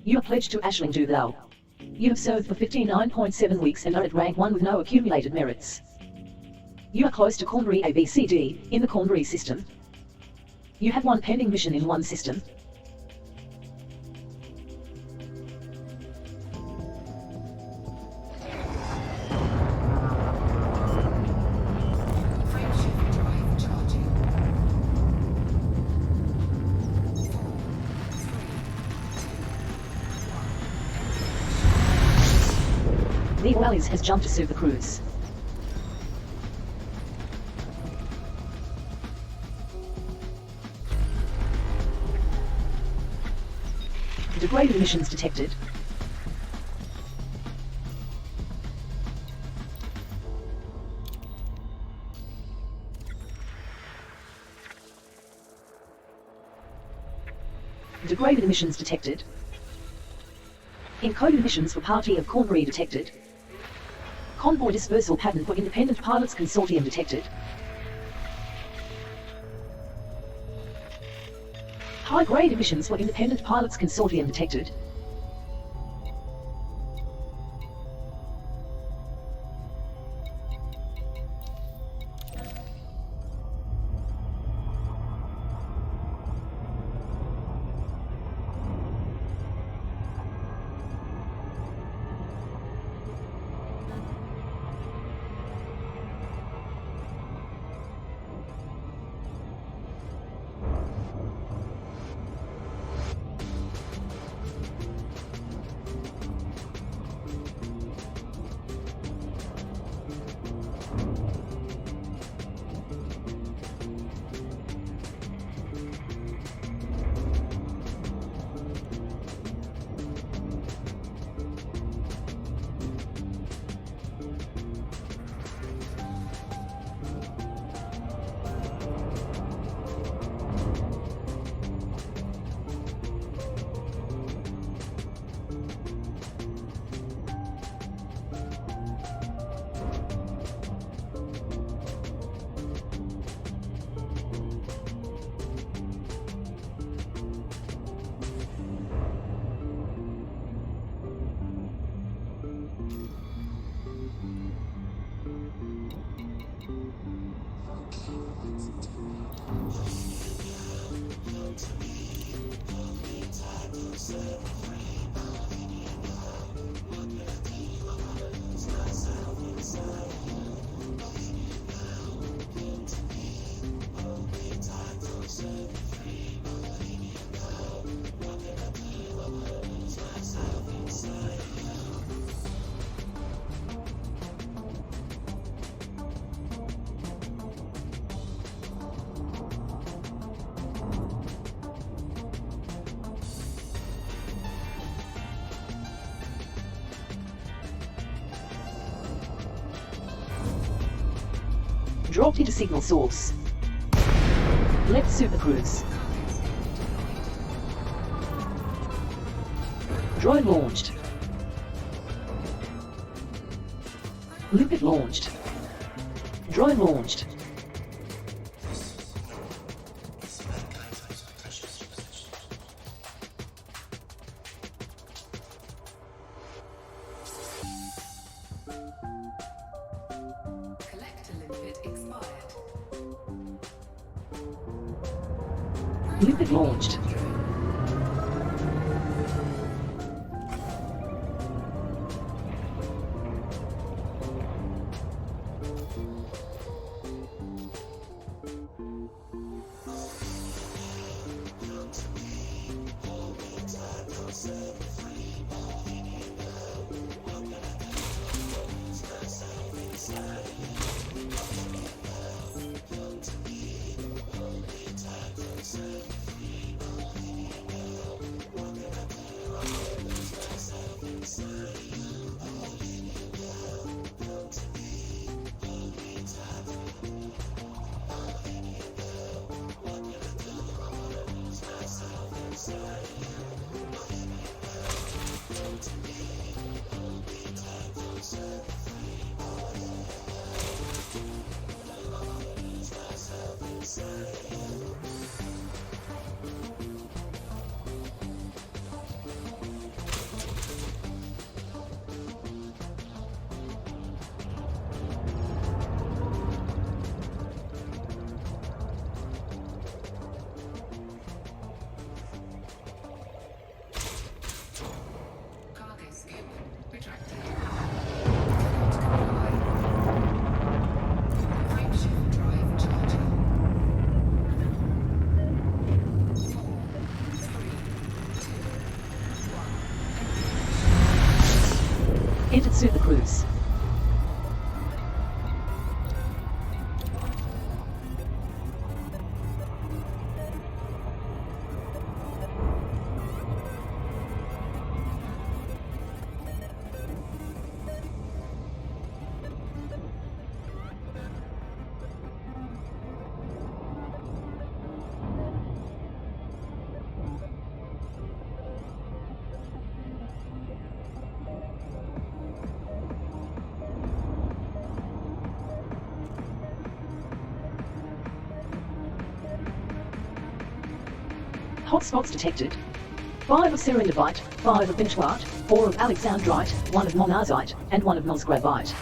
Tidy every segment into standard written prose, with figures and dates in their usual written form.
You are pledged to Aisling Duval. You have served for 59.7 weeks and are at rank 1 with no accumulated merits. You are close to Cornbury ABCD in the Cornbury system. You have one pending mission in one system. The Oalis has jumped to Super Cruise. Degraded emissions detected. Degraded emissions detected. Encoded emissions for party of Cornbury detected. Convoy dispersal pattern for Independent Pilots Consortium detected. High-grade emissions for Independent Pilots Consortium detected. Dropped into signal source. Left Super Cruise. Drone launched. Limpet launched. Drone launched. Limpet launched. Entered Super Cruise. Hotspots detected. 5 of serendipite, 5 of benchwart, 4 of alexandrite, 1 of monazite, and 1 of nosgrabite.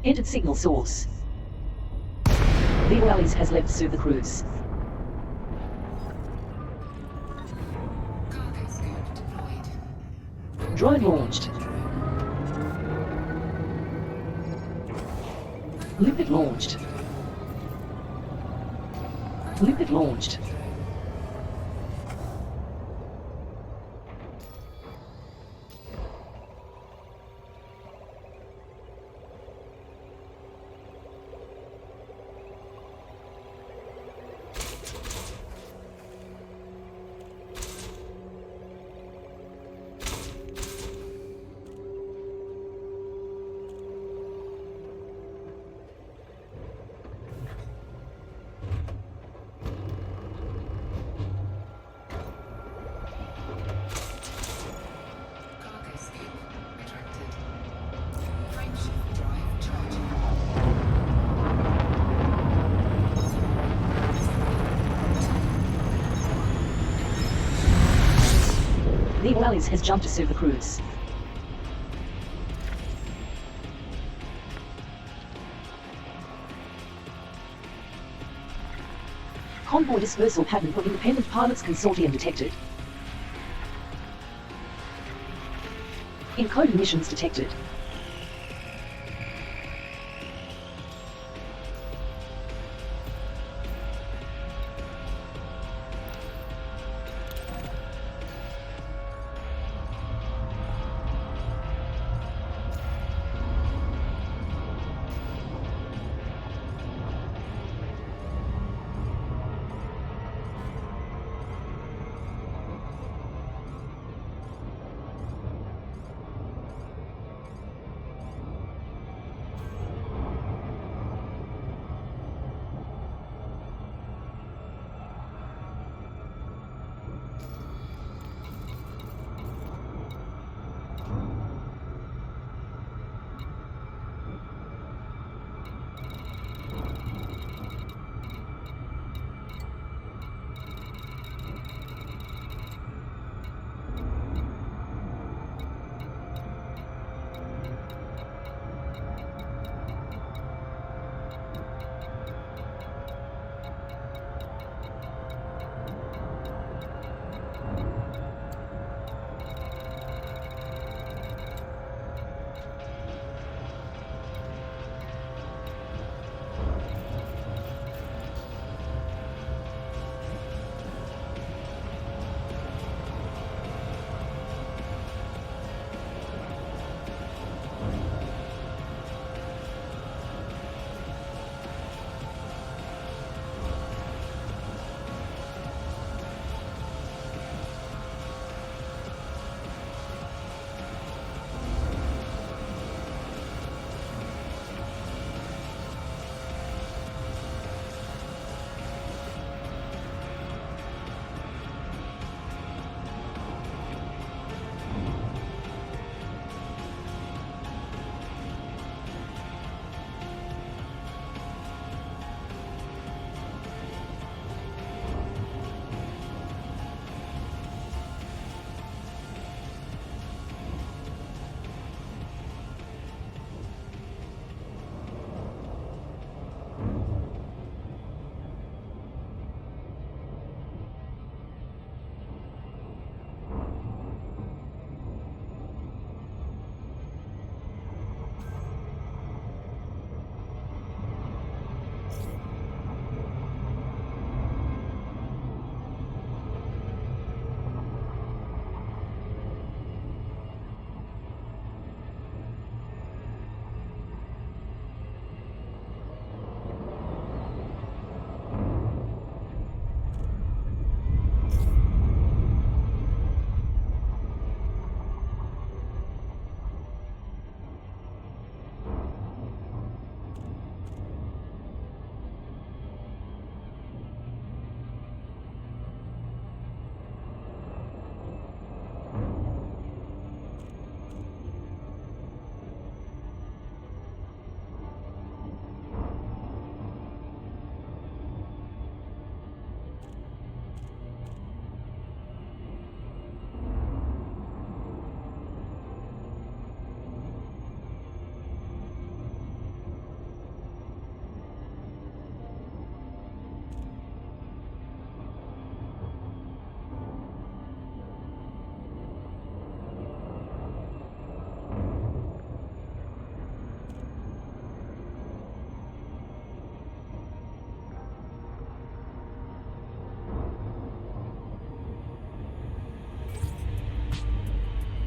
Entered signal source. The Wallis has left Super Cruise. Cargo scope deployed. Drone launched. Limpet launched. Limpet launched. Alice has jumped to Super Cruise. Convoy dispersal pattern for independent pilots consortium detected. Encoded missions detected.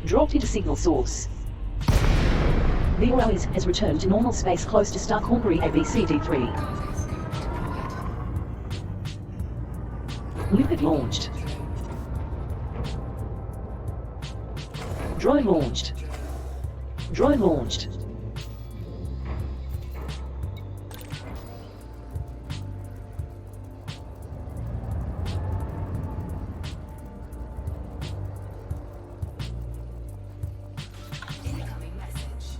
Dropped into signal source. The Alice has returned to normal space close to star Cornbury ABCD3. Limpet launched. Drone launched. Drone launched. Incoming message.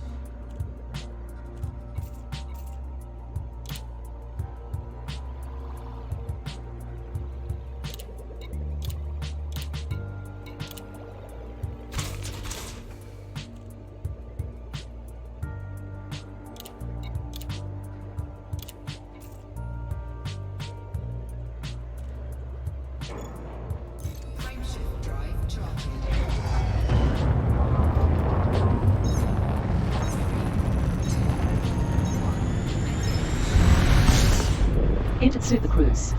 Entered suit the cruise.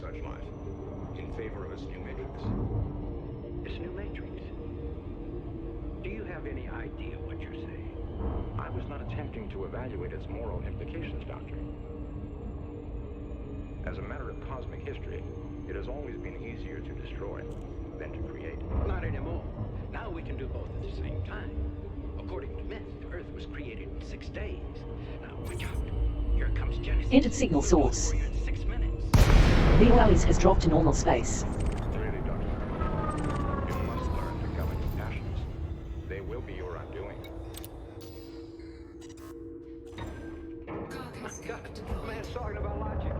such life in favor of its new matrix. This new matrix? Do you have any idea what you're saying? I was not attempting to evaluate its moral implications, Doctor. As a matter of cosmic history, it has always been easier to destroy than to create. Not anymore. Now we can do both at the same time. According to myth, the Earth was created in 6 days. Now watch out. Here comes Genesis. Entered signal source. For you in 6 minutes. VOS has dropped to normal space. Really, Doctor. You must learn to govern your passions. They will be your undoing. God, man's talking about logic.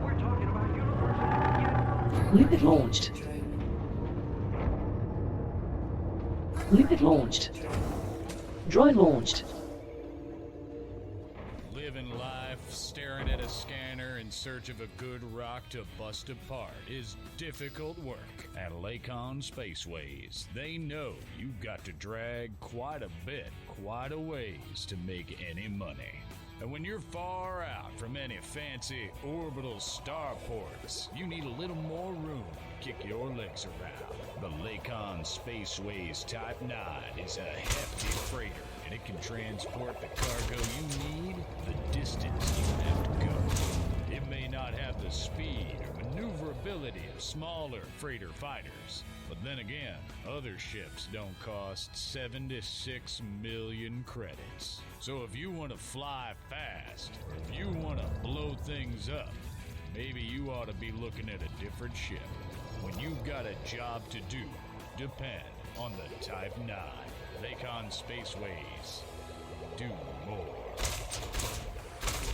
We're talking about universe. Loop launched. Loop launched. Drone launched. Living life, staring at a scanner in search of a good rock to bust apart is difficult work. At Lakon Spaceways, they know you've got to drag quite a bit, quite a ways to make any money. And when you're far out from any fancy orbital starports, you need a little more room to kick your legs around. The Lakon Spaceways Type 9 is a hefty freighter, and it can transport the cargo you need the distance you have to go. It may not have the speed or maneuverability of smaller freighter fighters, But then again, other ships don't cost 7 to 6 million credits. So if you want to fly fast, if you want to blow things up, maybe you ought to be looking at a different ship. When you've got a job to do, depend on the Type 9. Lakon Spaceways. Do more.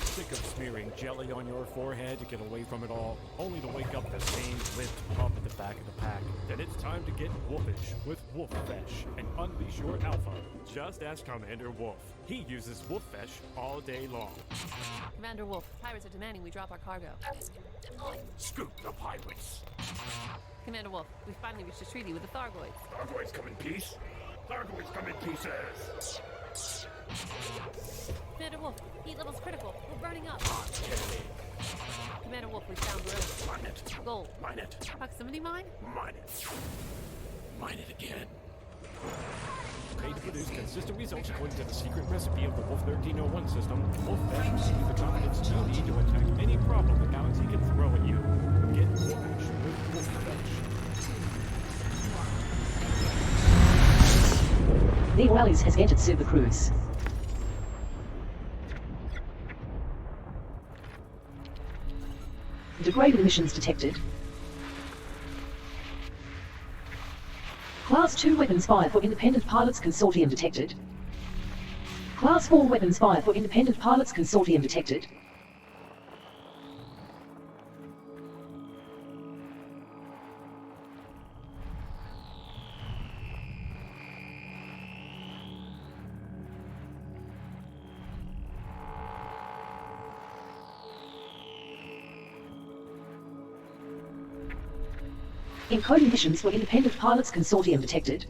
Sick of smearing jelly on your forehead to get away from it all, only to wake up the same lit pump at the back of the pack? Then it's time to get wolfish with Wolffesh and unleash your alpha. Just ask Commander Wolf. He uses Wolffesh all day long. Commander Wolf, pirates are demanding we drop our cargo. Scoop the pirates. Commander Wolf, we finally reached a treaty with the Thargoids. Thargoids come in peace. Thargoids come in pieces. Commander Wolf, heat level's critical. We're burning up. Commander Wolf, we found gold. Mine it. Gold. Mine it. Proximity mine? Mine it. Mine it again. Made to produce consistent results according to the secret recipe of the Wolf 1301 system, Wolffesh gives you the confidence you need to attack any problem the galaxy can throw at you. Get Wolffesh with Wolffesh. The Orales has entered Super Cruise. Degraded emissions detected. Class 2 weapons fire for Independent Pilots Consortium detected. Class 4 weapons fire for Independent Pilots Consortium detected. Encoding missions for Independent Pilots Consortium detected.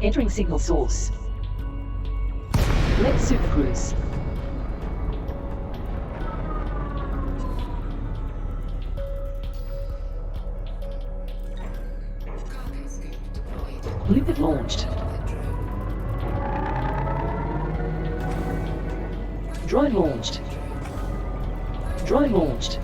Entering signal source. Let's Super Cruise. Limpet launched. Drone launched. Drone launched.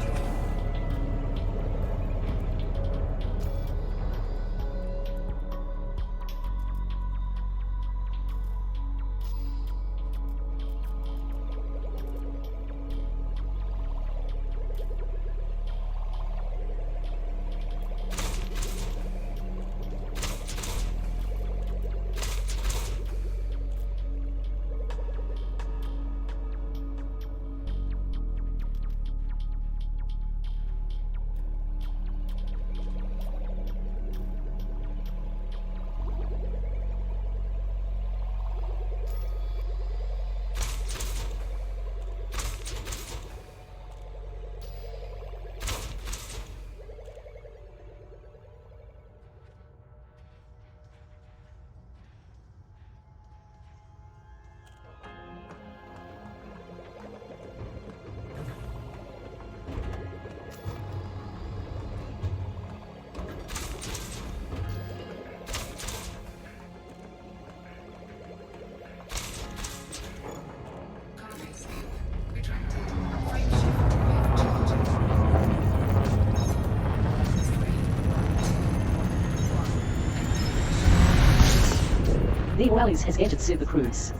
The Oasis has entered Super Cruise.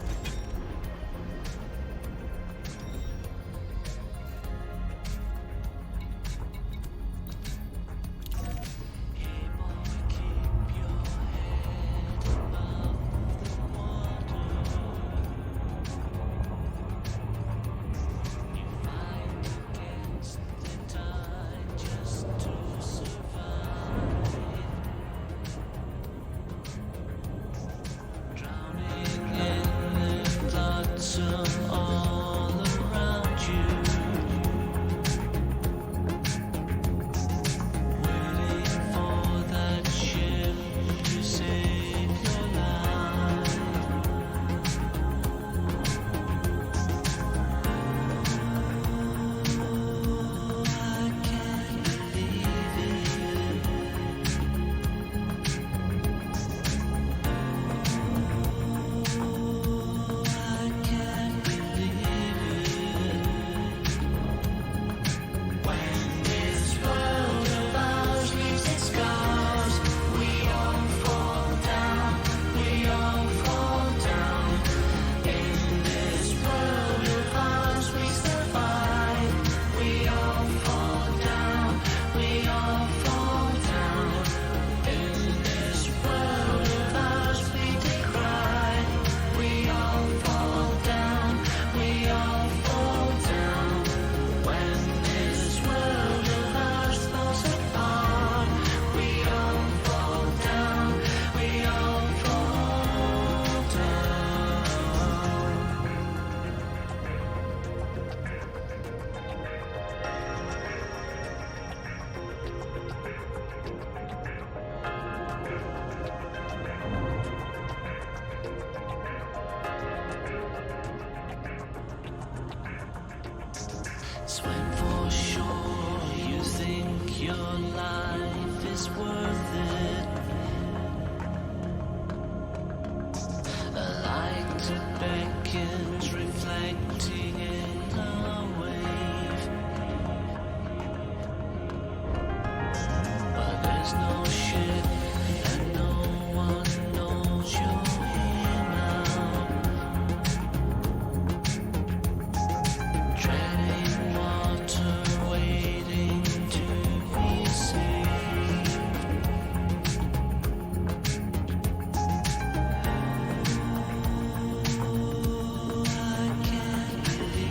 Swim for shore, you think your life is worth it. A light beckons, reflecting in a wave. But there's no ship, and no one knows you're here now. Treading water, waiting to be saved. I can't believe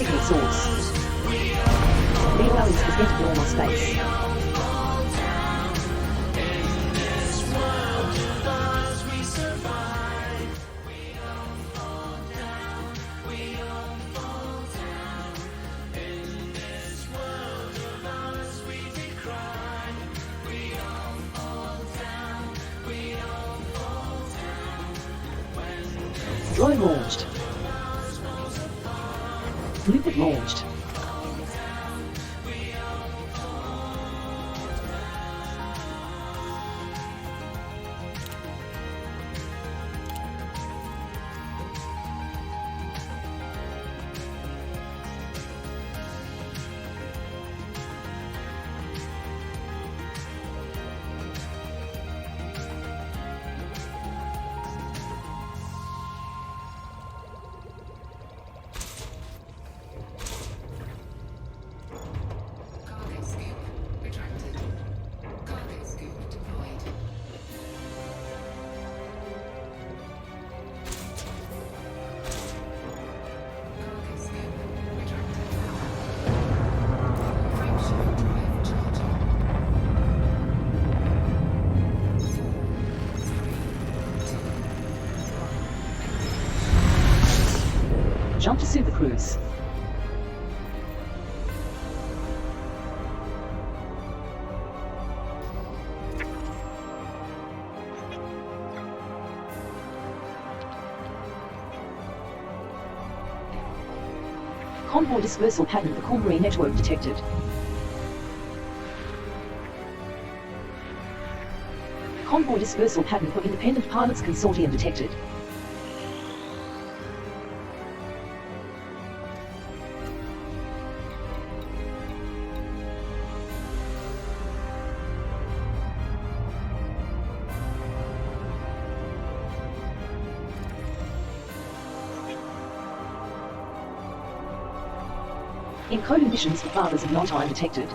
signal source. BOLs has entered normal space. Drone launched. Lupit launched. Cargo scoop retracted. Cargo scoop deployed. Cargo scoop retracted. Frameshift drive charging. 4, 3, 2, 1. Jump to Super Cruise. Convoy dispersal pattern for Cornbury network detected. Convoy dispersal pattern for independent pilots consortium detected. Encoded missions for fathers of non-time detected.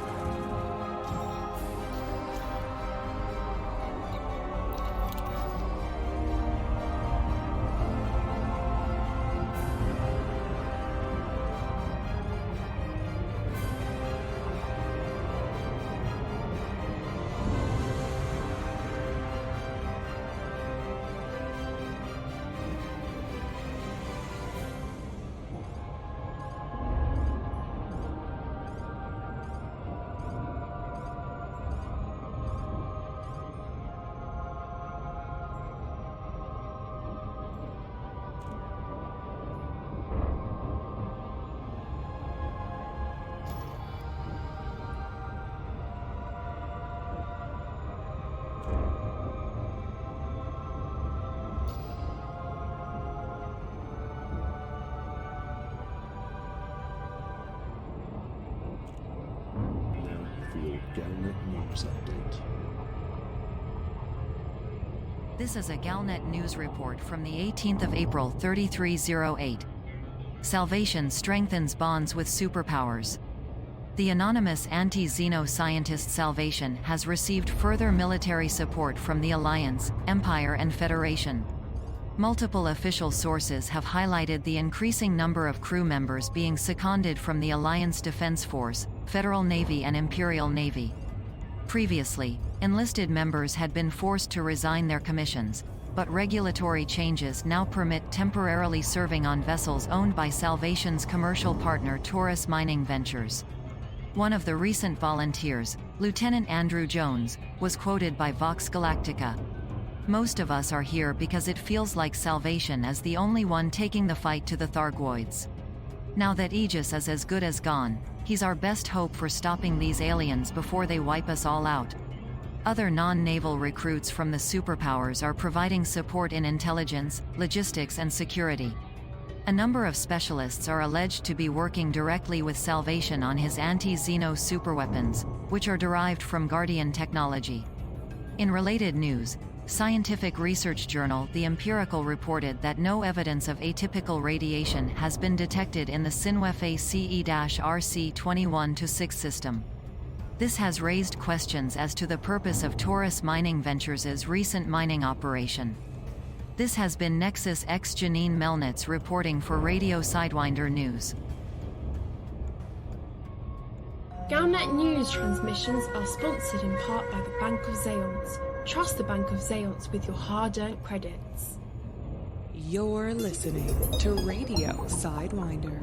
This is a Galnet news report from the 18th of April 3308. Salvation strengthens bonds with superpowers. The anonymous anti-Xeno scientist Salvation has received further military support from the Alliance, Empire and Federation. Multiple official sources have highlighted the increasing number of crew members being seconded from the Alliance Defense Force, Federal Navy and Imperial Navy. Previously, enlisted members had been forced to resign their commissions, but regulatory changes now permit temporarily serving on vessels owned by Salvation's commercial partner Taurus Mining Ventures. One of the recent volunteers, Lieutenant Andrew Jones, was quoted by Vox Galactica. "Most of us are here because it feels like Salvation is the only one taking the fight to the Thargoids. Now that Aegis is as good as gone, he's our best hope for stopping these aliens before they wipe us all out." Other non-naval recruits from the superpowers are providing support in intelligence, logistics and security. A number of specialists are alleged to be working directly with Salvation on his anti-Xeno superweapons, which are derived from Guardian technology. In related news, scientific research journal The Empirical reported that no evidence of atypical radiation has been detected in the Sinwefe CE-RC21-6 system. This has raised questions as to the purpose of Taurus Mining Ventures' recent mining operation. This has been Nexus X Janine Melnitz reporting for Radio Sidewinder News. Galnet News transmissions are sponsored in part by the Bank of Zeons. Trust the Bank of Zeons with your hard-earned credits. You're listening to Radio Sidewinder.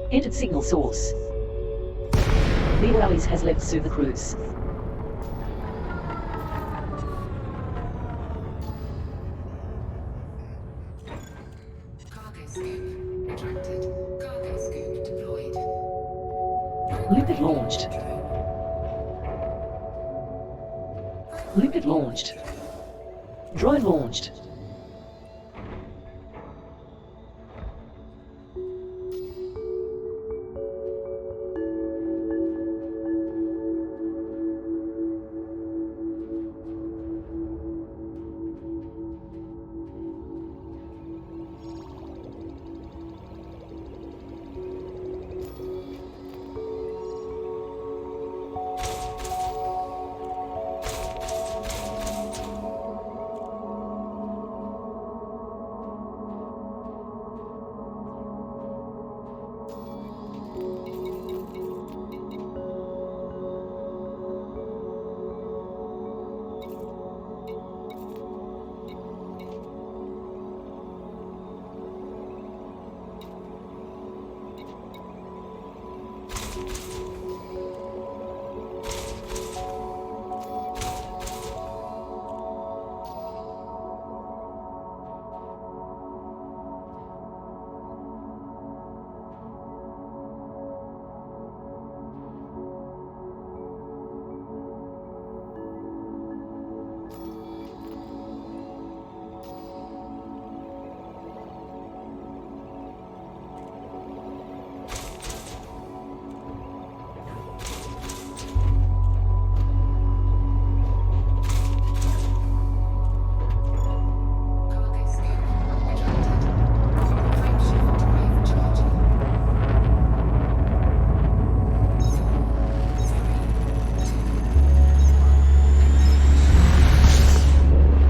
Entered signal source. Leo Alice has left Sue the cruise. Cargo scoop retracted. Cargo scoop deployed. Limpet launched. Limpet launched. Drone launched.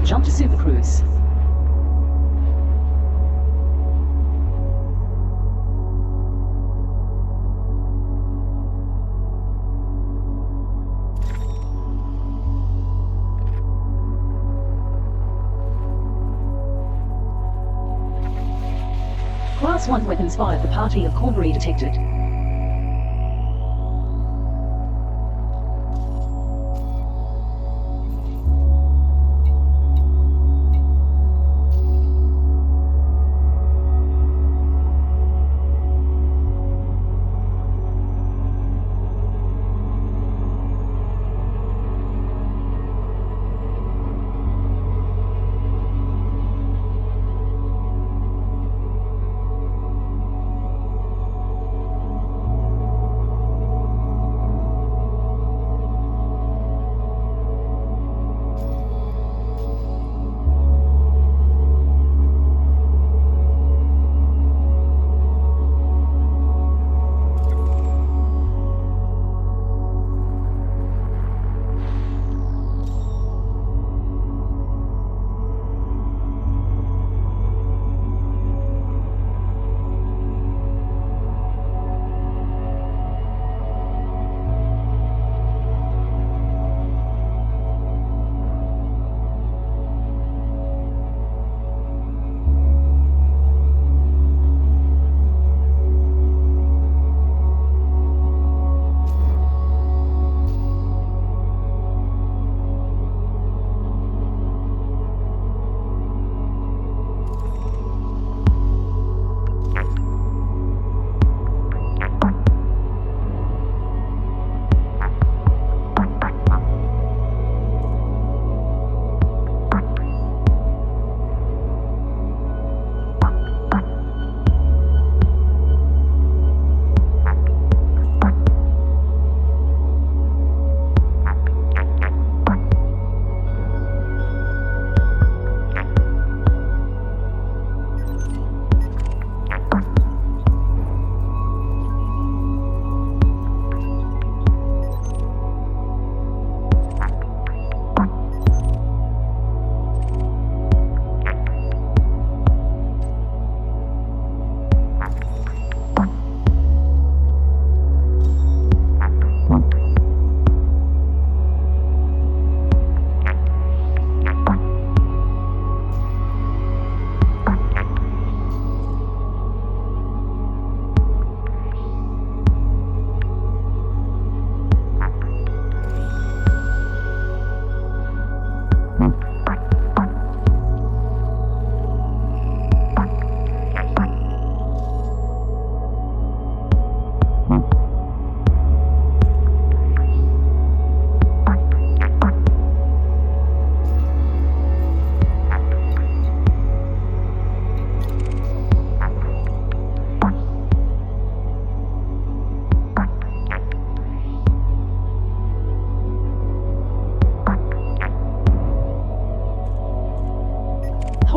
Jump to Super Cruise. Class 1 weapons fired. The party of Cornbury detected.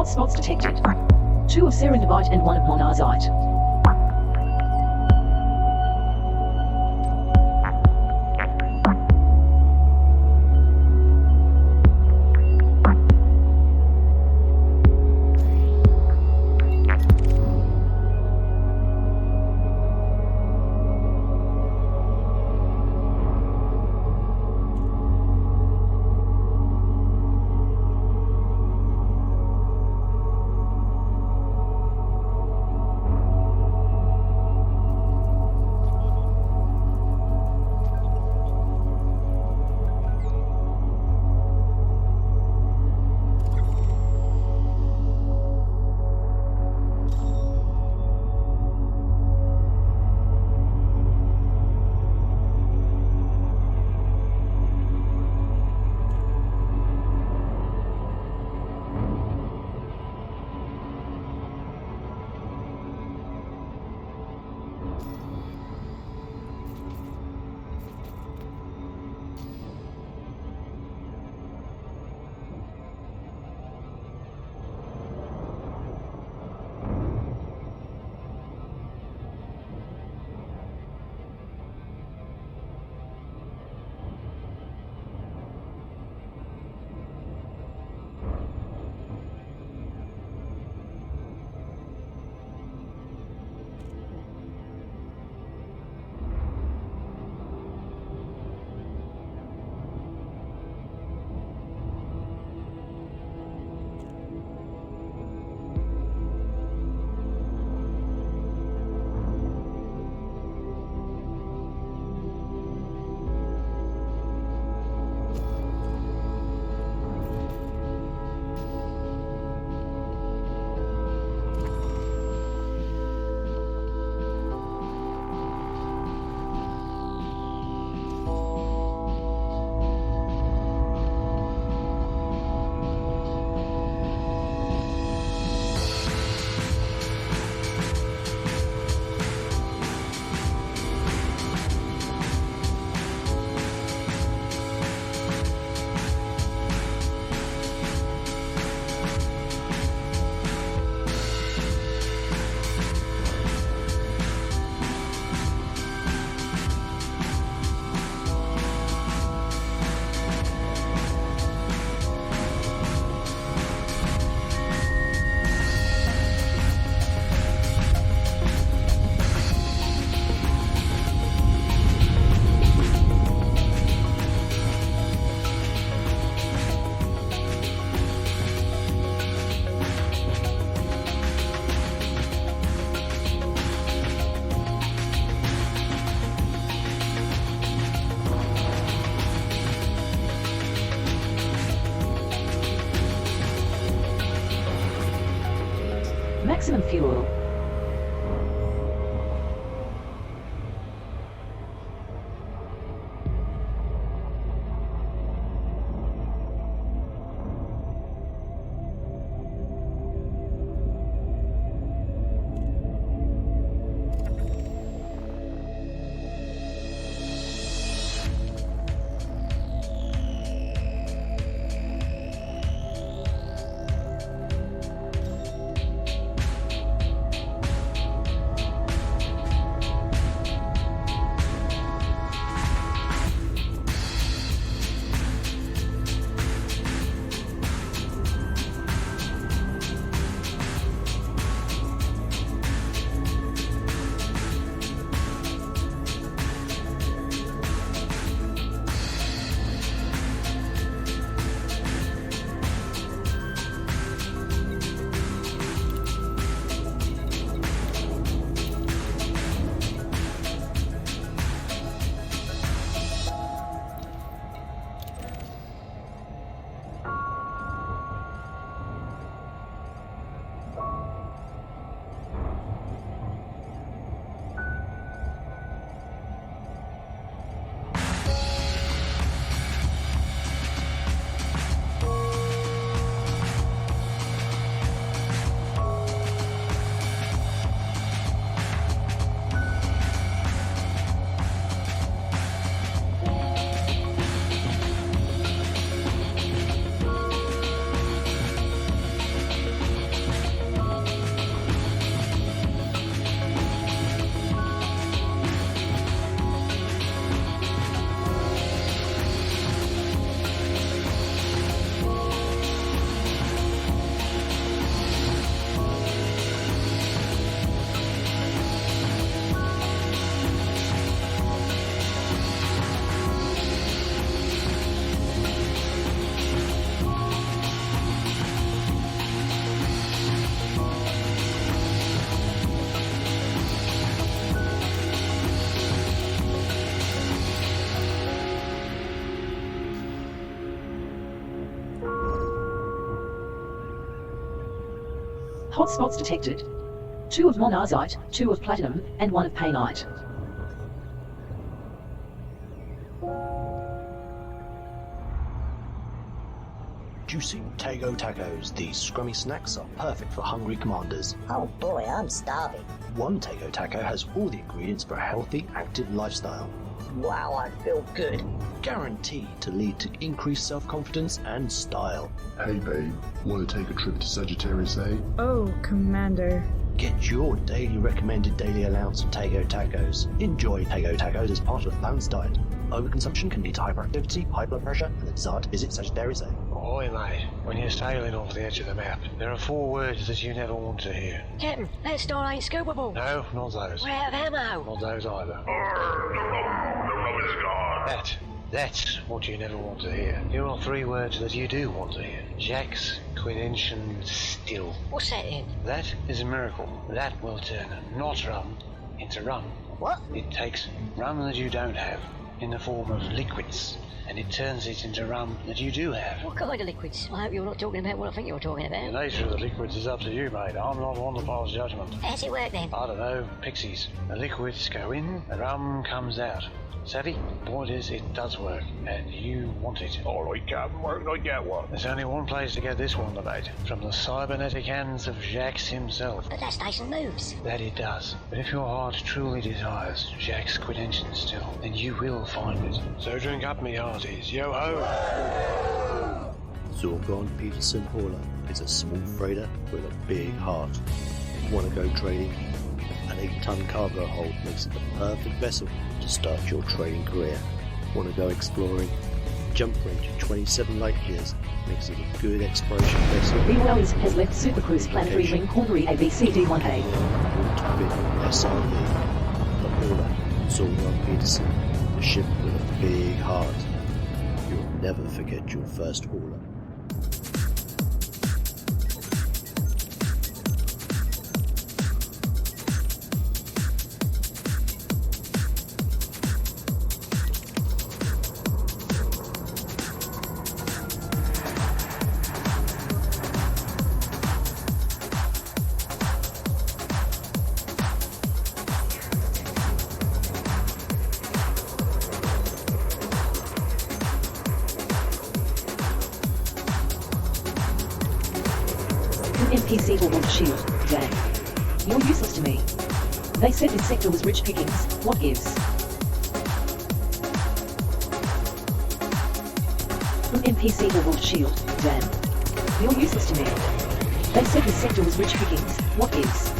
Hotspots detected. 2 of serendipite and 1 of monazite. Maximum fuel. Hotspots detected. 2 of monazite, 2 of platinum, and 1 of painite. Juicy Tago Tacos. These scrummy snacks are perfect for hungry commanders. Oh boy, I'm starving. One Tago Taco has all the ingredients for a healthy, active lifestyle. Wow, I feel good. Guaranteed to lead to increased self-confidence and style. Hey babe, want to take a trip to Sagittarius A? Oh, Commander. Get your daily recommended daily allowance of Tago Tacos. Enjoy Tago Tacos as part of a balanced diet. Overconsumption can lead to hyperactivity, high blood pressure, and a desire to visit Sagittarius A. Ahoy, mate. When you're sailing off the edge of the map, there are 4 words that you never want to hear. Captain, that store ain't scoopable. No, not those. We're out of ammo. Not those either. That's what you never want to hear. Here are 3 words that you do want to hear. Jack's Quinention Still. What's that then? That is a miracle. That will turn not rum into rum. What? It takes rum that you don't have in the form of liquids, and it turns it into rum that you do have. What kind of liquids? I hope you're not talking about what I think you're talking The about. nature of the liquids is up to you, mate. I'm not one to pass judgment. How's it work then? I don't know, pixies. The liquids go in, the rum comes out. Savvy? The point is, it does work, and you want it. Alright, Captain, where can I get one? There's only one place to get this one, mate. From the cybernetic hands of Jax himself. But that station moves. That it does. But if your heart truly desires Jack's Quinention Still, then you will find it. So drink up, me hearties. Yo-ho! Zorgon Peterson Hauler is a small freighter with a big heart. Want to go trading? An 8-ton cargo hold makes it the perfect vessel to start your trading career. Want to go exploring? Jump range of 27 light years makes it a good exploration vessel. BYOS has left Supercruise Planetary Ring Cornery ABCD1A. SRV. The Hauler, Zorgon Peterson, the ship with a big heart. You'll never forget your first hauler. NPC will want shield. Dang. You're useless to me. They said this sector was rich pickings. What gives? NPC will want shield. Damn. You're useless to me. They said this sector was rich pickings. What gives?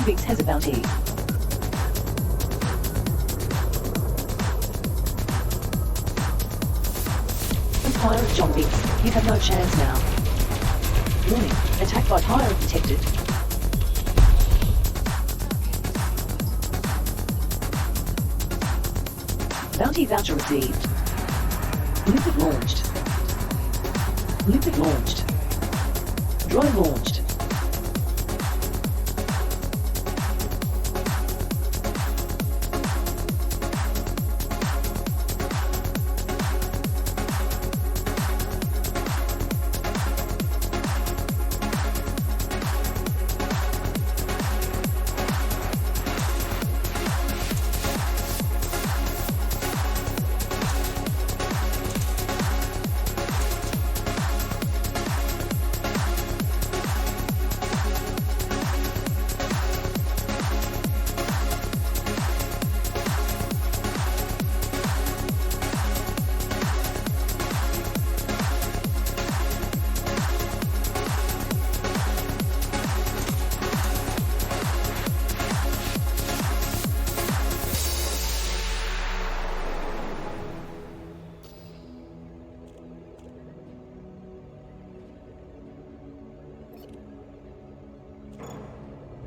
Convicts has a bounty. Pirate John Biggs, you have no chance now. Warning, attack by pirate detected. Bounty voucher received. Limpet launched. Limpet launched. Drone launched.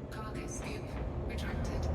Cargo scoop retracted.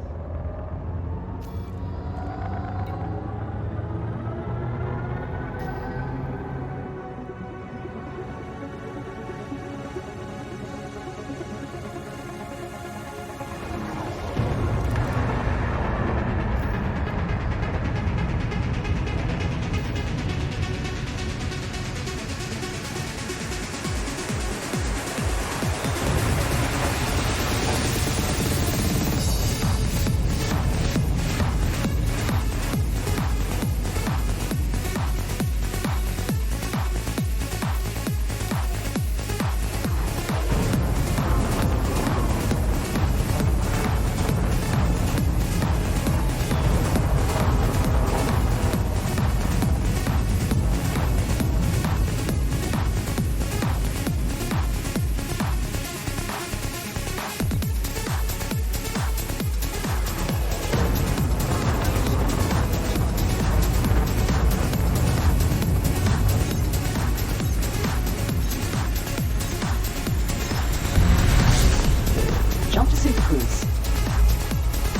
Jump to Super Cruise.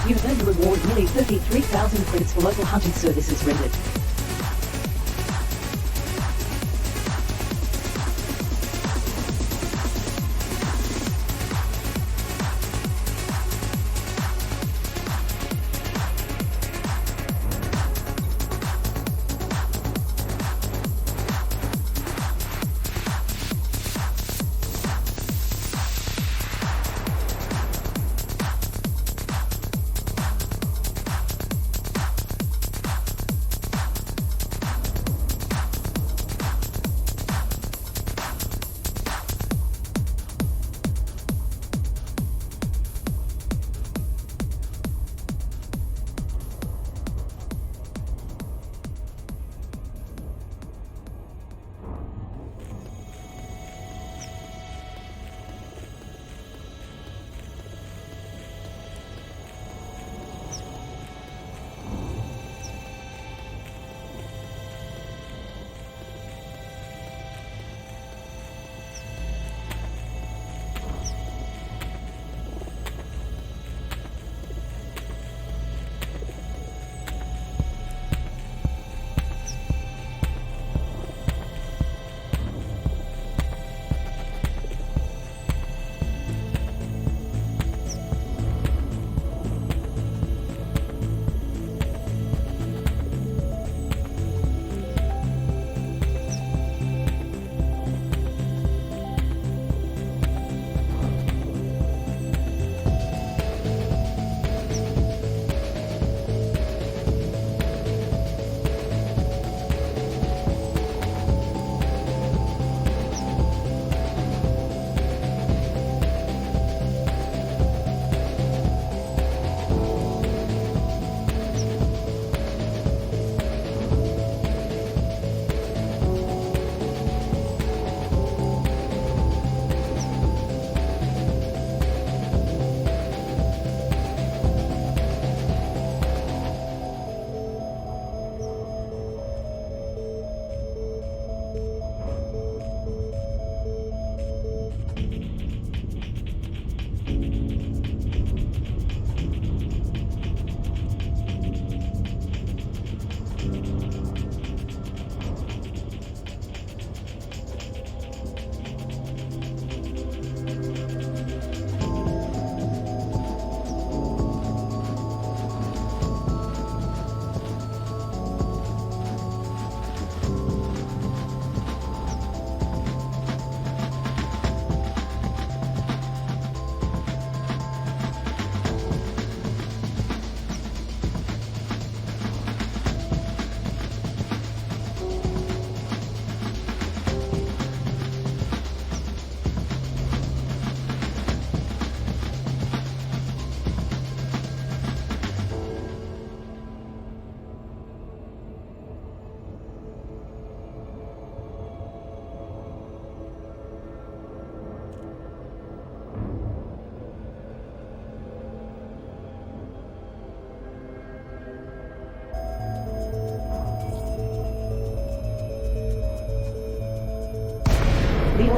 You have earned the reward of nearly 33,000 credits for local hunting services rendered.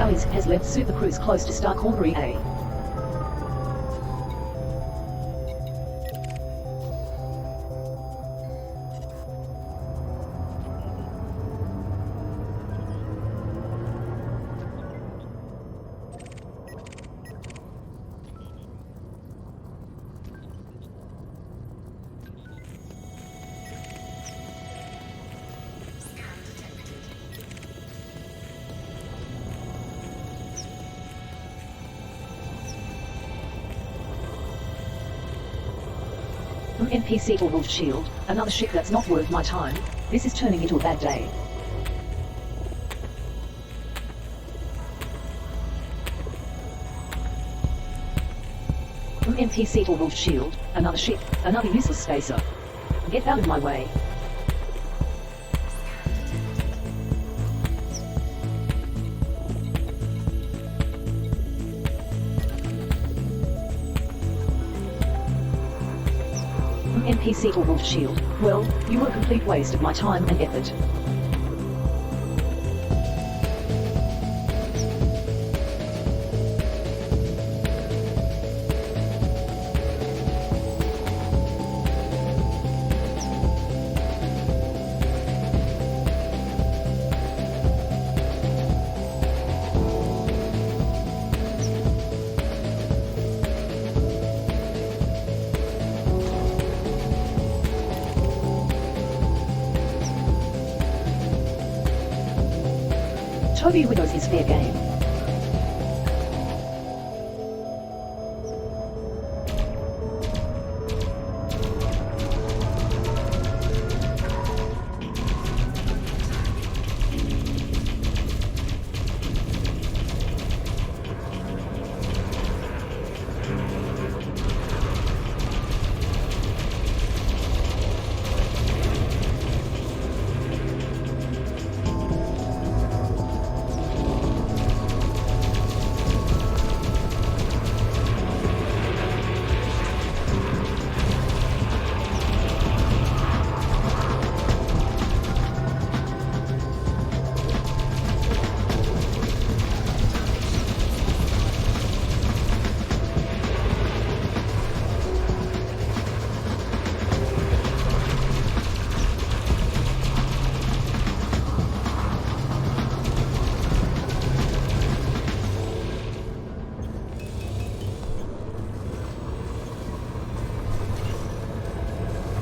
Alice has left Super Cruise close to Star Cornbury A. NPC for Wolf Shield, another ship that's not worth my time. This is turning into a bad day. NPC for Wolf Shield, another ship, another useless spacer. Get out of my way. NPC for Wolf Shield. Well, you were a complete waste of my time and effort. Toby Widows is fair game.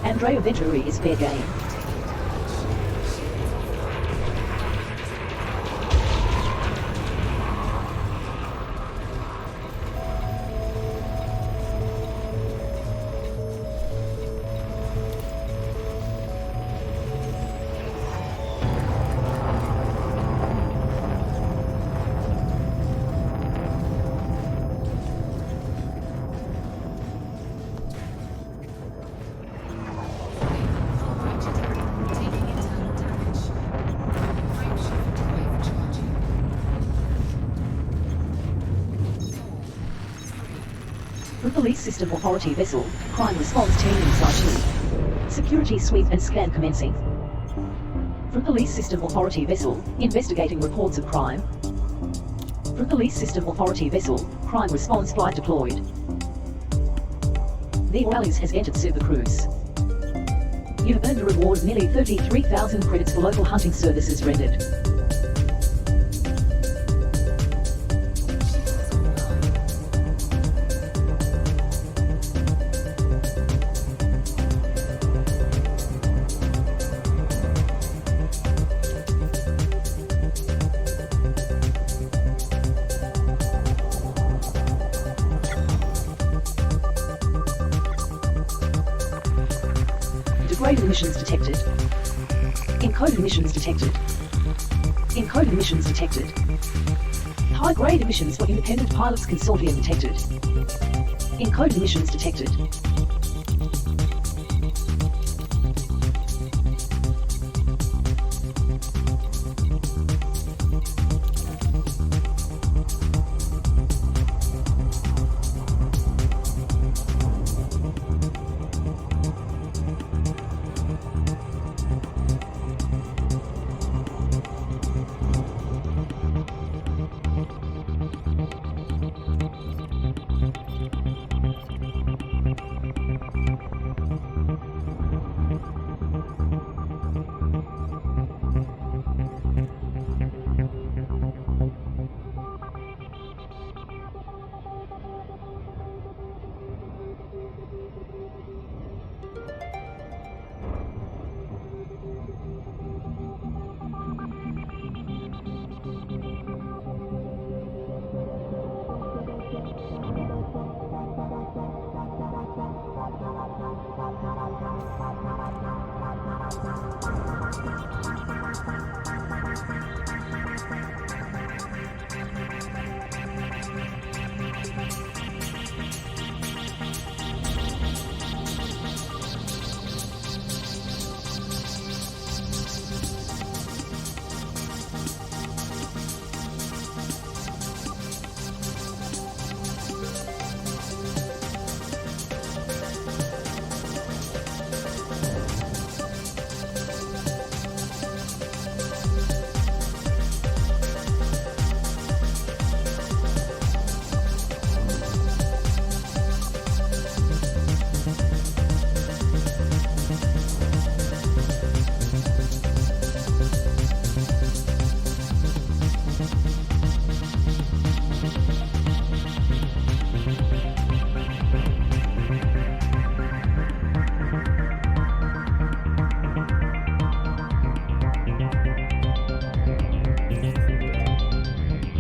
Andrea Venturi is fair game. Police System Authority vessel, crime response team in Site 2. Security sweep and scan commencing. From Police System Authority vessel, investigating reports of crime. From Police System Authority vessel, crime response flight deployed. The Alice has entered Super Cruise. You have earned a reward of nearly 33,000 credits for local hunting services rendered. Degraded emissions detected. Encoded emissions detected. Encoded emissions detected. High-grade emissions for Independent Pilots Consortium detected. Encoded emissions detected.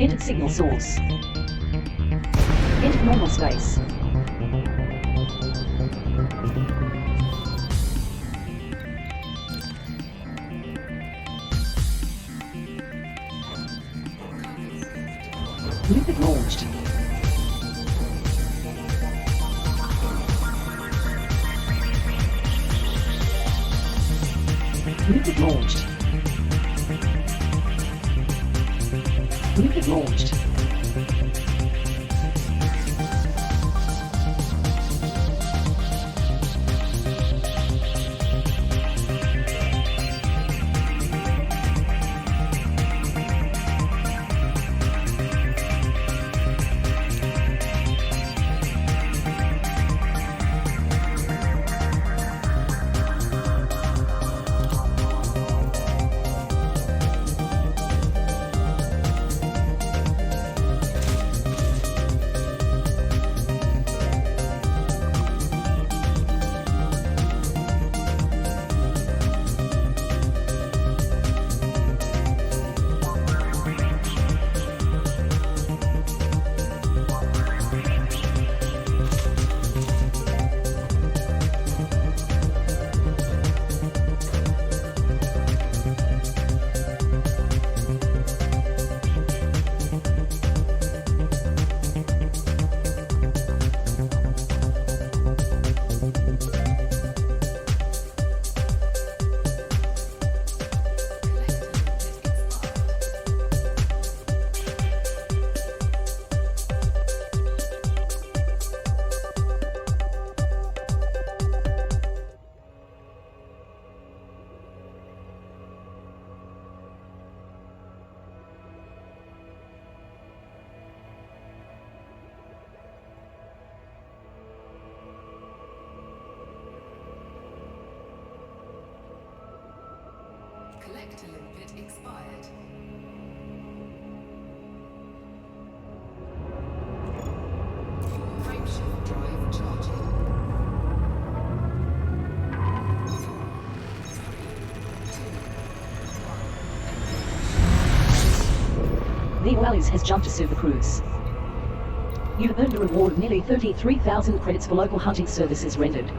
Entered signal source. Entered normal space. Lupin launched. Lupin launched. Lupin launched. Collector limpet expired. Frameshift drive charging. 4, 3, 2, 1. The Oalis has jumped to Super Cruise. You have earned a reward of nearly 33,000 credits for local hunting services rendered.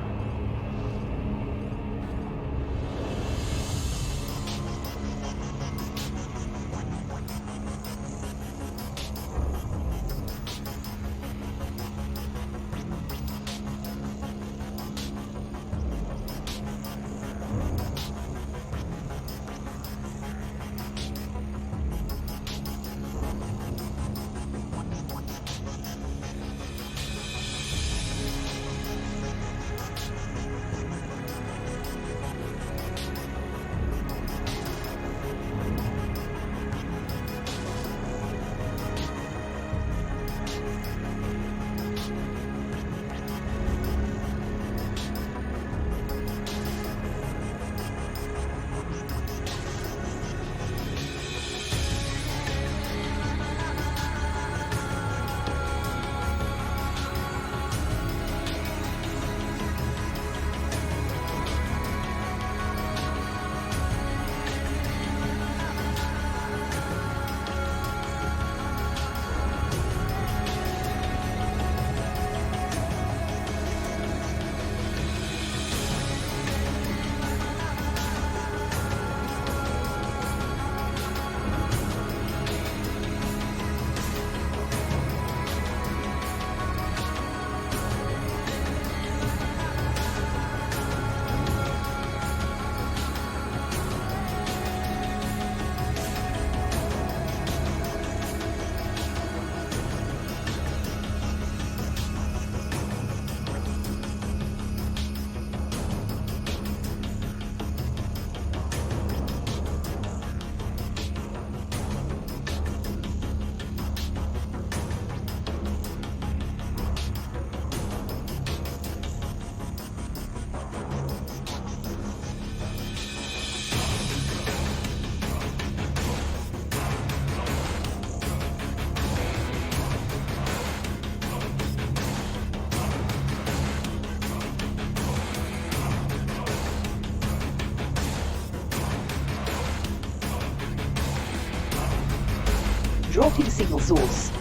Dropped into signal source.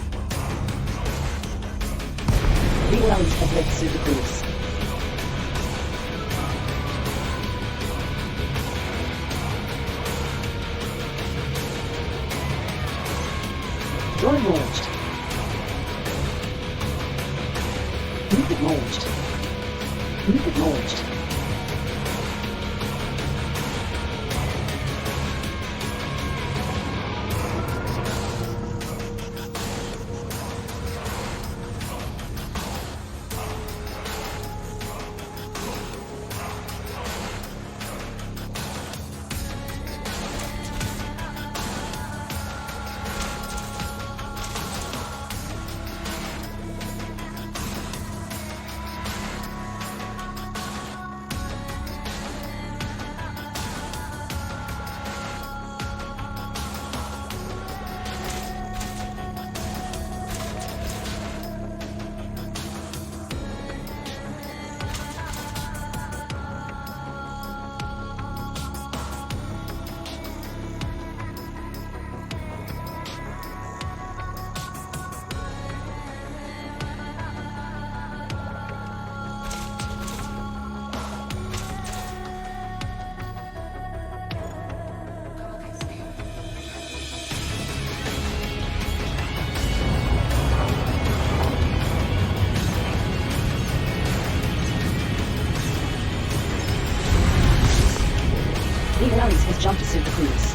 Real Alice has left Super Cruise. Drone launched. Rocket launched. Rocket launched. Alice has jumped to Super Cruise.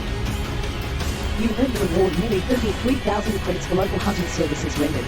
You earned the reward nearly 33,000 credits for local hunting services rendered.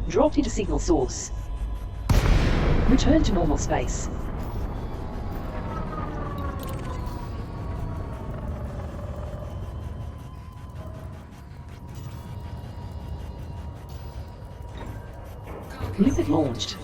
Dropped into signal source. Return to normal space. Liquid launched.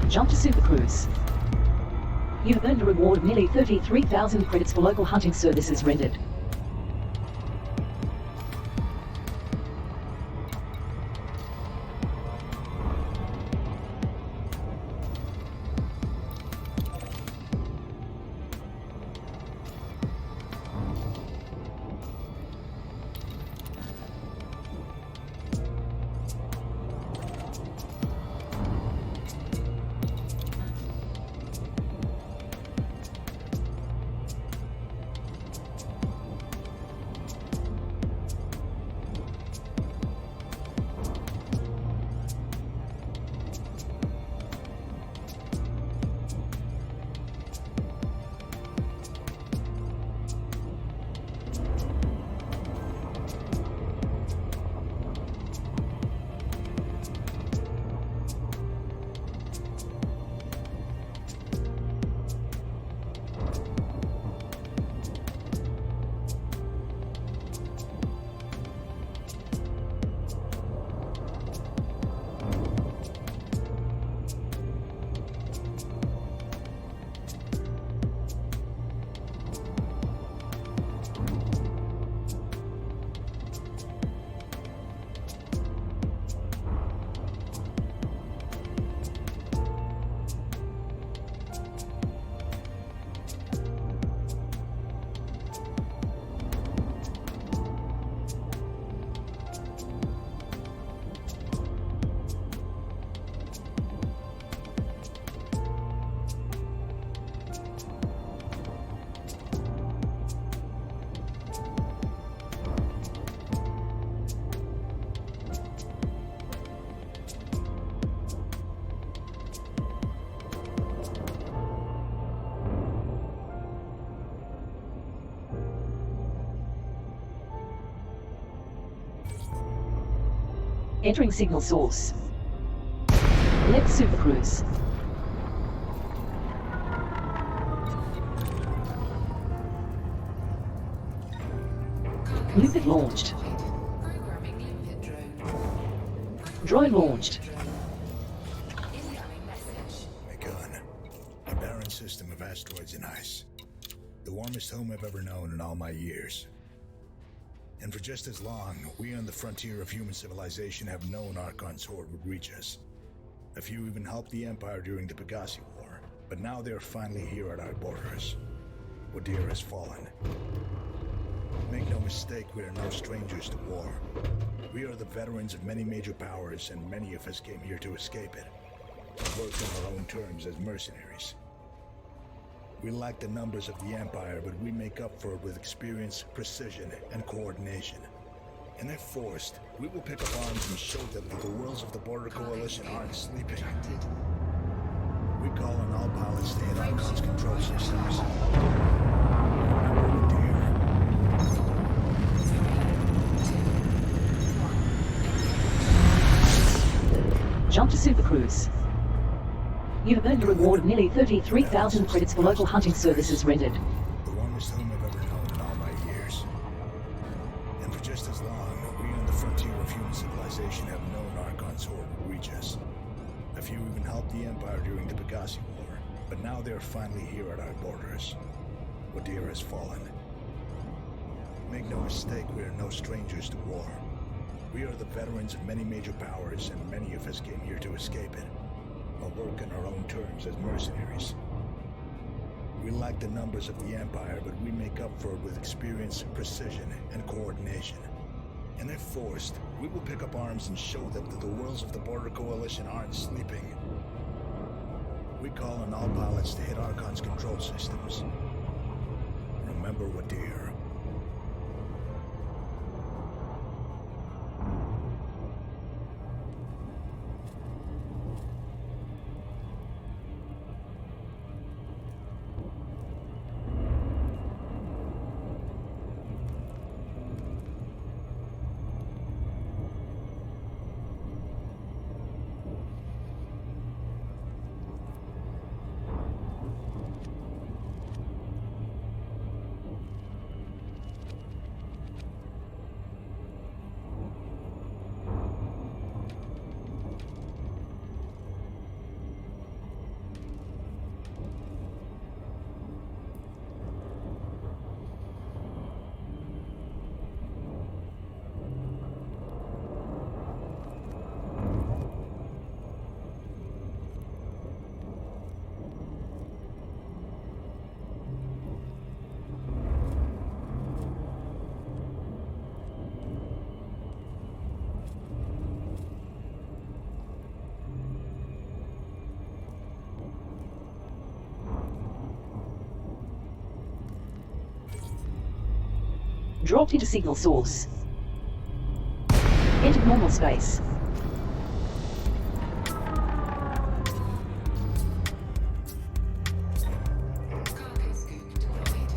Jump to Super Cruise. You have earned a reward of nearly 33,000 credits for local hunting services rendered. Entering signal source. Left Super Cruise. Limpet launched. Programming limpet drone. Drone launched. Incoming message. Macon, a barren system of asteroids and ice. The warmest home I've ever known in all my years. And for just as long, we on the frontier of human civilization have known Archon's horde would reach us. A few even helped the Empire during the Pegasi War, but now they're finally here at our borders. Wadir has fallen. Make no mistake, we are no strangers to war. We are the veterans of many major powers, and many of us came here to escape it. To work on our own terms as mercenaries. We lack the numbers of the Empire, but we make up for it with experience, precision, and coordination. And if forced, we will pick up arms and show them that the worlds of the Border Coalition aren't sleeping. We call on all pilots to hit Archon's control systems. Jump to Super Cruise. You have earned a reward of nearly 33,000 credits for local hunting services rendered. The warmest home I've ever known in all my years. And for just as long, we on the frontier of human civilization have known Archon's horde would reach us. A few even helped the Empire during the Pegasi War, but now they're finally here at our borders. Wadir has fallen. Make no mistake, we are no strangers to war. We are the veterans of many major powers, and many of us came here to escape it. Or work on our own terms as mercenaries. We lack the numbers of the Empire, but we make up for it with experience, precision, and coordination. And if forced, we will pick up arms and show them that the worlds of the Border Coalition aren't sleeping. We call on all pilots to hit Archon's control systems. Remember Wadir. Dropped into signal source. Entered normal space. Cargo scoop deployed.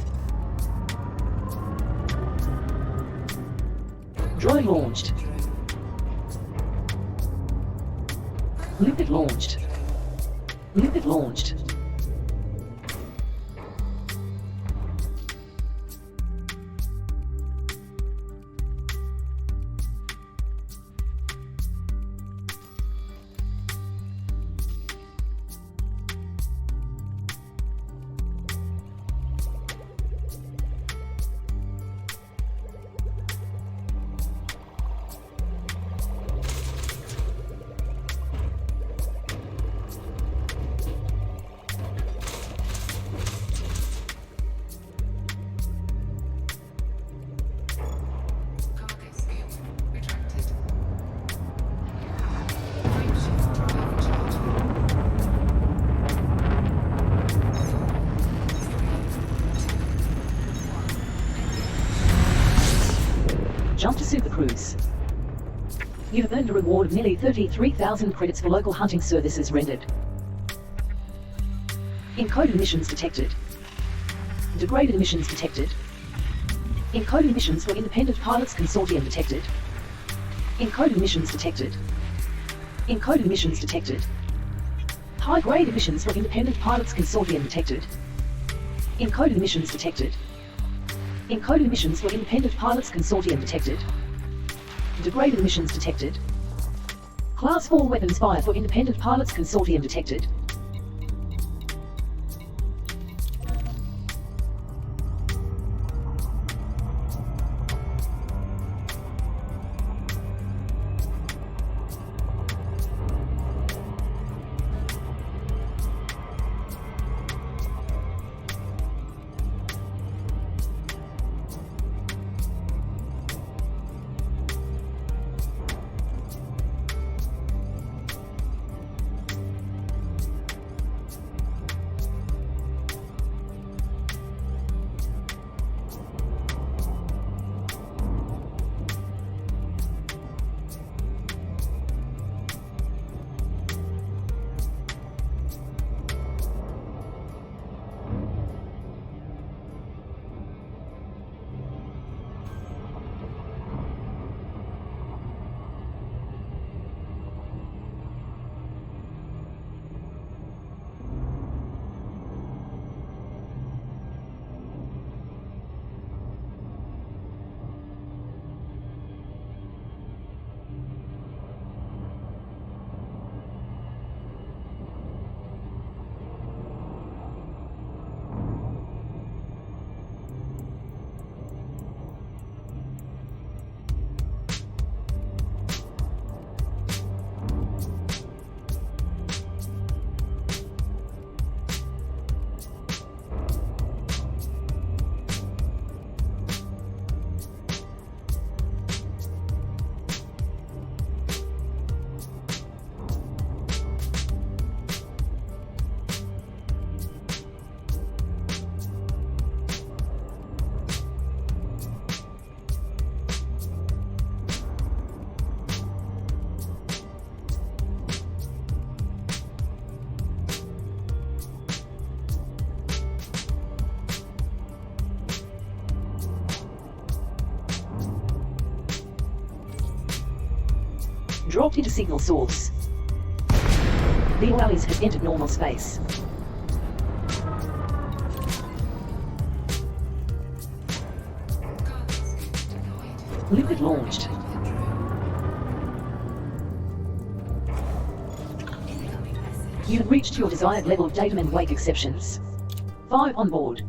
Drone launched. Limpet launched. Limpet launched. Cargo scoop retracted. Frameshift drive charge. Jump to Super Cruise. You have earned a reward of nearly 33,000 credits for local hunting services rendered. Encoded emissions detected. Degraded emissions detected. Encoded emissions for Independent Pilots Consortium detected. Encoded emissions detected. Encoded emissions detected. High-grade emissions from Independent Pilots Consortium detected. Encoded emissions detected. Encoded emissions for Independent Pilots Consortium detected. Degraded emissions detected. Class 4 weapons fired for Independent Pilots Consortium detected. Dropped into signal source. The Oasis has entered normal space. Liquid launched. You have reached your desired level of datum and wake exceptions. 5 on board.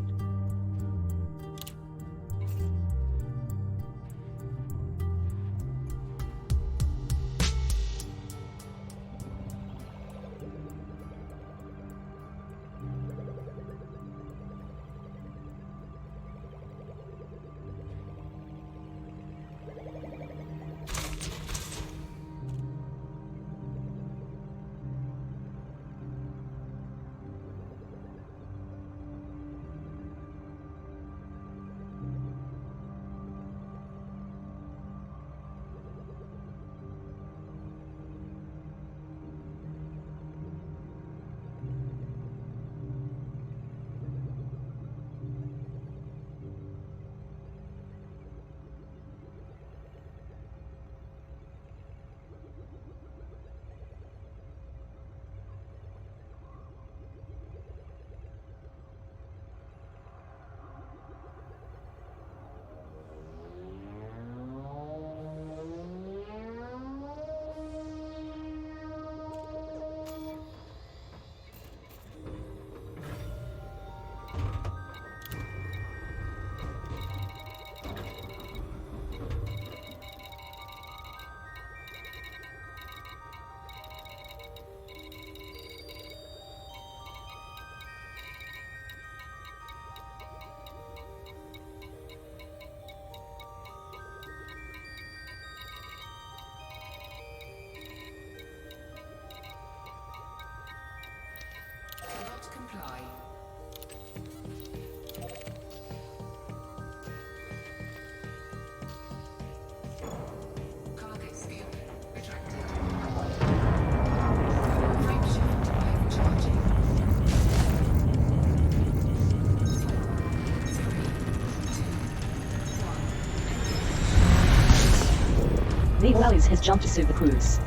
Alice has jumped to Super Cruise.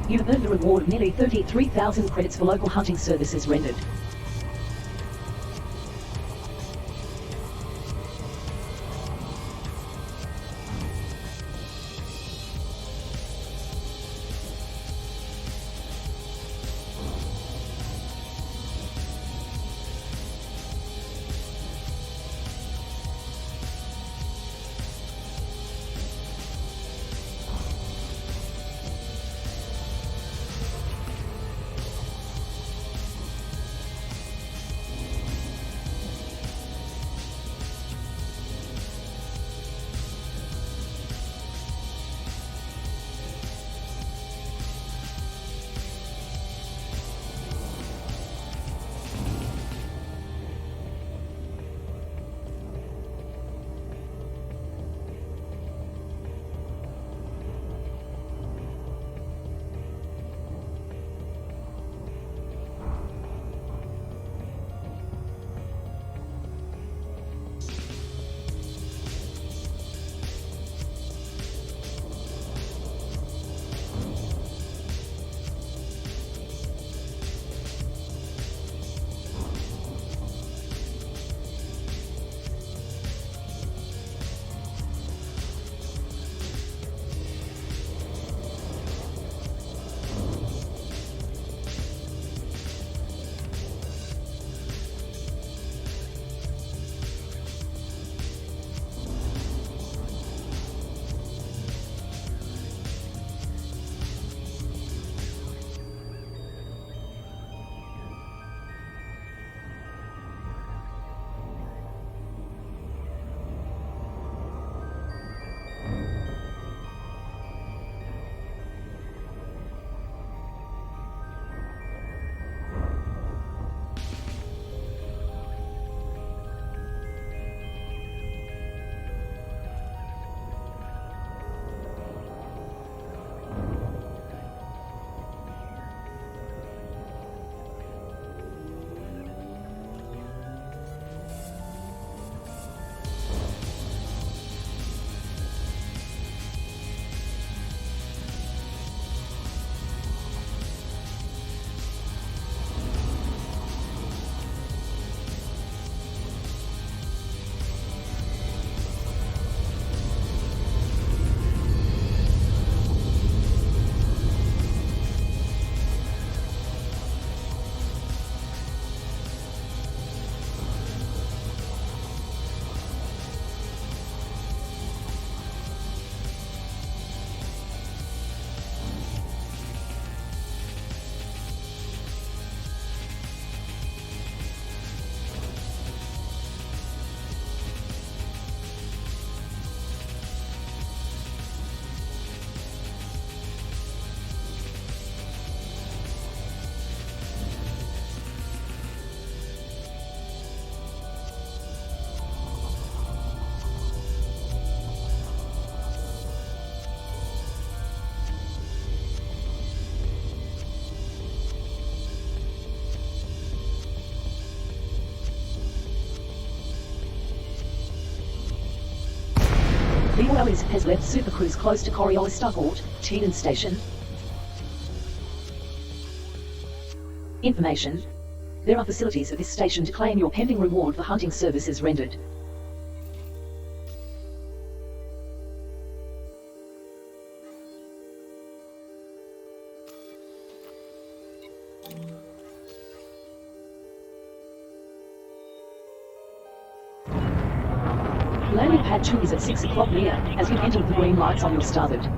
You have earned a reward of nearly 33,000 credits for local hunting services rendered. Leo Alice has left Super Cruise close to Coriolis Starport, Tenan Station. Information. There are facilities at this station to claim your pending reward for hunting services rendered. Landing pad 2 is at 6 o'clock near, as you enter with the green lights on your starboard.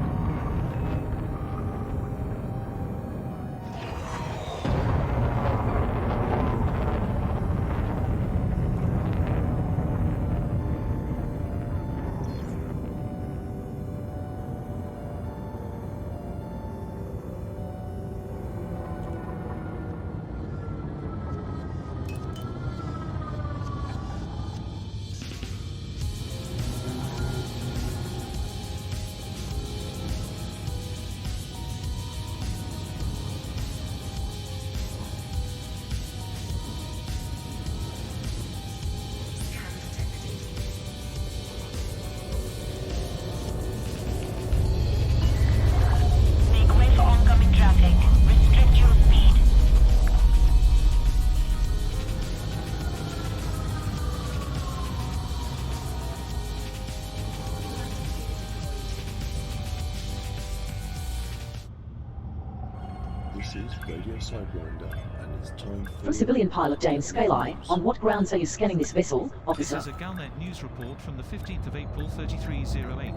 This is Radio Sidewinder, and it's time From civilian pilot James Scali, on what grounds are you scanning this vessel, officer? This is a Galnet news report from the 15th of April 3308.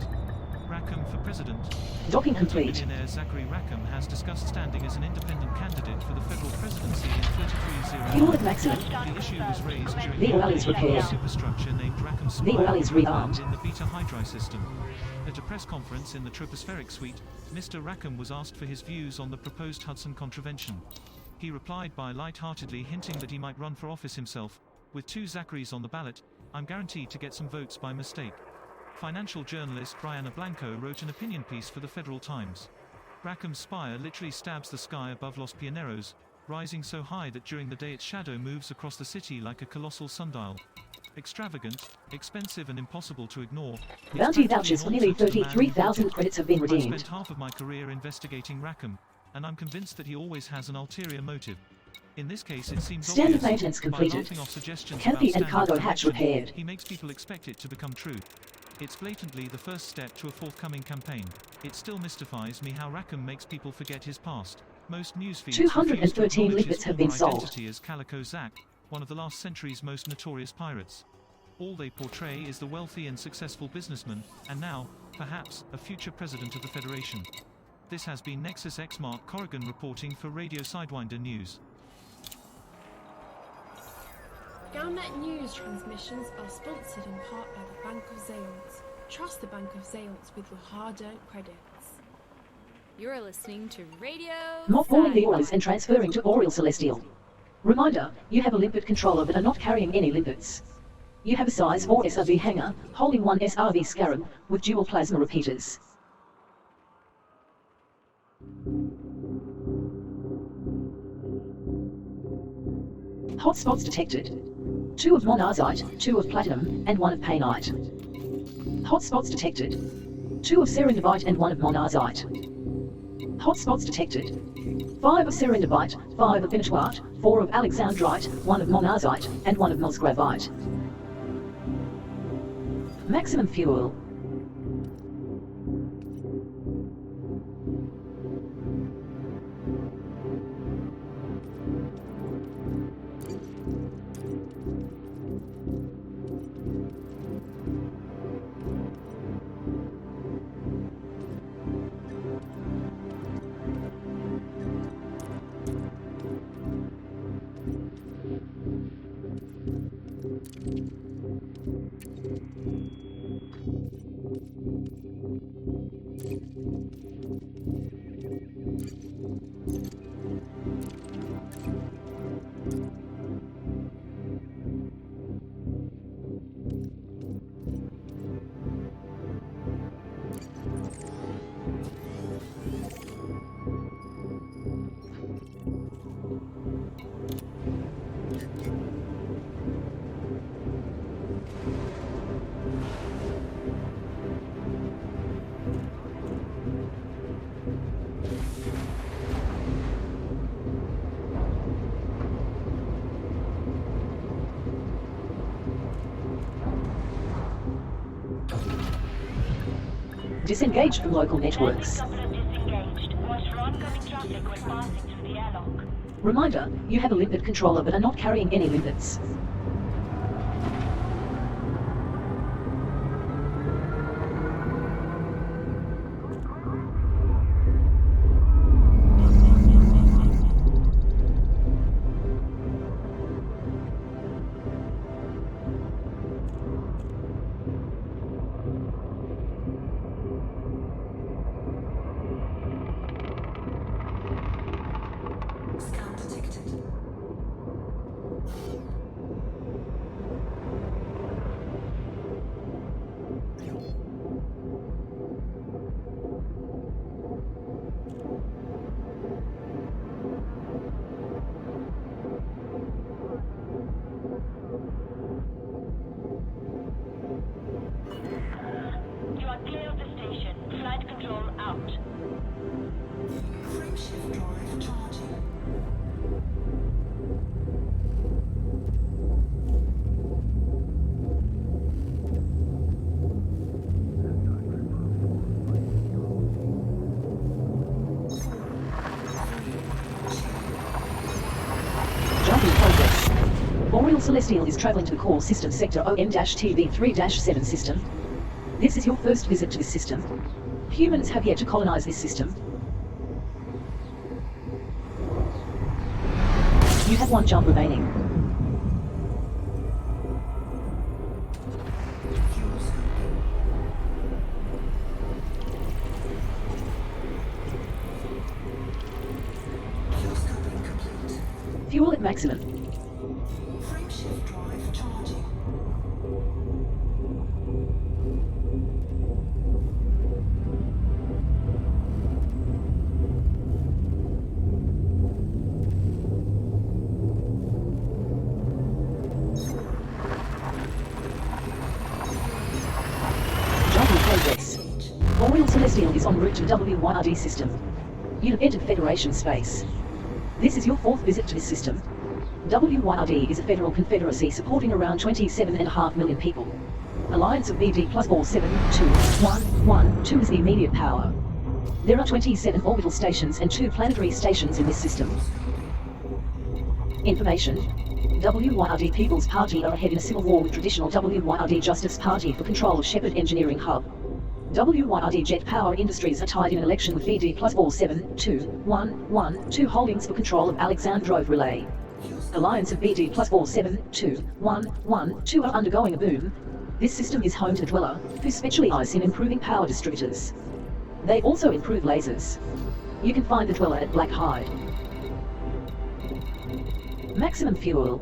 Rackham for President. Docking complete. Billionaire Zachary Rackham has discussed standing as an independent candidate for the federal presidency in 3308. Fuel at maximum. The issue was raised during The oil is repaired. superstructure named Rackham The oil is rearmed. in the Beta Hydri system. At a press conference in the tropospheric suite, Mr. Rackham was asked for his views on the proposed Hudson contravention. He replied by light-heartedly hinting that he might run for office himself. With 2 Zacharys on the ballot, I'm guaranteed to get some votes by mistake. Financial journalist Brianna Blanco wrote an opinion piece for the Federal Times. Rackham's spire literally stabs the sky above Los Pioneros, rising so high that during the day its shadow moves across the city like a colossal sundial. Extravagant, expensive and impossible to ignore. Bounty vouchers for nearly 33,000 credits have been I redeemed. spent half of my career investigating Rackham, and I'm convinced that he always has an ulterior motive. In this case it seems Standard obvious. maintenance By completed. laughing off suggestions Canopy about and cargo standard hatch correction, repaired. He makes people expect it to become true. It's blatantly the first step to a forthcoming campaign. It still mystifies me how Rackham makes people forget his past. Most newsfeeds 213 refuse to acknowledge his limpets have been former sold. identity as Calico Zack, one of the last century's most notorious pirates. All they portray is the wealthy and successful businessman, and now, perhaps, a future president of the Federation. This has been Nexus X Mark Corrigan reporting for Radio Sidewinder News. Galnet news transmissions are sponsored in part by the Bank of Zeons. Trust the Bank of Zeons with your hard-earned credits. You're listening to Radio Mothballing the oils Sidewinder. and transferring to Oriel Celestial. Reminder, you have a limpet controller but are not carrying any limpets. You have a size 4 SRV hanger, holding 1 SRV scarab, with dual plasma repeaters. Hotspots detected. 2 of monazite, 2 of platinum, and 1 of painite. Hotspots detected. 2 of serendipite and 1 of monazite. Hotspots detected. 5 of serendipite, 5 of benitoite, 4 of alexandrite, 1 of monazite, and 1 of mosgravite. Maximum fuel. Disengaged from local networks. Reminder, you have a limpet controller but are not carrying any limpets. Scan detected. Boreal Celestial is traveling to the core system sector OM-TV3-7 system. This is your first visit to this system. Humans have yet to colonize this system. You have one jump remaining. Fuel at maximum. Frameshift drive charging. Jump in progress. Boreal Celestial is en route to WYRD system. You have entered Federation space. This is your fourth visit to this system. WYRD is a federal confederacy supporting around 27.5 million people. Alliance of BD plus or 72112 is the immediate power. There are 27 orbital stations and 2 planetary stations in this system. Information. WYRD People's Party are ahead in a civil war with traditional WYRD Justice Party for control of Shepard Engineering Hub. WYRD Jet Power Industries are tied in an election with VD plus or 72112 holdings for control of Alexandrove Relay. Alliance of BD plus or 72112 are undergoing a boom. This system is home to the Dweller, who specialize in improving power distributors. They also improve lasers. You can find the Dweller at Black Hide. Maximum fuel.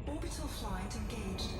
Orbital flight engaged.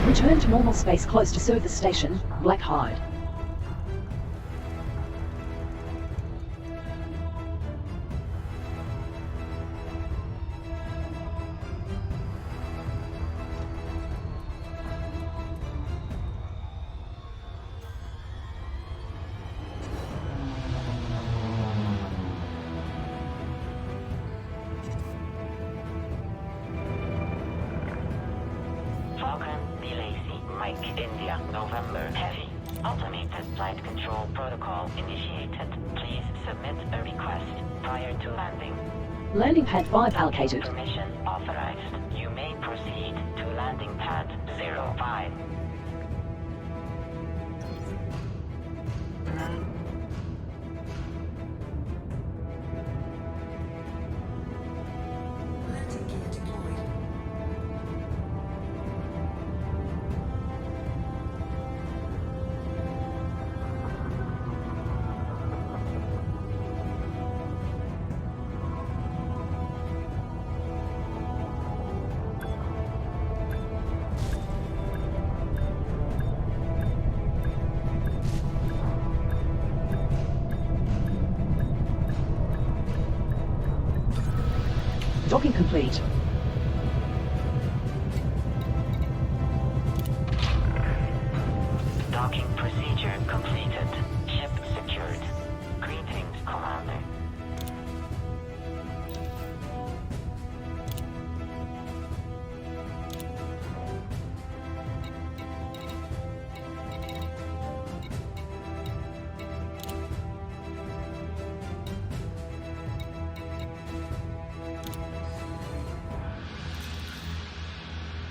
Return to normal space close to service station, Black Hide. India, November. Heavy. Automated flight control protocol initiated. Please submit a request prior to landing. Landing pad 5 allocated. Permission authorized. You may proceed to landing pad 05. Docking complete. Docking procedure completed. Ship secured. Greetings, Commander.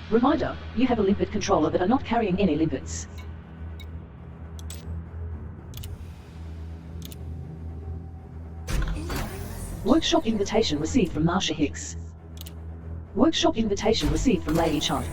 Reminder, you have a limpet controller but are not carrying any limpets. Workshop invitation received from Marsha Hicks. Workshop invitation received from Lady Chun.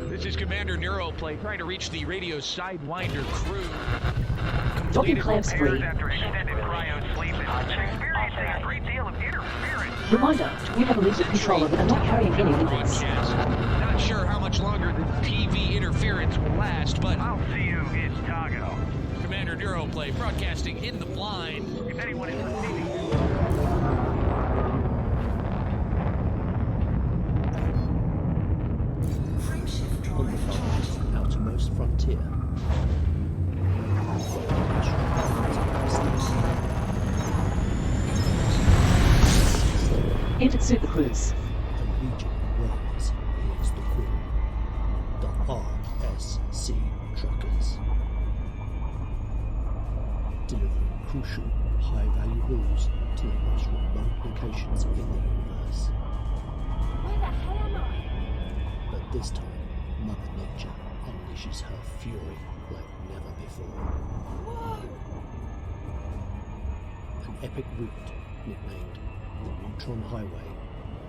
This is Commander Neuroplay trying to reach the radio Sidewinder crew. Docking clamps free. After extended cryo sleep and experiencing a great deal of interference. Reminder, you have a limpet controller but are not carrying any limpets. Not sure how much longer the PV interference will last, but I'll see you in Chicago. Commander Neuroplay broadcasting in the blind. If anyone is receiving frontier. Entered Super Cruise. A legion runs. Here's the crew. The RSC Truckers. Delivering crucial, high-value hauls to the most remote locations in the universe. Where the hell am I? But this time, Mother Nature unleashes her fury like never before. Whoa! An epic route nicknamed the Neutron Highway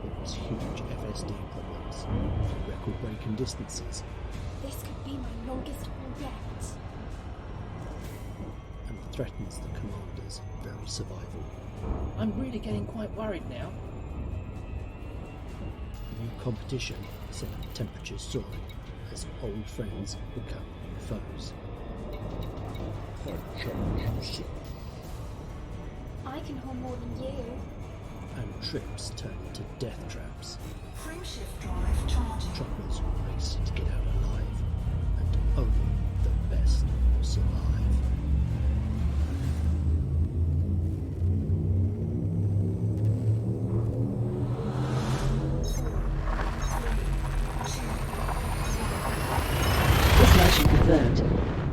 brings huge FSD problems and record-breaking distances, This could be my longest haul yet. and threatens the commander's very survival. I'm really getting quite worried now. New competition sent temperatures soaring as old friends become foes. I challenge you, sir. I can haul more than you. And trips turn into death traps. Frameshift drive charging. Truckers race to get out alive, and only the best survive. Destination confirmed.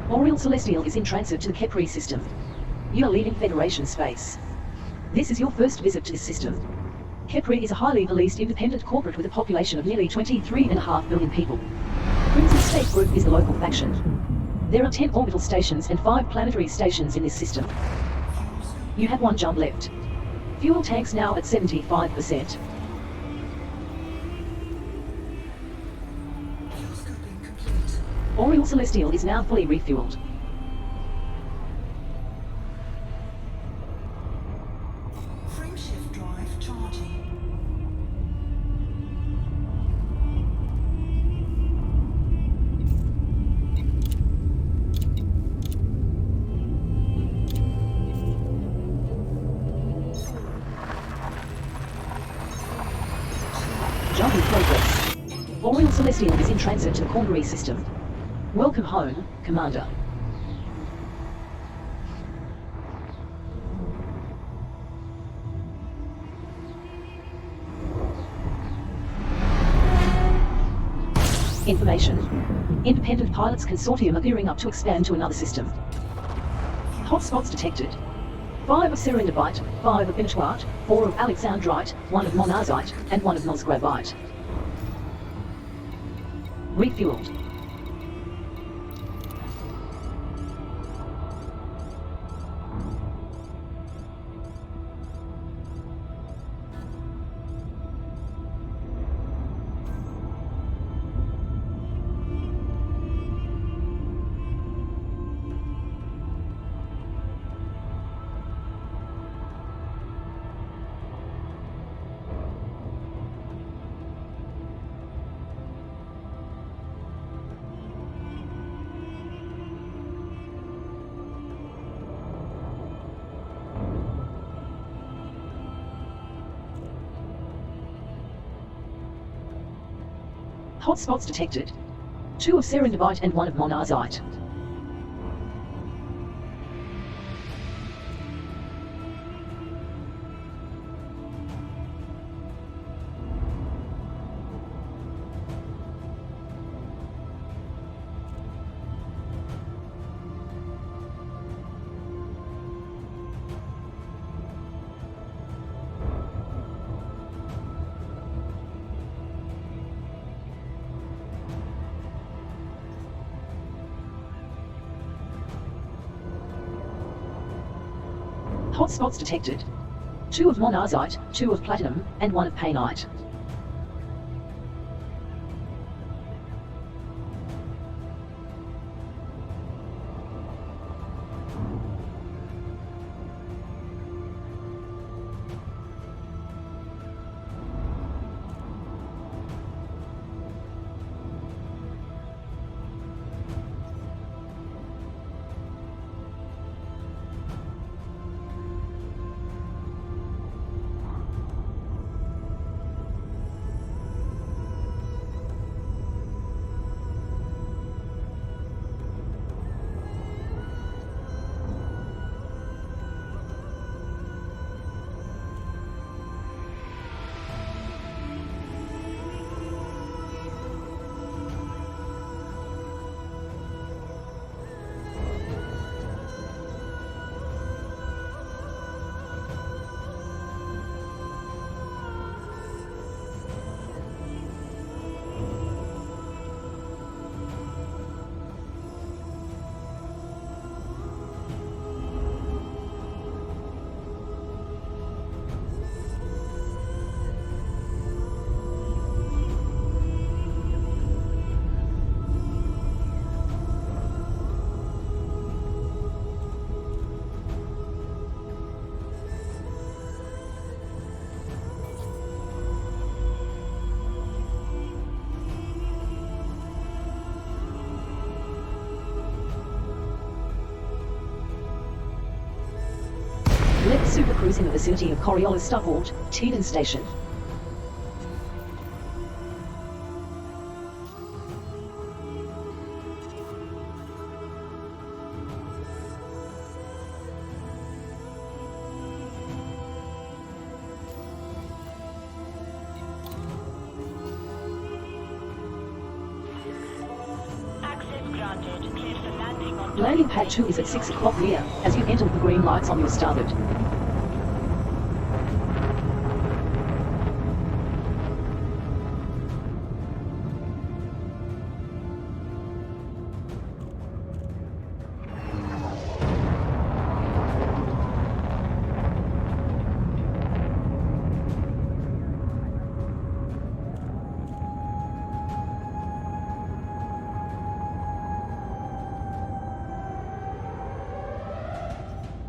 Boreal Celestial is in transit to the Kepri system. You are leaving Federation space. This is your first visit to this system. Kepri is a highly policed independent corporate with a population of nearly 23.5 billion people. Crimson State Group is the local faction. There are 10 orbital stations and 5 planetary stations in this system. You have 1 jump left. Fuel tanks now at 75%. Boreal Celestial is now fully refueled. Frameshift drive charging. Jump in progress. Boreal Celestial is in transit to the Cornery system. Welcome home, Commander. Information. Independent Pilots Consortium are gearing up to expand to another system. Hotspots detected. 5 of Serendipite, 5 of Inchwart, 4 of Alexandrite, 1 of Monazite, and 1 of Nosgrabite. Refueled. Hotspots detected. 2 of Serendipite and 1 of Monazite. Hotspots detected. 2 of Monazite, 2 of Platinum, and 1 of Painite. cruise in the vicinity of Coriolis Starport, Teedon Station. Landing pad 2 is at 6 o'clock rear, as you enter with the green lights on your starboard.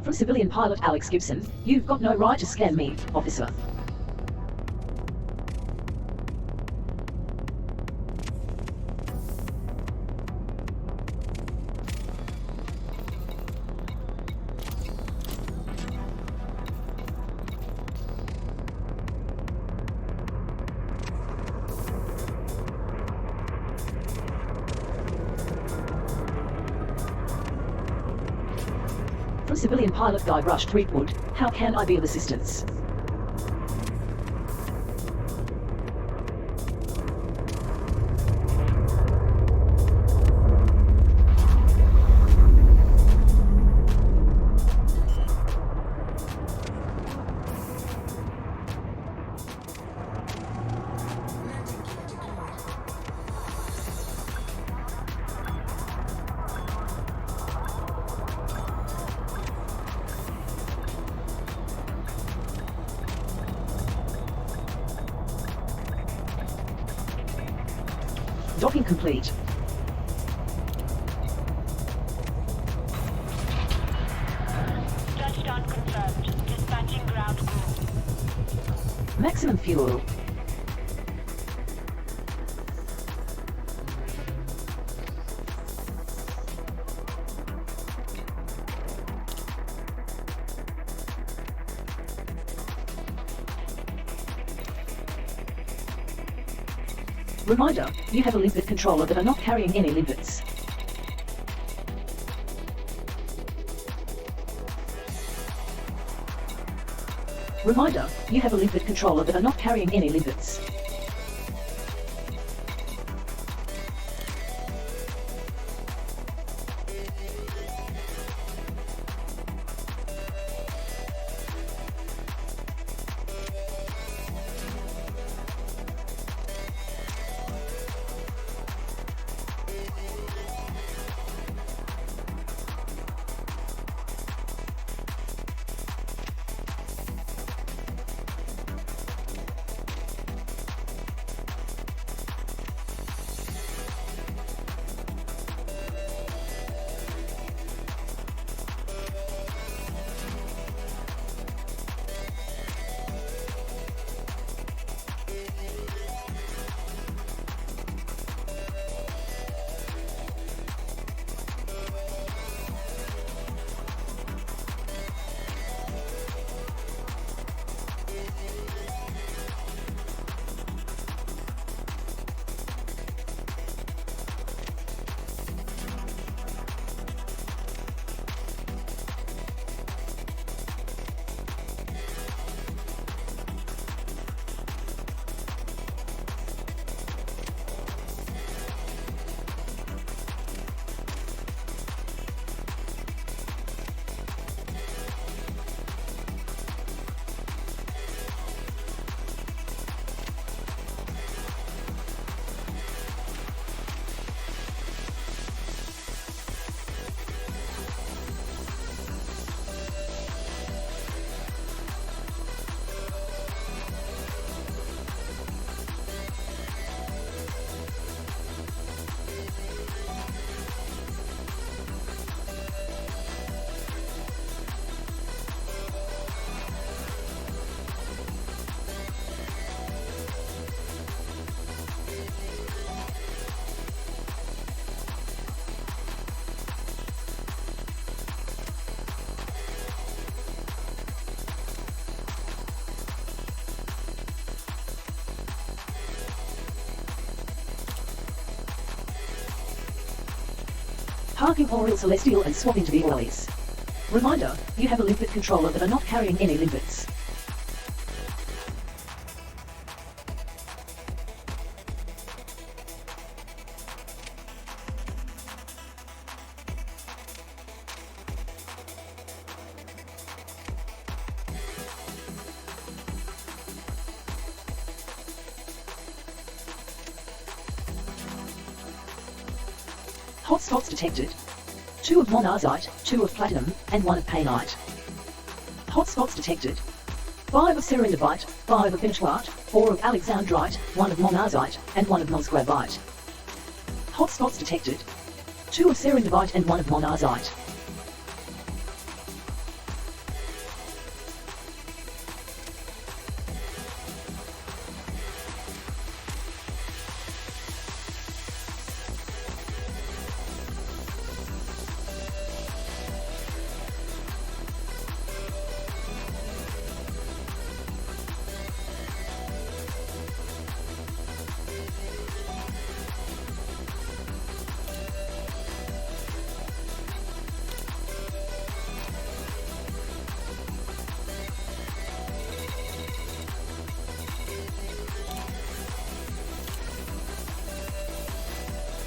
From civilian pilot Alex Gibson, you've got no right to scan me, officer. From civilian pilot Guy Brush Threepwood, how can I be of assistance? Docking complete. Touchdown confirmed. Dispatching ground crew. Maximum fuel. Reminder, you have a limpet controller but are not carrying any limpets. Reminder, you have a limpet controller but are not carrying any limpets. Park Imperial Celestial and swap into the Orleys. Reminder, you have a limpet controller that are not carrying any limpets. Hotspots detected. 2 of monazite, 2 of platinum, and 1 of painite. Hotspots detected. 5 of serendipite, 5 of benchwart, 4 of alexandrite, 1 of monazite, and 1 of nosgrabite. Hotspots detected. 2 of serendipite and 1 of monazite.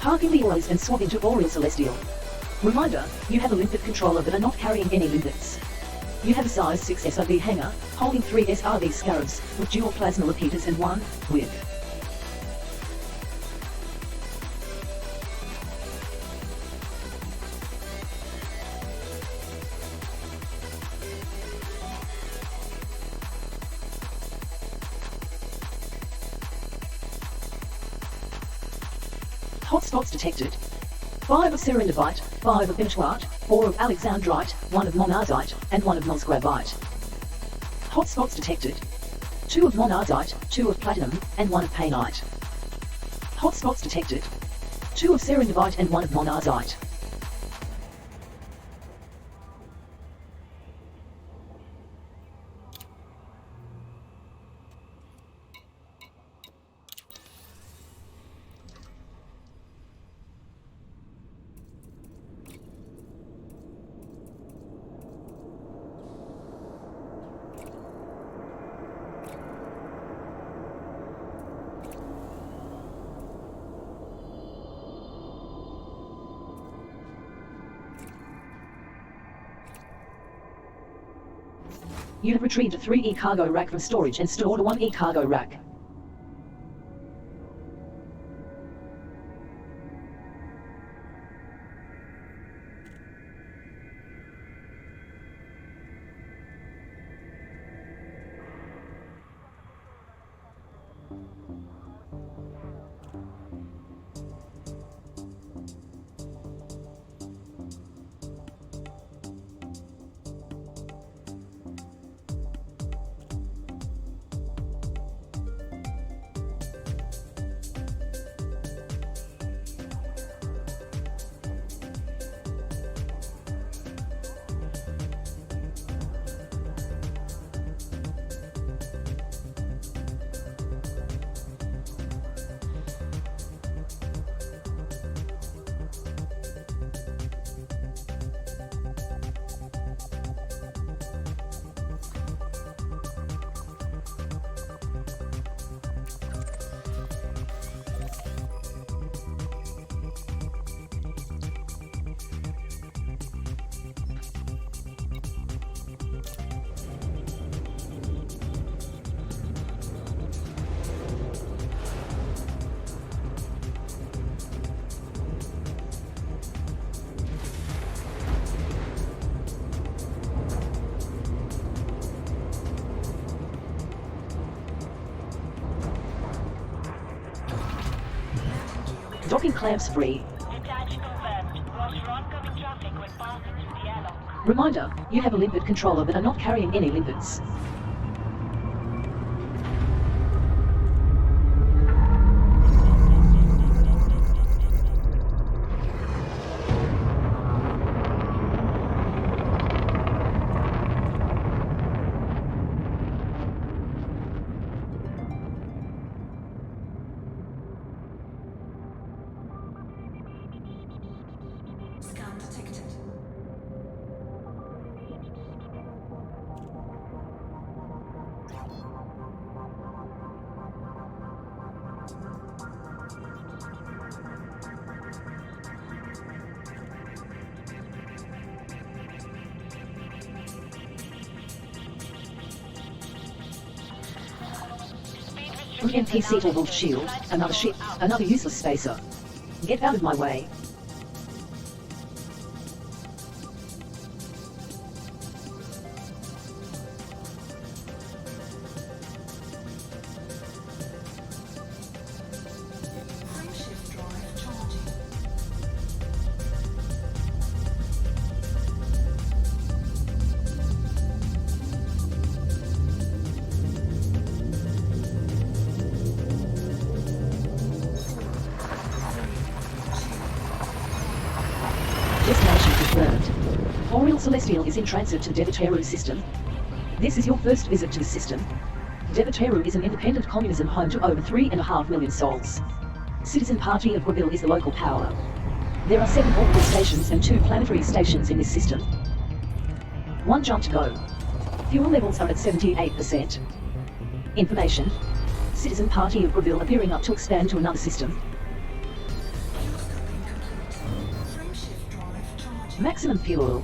Park in the Orleys and swap into Oriel Celestial. Reminder, you have a limpet controller that are not carrying any limpets. You have a size 6 SRV hanger, holding 3 SRV scarabs, with dual plasma repeaters and 1 with. Hotspots detected. 5 of serendipite, 5 of benchwart, 4 of alexandrite, 1 of monazite, and 1 of nosgrabite. Hotspots detected. 2 of monazite, 2 of platinum, and 1 of painite. Hotspots detected. 2 of serendipite and 1 of monazite. You have retrieved a 3E cargo rack from storage and stored a 1E cargo rack. Docking clamps free. Reminder, you have a limpet controller but are not carrying any limpets. Sky An NPC to hold shield, another ship, another useless spacer. Get out of my way. Destination confirmed. Oriel Celestial is in transit to Deviteru system. This is your first visit to the system. Deviteru is an independent communism home to over 3.5 million souls. Citizen Party of Greville is the local power. There are 7 orbital stations and 2 planetary stations in this system. 1 jump to go. Fuel levels are at 78%. Information. Citizen Party of Greville appearing up to expand to another system. Maximum fuel.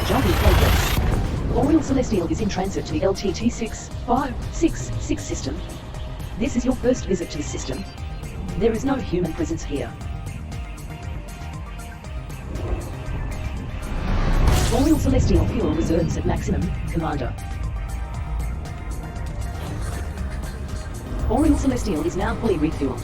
Jump in progress. Oriel Celestial is in transit to the LTT 6566 system. This is your first visit to the system. There is no human presence here. Oriel Celestial fuel reserves at maximum, Commander. Oriel Celestial is now fully refueled.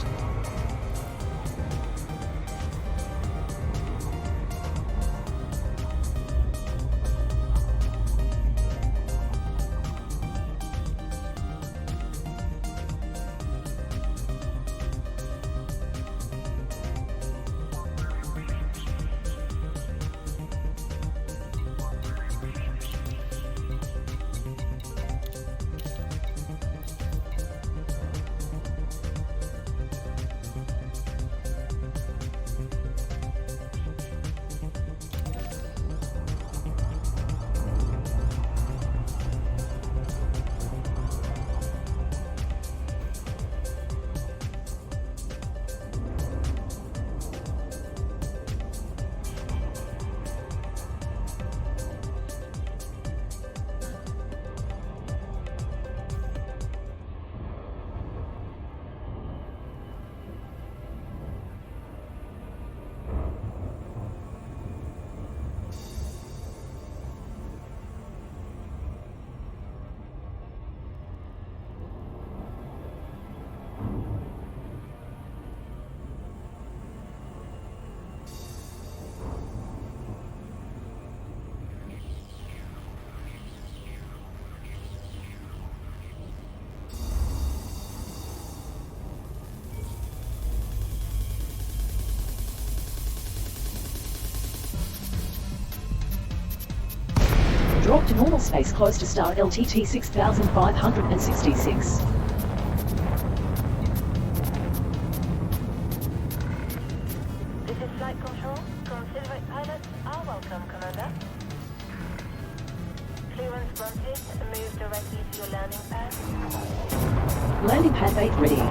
Drop to normal space close to star LTT 6566. This is Flight Control. Considerate pilots are welcome, Commander. Clearance granted. Move directly to your landing pad. Landing pad 8 ready.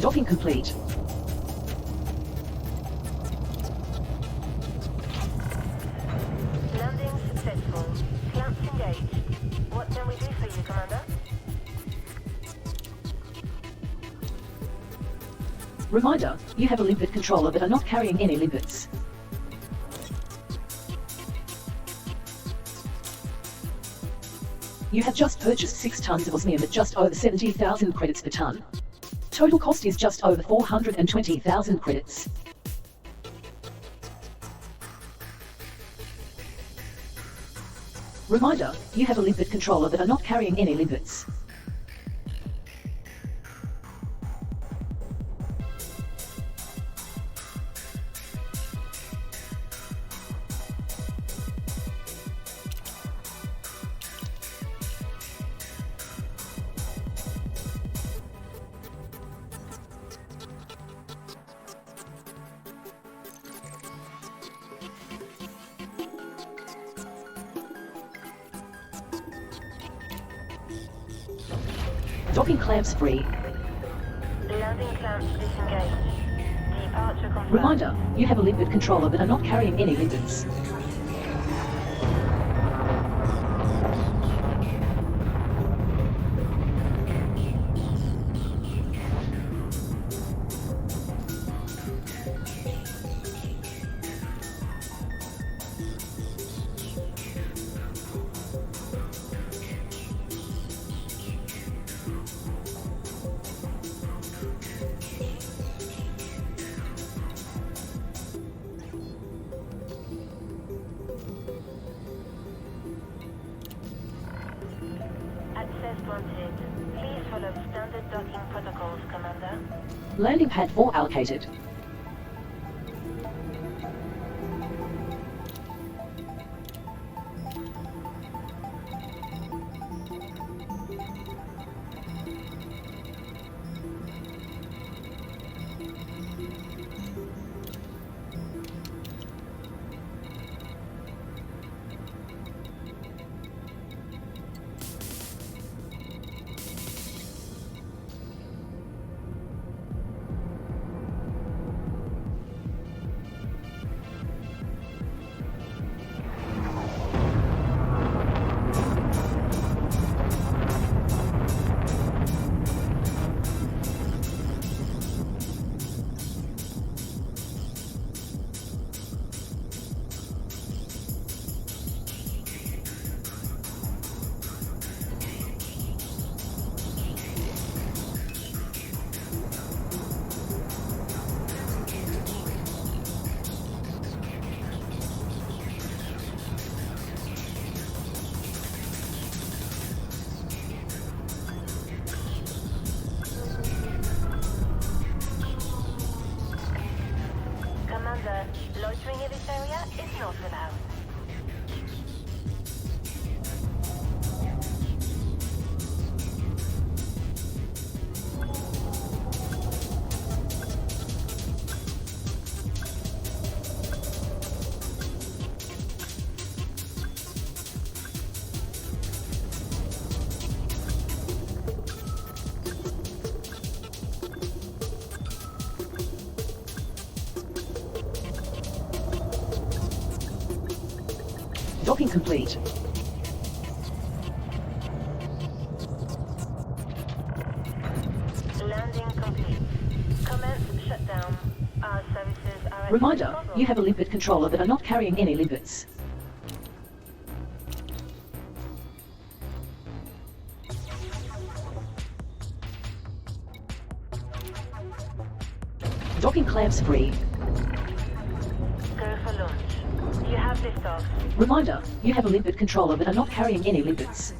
Docking complete. Landing successful. Clamps engaged. What can we do for you, Commander? Reminder, you have a limpet controller but are not carrying any limpets. You have just purchased 6 tons of osmium at just over 70,000 credits per ton. Total cost is just over 420,000 credits. Reminder, you have a limpet controller but are not carrying any limpets. Docking clamps free. Landing clamps disengaged. Departure confirmed. Reminder, you have a limpet controller but are not carrying any limpets. Access granted. Please follow standard docking protocols, Commander. Landing pad 4 allocated. Commander, loitering in this area is not allowed. Docking complete. Landing complete. Commence shutdown. Our services are at Reminder, disposal. you have a limpet controller but are not carrying any limpets. Docking clamps free. Go for launch. You have liftoff. Reminder, you have a limpet controller but are not carrying any limpets.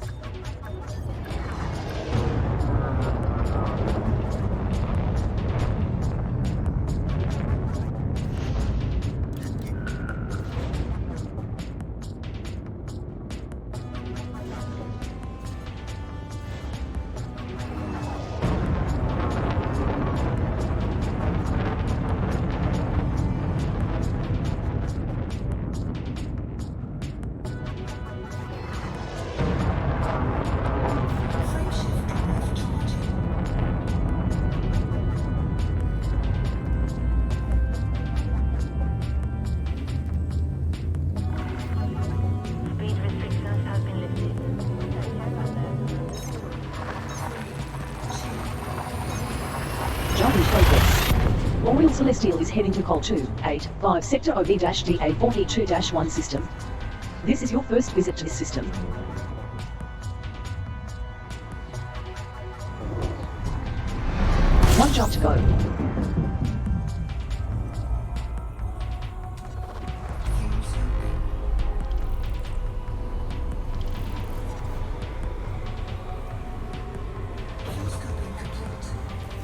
Celestial is heading to Col 285 Sector OB-DA42-1 system. This is your first visit to this system. One jump to go.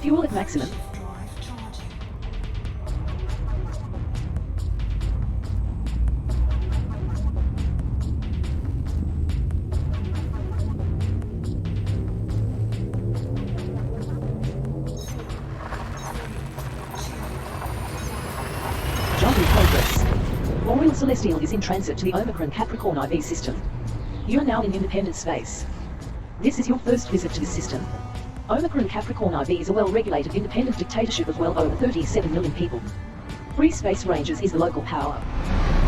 Fuel at maximum. Jump in progress. Oriel Celestial is in transit to the Omicron Capricorn IV system. You are now in independent space. This is your first visit to this system. Omicron Capricorn IV is a well-regulated independent dictatorship of well over 37 million people. Free Space Rangers is the local power.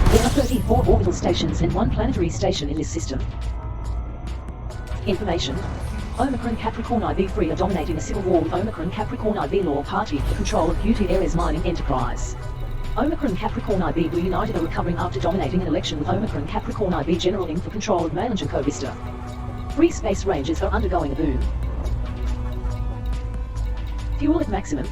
There are 34 orbital stations and 1 planetary station in this system. Information. Omicron Capricorn IV Free are dominating a civil war with Omicron Capricorn IV Law Party for control of Beauty Areas Mining Enterprise. Omicron Capricorn IV Blue United are recovering after dominating an election with Omicron Capricorn IV General Inc for control of Mainland Jacobista. Free Space Rangers are undergoing a boom. Fuel at maximum.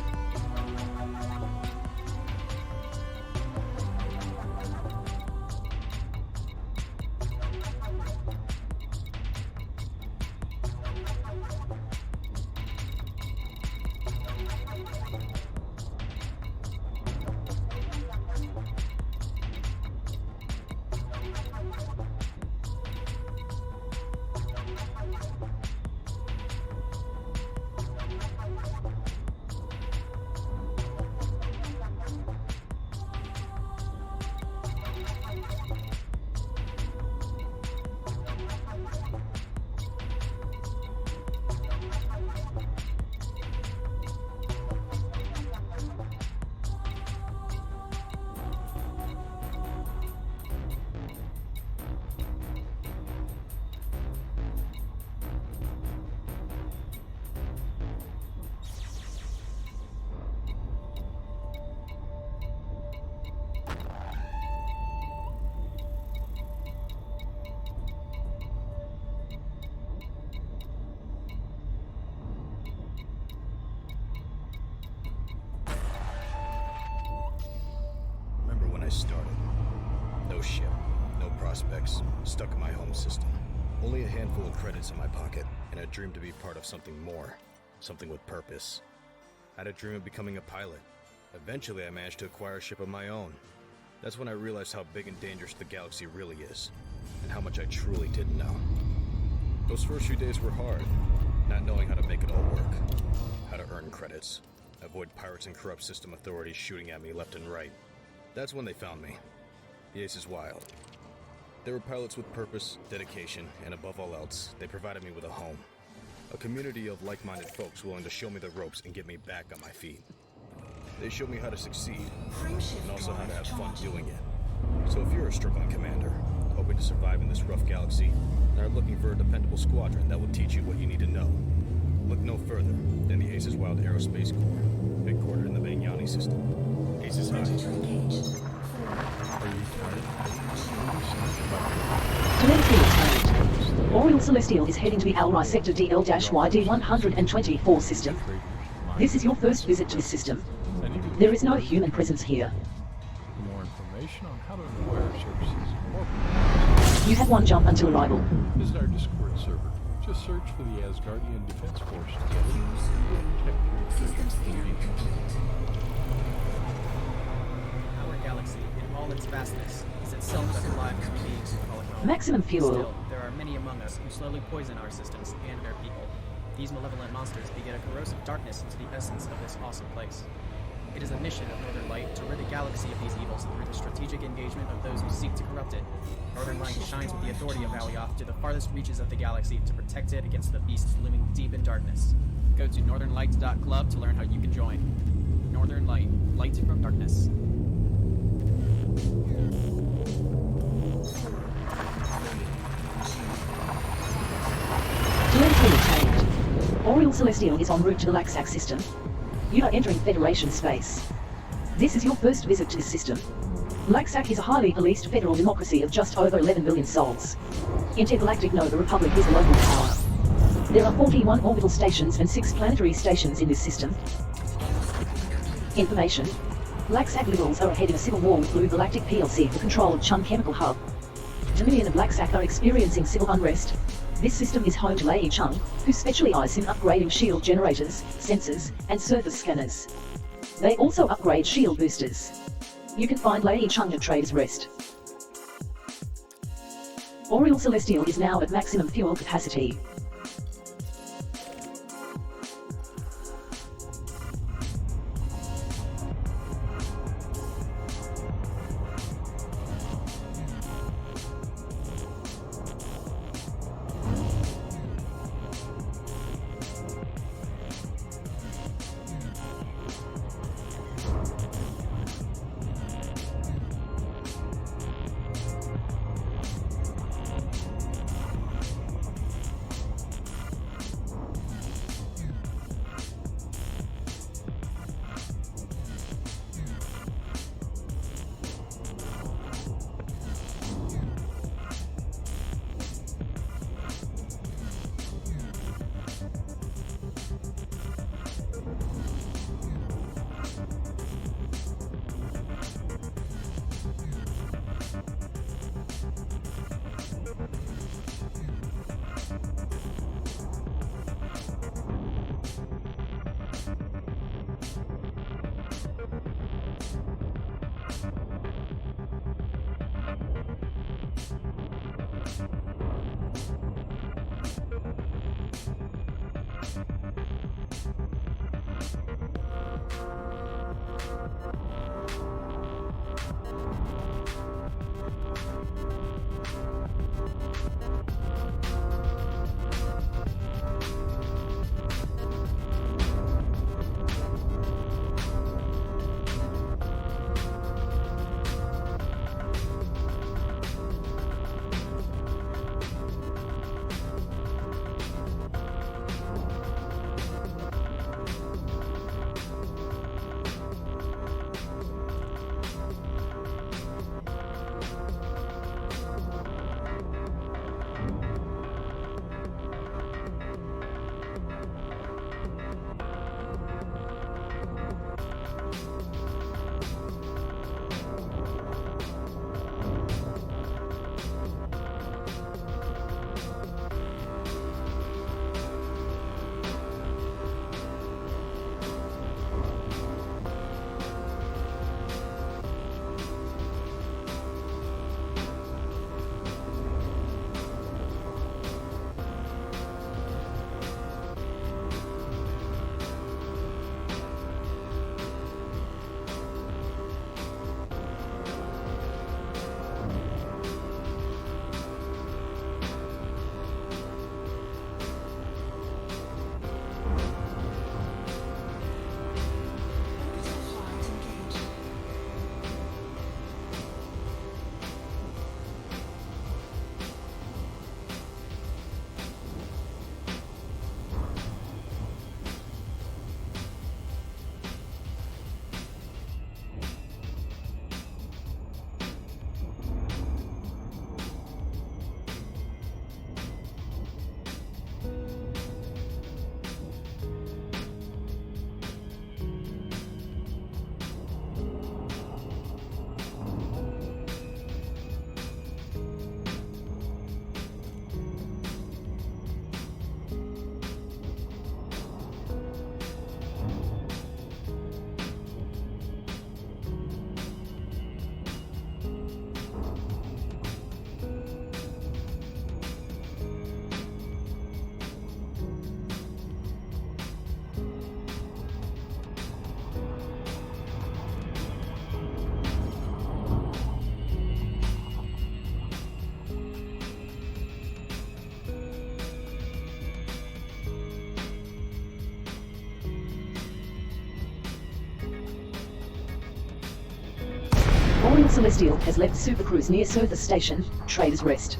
Started. No ship, no prospects, stuck in my home system. Only a handful of credits in my pocket, and a dream to be part of something more, something with purpose. I had a dream of becoming a pilot. Eventually I managed to acquire a ship of my own. That's when I realized how big and dangerous the galaxy really is, and how much I truly didn't know. Those first few days were hard, not knowing how to make it all work, how to earn credits, avoid pirates and corrupt system authorities shooting at me left and right. That's when they found me. The Aces Wild. They were pilots with purpose, dedication, and above all else, they provided me with a home. A community of like-minded folks willing to show me the ropes and get me back on my feet. They showed me how to succeed, and also how to have fun doing it. So if you're a struggling commander, hoping to survive in this rough galaxy, and are looking for a dependable squadron that will teach you what you need to know, look no further than the Aces Wild Aerospace Corps, headquartered in the Vignani system. Aces High. Oriel Celestial is heading to the Alrai Sector DL-YD-124 system. This is your first visit to this system. There is no human presence here. For more information on how to acquire services, You have 1 jump until arrival. visit our Discord server. Just search for the Asgardian Defense Force together and protect your treasures. Our galaxy, in all its vastness, is itself a alive community to call home. Maximum fuel. Still, there are many among us who slowly poison our systems and our people. These malevolent monsters beget a corrosive darkness into the essence of this awesome place. It is a mission of Northern Light to rid the galaxy of these evils through the strategic engagement of those who seek to corrupt it. Northern Light shines with the authority of Alioth to the farthest reaches of the galaxy to protect it against the beasts looming deep in darkness. Go to northernlight.club to learn how you can join. Northern Light, light from darkness. Oriel Celestial is en route to the Laxac system. You are entering Federation space. This is your first visit to this system. Blacksack is a highly policed federal democracy of just over 11 billion souls. Intergalactic Nova Republic is a local power. There are 41 orbital stations and 6 planetary stations in this system. Information. Blacksack liberals are ahead in a civil war with Blue Galactic PLC for control of Chun Chemical Hub. Dominion and Blacksack are experiencing civil unrest. This system is home to Lei Chung, who specialize in upgrading shield generators, sensors, and surface scanners. They also upgrade shield boosters. You can find Lei Chung at Trader's Rest. Oriel Celestial is now at maximum fuel capacity. Oriel Celestial has left Supercruise near Surface Station, Trader's Rest.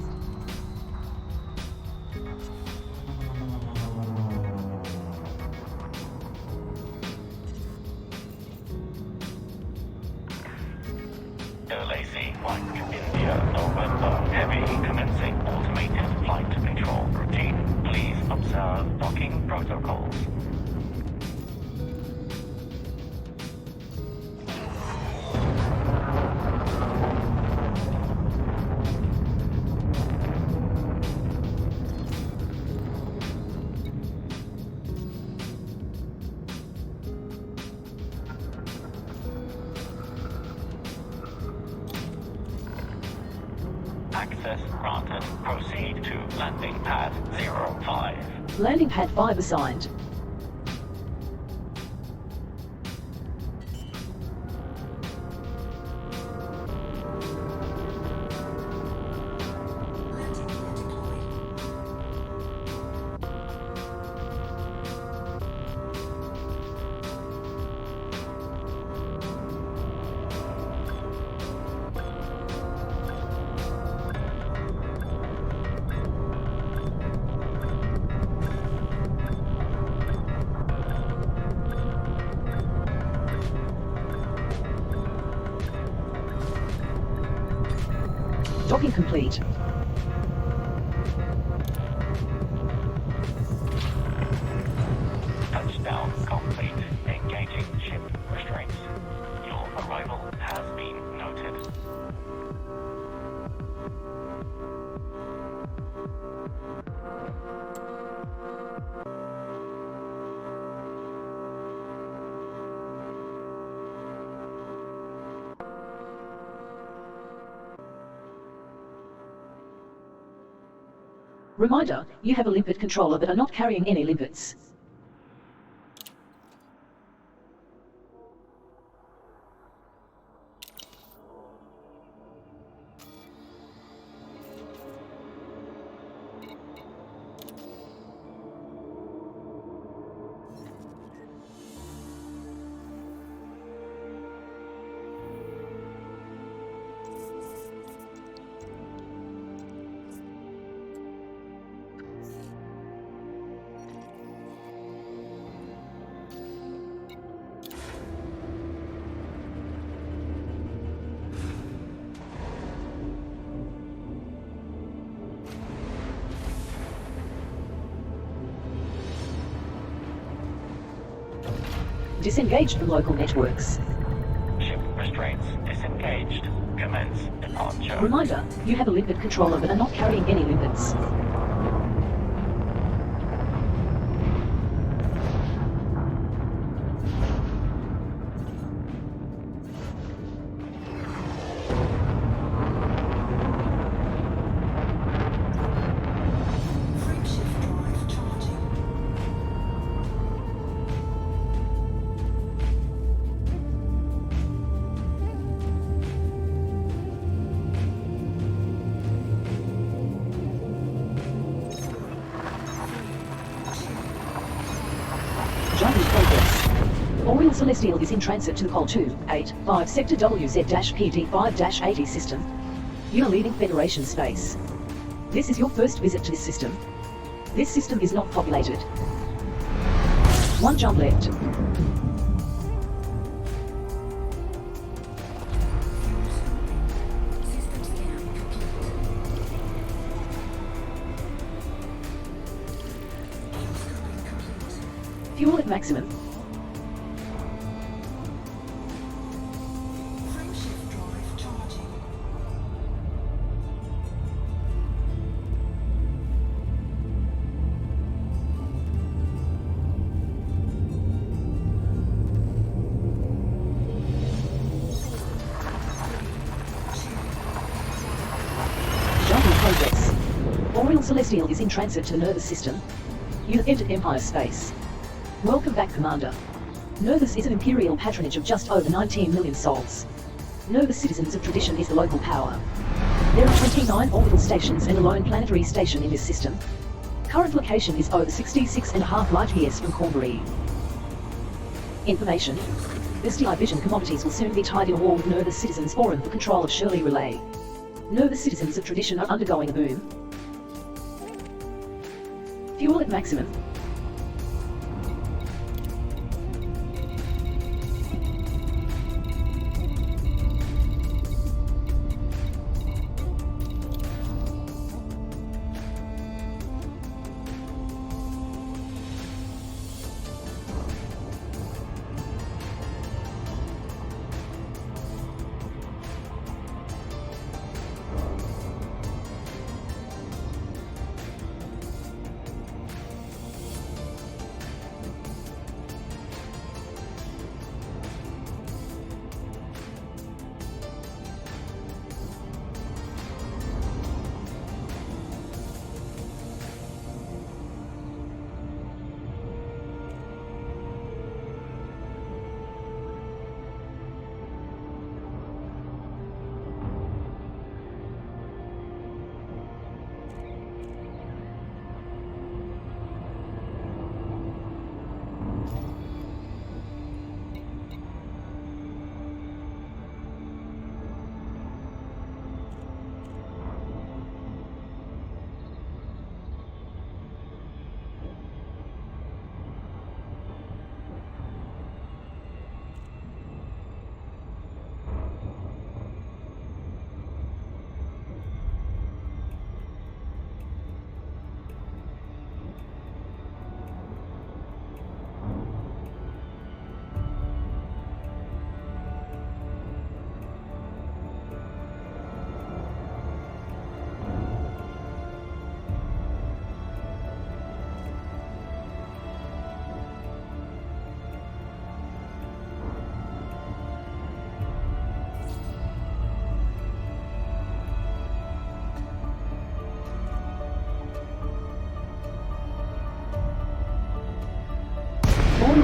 LAC 1 India November Heavy commencing automated flight control routine. Please observe docking protocols. Access granted. Proceed to landing pad 05. Landing pad 5 assigned. Docking complete. Touchdown complete. Engaging ship restraints. Your arrival has been noted. Reminder, you have a limpet controller but are not carrying any limpets. Disengaged from local networks. Ship restraints disengaged. Commence departure. Reminder, you have a limpet controller but are not carrying any limpets. Jump in progress. Oriel Celestial is in transit to the Col 285 Sector WZ-PD5-80 system. You are leaving Federation space. This is your first visit to this system. This system is not populated. One jump left. Fuel at maximum. Jump in progress. Oriel Celestial is in transit to the nervous system. You have entered Empire space. Welcome back, Commander. Nervous is an imperial patronage of just over 19 million souls. Nervous Citizens of Tradition is the local power. There are 29 orbital stations and a lone planetary station in this system. Current location is over 66.5 light years from Cornbury. Information. The STI Vision commodities will soon be tied in a war with Nervous Citizens Forum for control of Shirley Relay. Nervous Citizens of Tradition are undergoing a boom. Fuel at maximum.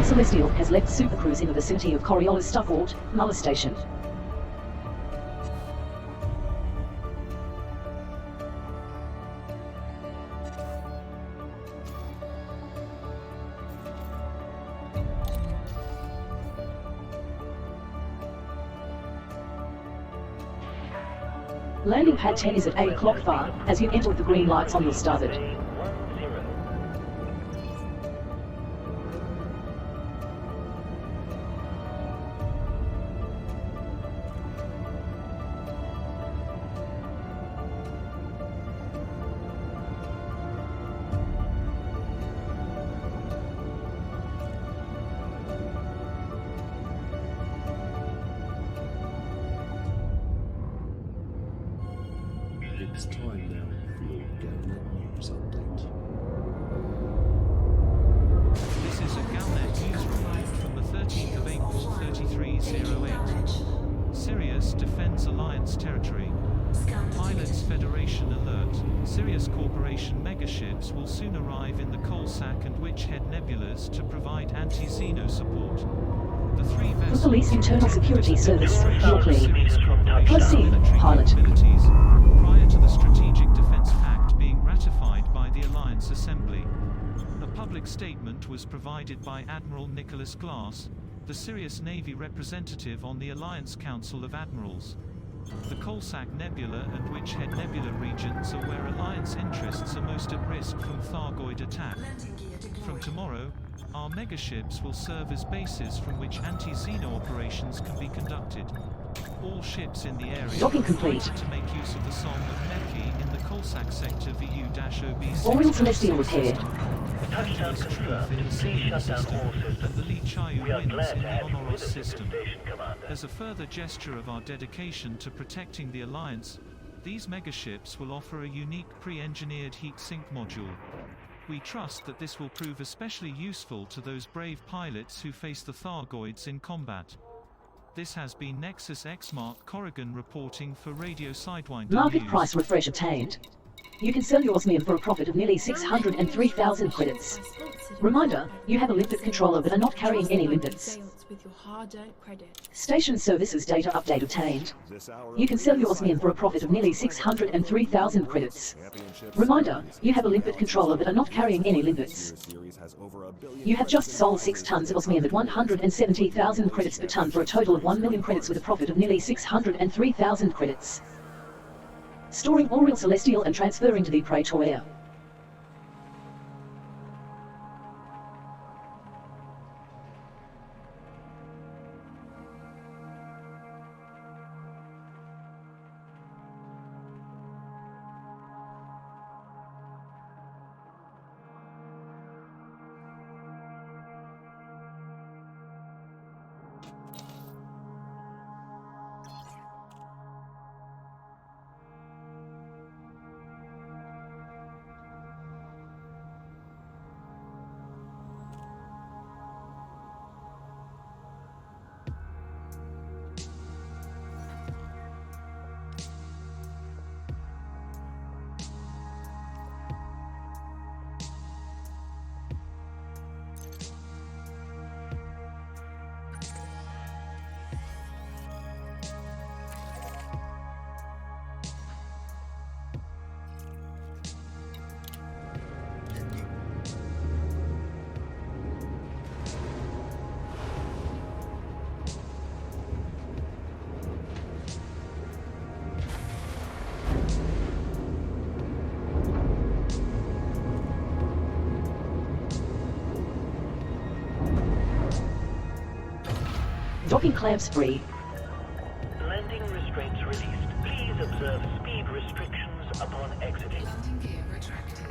Celestial has left supercruise in the vicinity of Coriola's Stuffort, Muller Station. Landing pad 10 is at 8 o'clock far, as you enter with the green lights on your starboard. It's time now for your Galnet News update. This is a Galnet News report from the 13th of April 3308. Sirius defends Alliance territory. Pilots Federation alert. Sirius Corporation megaships will soon arrive in the Coalsack and Witchhead nebulas to provide anti-Xeno support. The three The vessels Police Internal Security Service, Yorkley. Sirius Corporation Proceed, military pilot. capabilities prior to the Strategic Defense Pact being ratified by the Alliance Assembly. A public statement was provided by Admiral Nicholas Glass, the Sirius Navy representative on the Alliance Council of Admirals. The Coalsack Nebula and Witchhead Nebula regions are where Alliance interests are most at risk from Thargoid attack. From tomorrow, our megaships will serve as bases from which anti-Xeno operations can be conducted. All ships in the area Docking are complete. invited to make use of the Song of Neki in the Coalsack sector VU-OB6. Oriel Celestial repaired. Touchdown confirmed. Please shut down all systems. And the Li Chayu We are wins glad in to the have you Honoros with us in system. the station, Commander. As a further gesture of our dedication to protecting the Alliance, these megaships will offer a unique pre-engineered heat sink module. We trust that this will prove especially useful to those brave pilots who face the Thargoids in combat. This has been Nexus X Mark Corrigan reporting for Radio Sidewinder Market News. price refresh obtained. You can sell your osmium for a profit of nearly 603,000 credits. Reminder, you have a limpet controller but are not carrying any limpets. With your hard-earned credit. Station services data update obtained. You can sell your osmium for a profit of nearly 603,000 credits. Reminder, you have a limpet controller but are not carrying any limpets. You have just sold 6 tons of osmium at 170,000 credits per ton for a total of 1 million credits with a profit of nearly 603,000 credits. Storing Oriel Celestial and transferring to the Praetor. Docking clamps free. Landing restraints released. Please observe speed restrictions upon exiting. Landing gear retracted.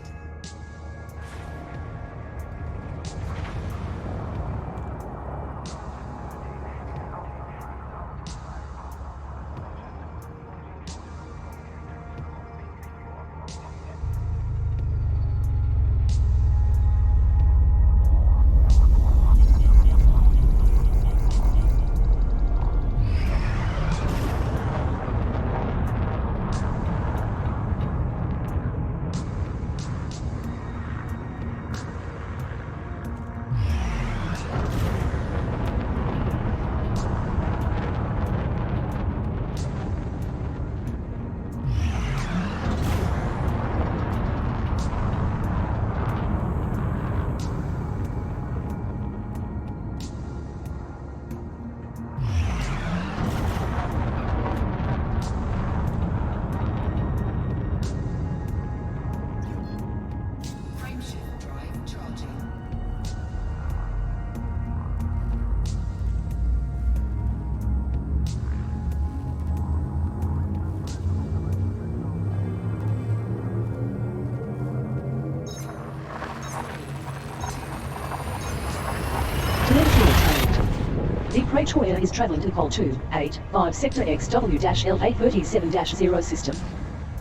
Praetoria is traveling to the Col 285 Sector XW-LA37-0 system.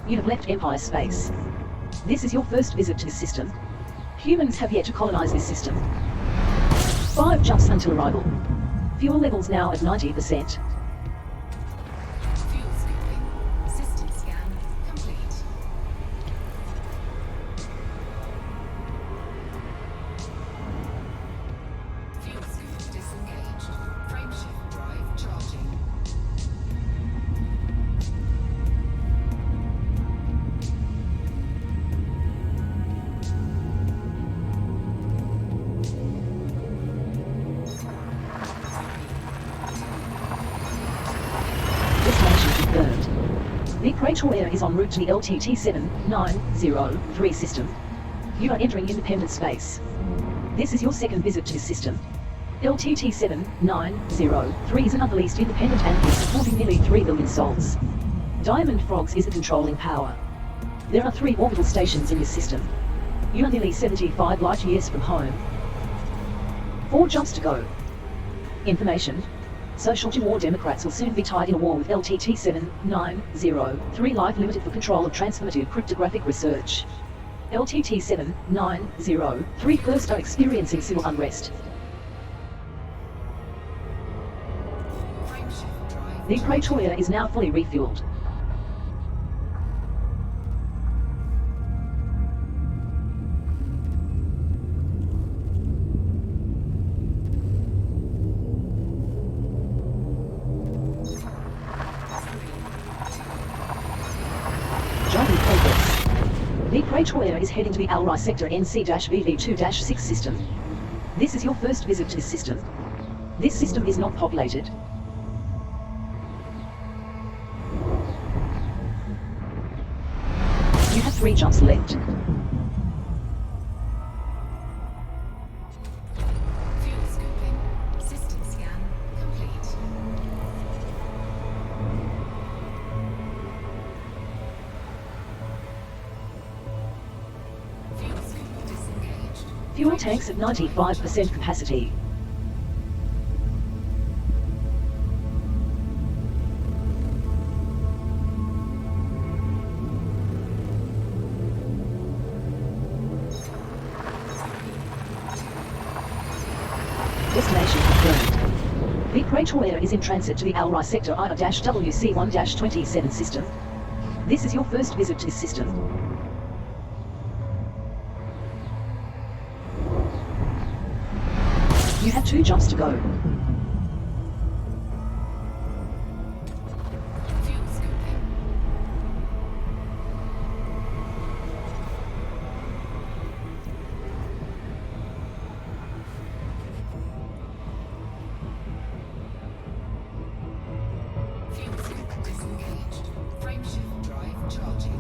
You have left Empire space. This is your first visit to this system. Humans have yet to colonize this system. 5 jumps until arrival. Fuel levels now at 90%. Fuel scooping. System scan complete. Fuel scoop disengaged. Frameshift drive charging. The Praetoria is en route to the LTT-7903 system. You are entering independent space. This is your second visit to this system. LTT-7903 is an unreleased independent entity supporting nearly 3 billion souls. Diamond Frogs is the controlling power. There are 3 orbital stations in this system. You are nearly 75 light years from home. 4 jumps to go. Information. Social War Democrats will soon be tied in a war with LTT-7903 Life Limited for control of transformative cryptographic research. LTT-7903 first are experiencing civil unrest. The Praetoria is now fully refueled. The Praetoria is heading to the Alrai Sector NC-VV2-6 system. This is your first visit to this system. This system is not populated. You have 3 jumps left. Fuel scooping. System scan complete. Fuel scoop disengaged. Fuel tanks at 95% capacity. Destination confirmed. The Praetoria is in transit to the Alrai Sector IR-WC1-27 system. This is your first visit to this system. You have 2 jumps to go. Fuel scooping. Fuel scoop disengaged. Frameshift drive charging.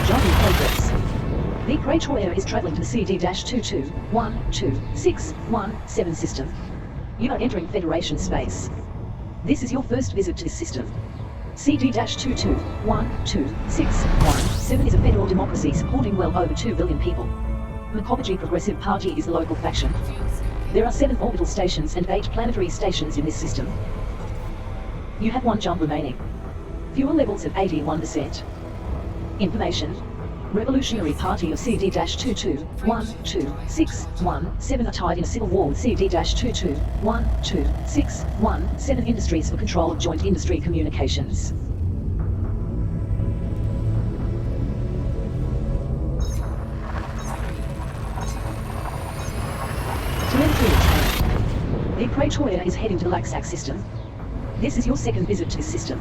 Jump in progress. The Praetoria is traveling to the CD-22-12617 system. You are entering Federation space. This is your first visit to this system. CD-22-12617 is a federal democracy supporting well over 2 billion people. Makobaji Progressive Party is the local faction. There are 7 orbital stations and 8 planetary stations in this system. You have 1 jump remaining. Fuel levels at 81%. Information. Revolutionary Party of CD-22-12617 are tied in a civil war with CD-22-12617 Industries for control of joint industry communications. Telemetry obtained. The Praetoria is heading to the Laxac system. This is your second visit to this system.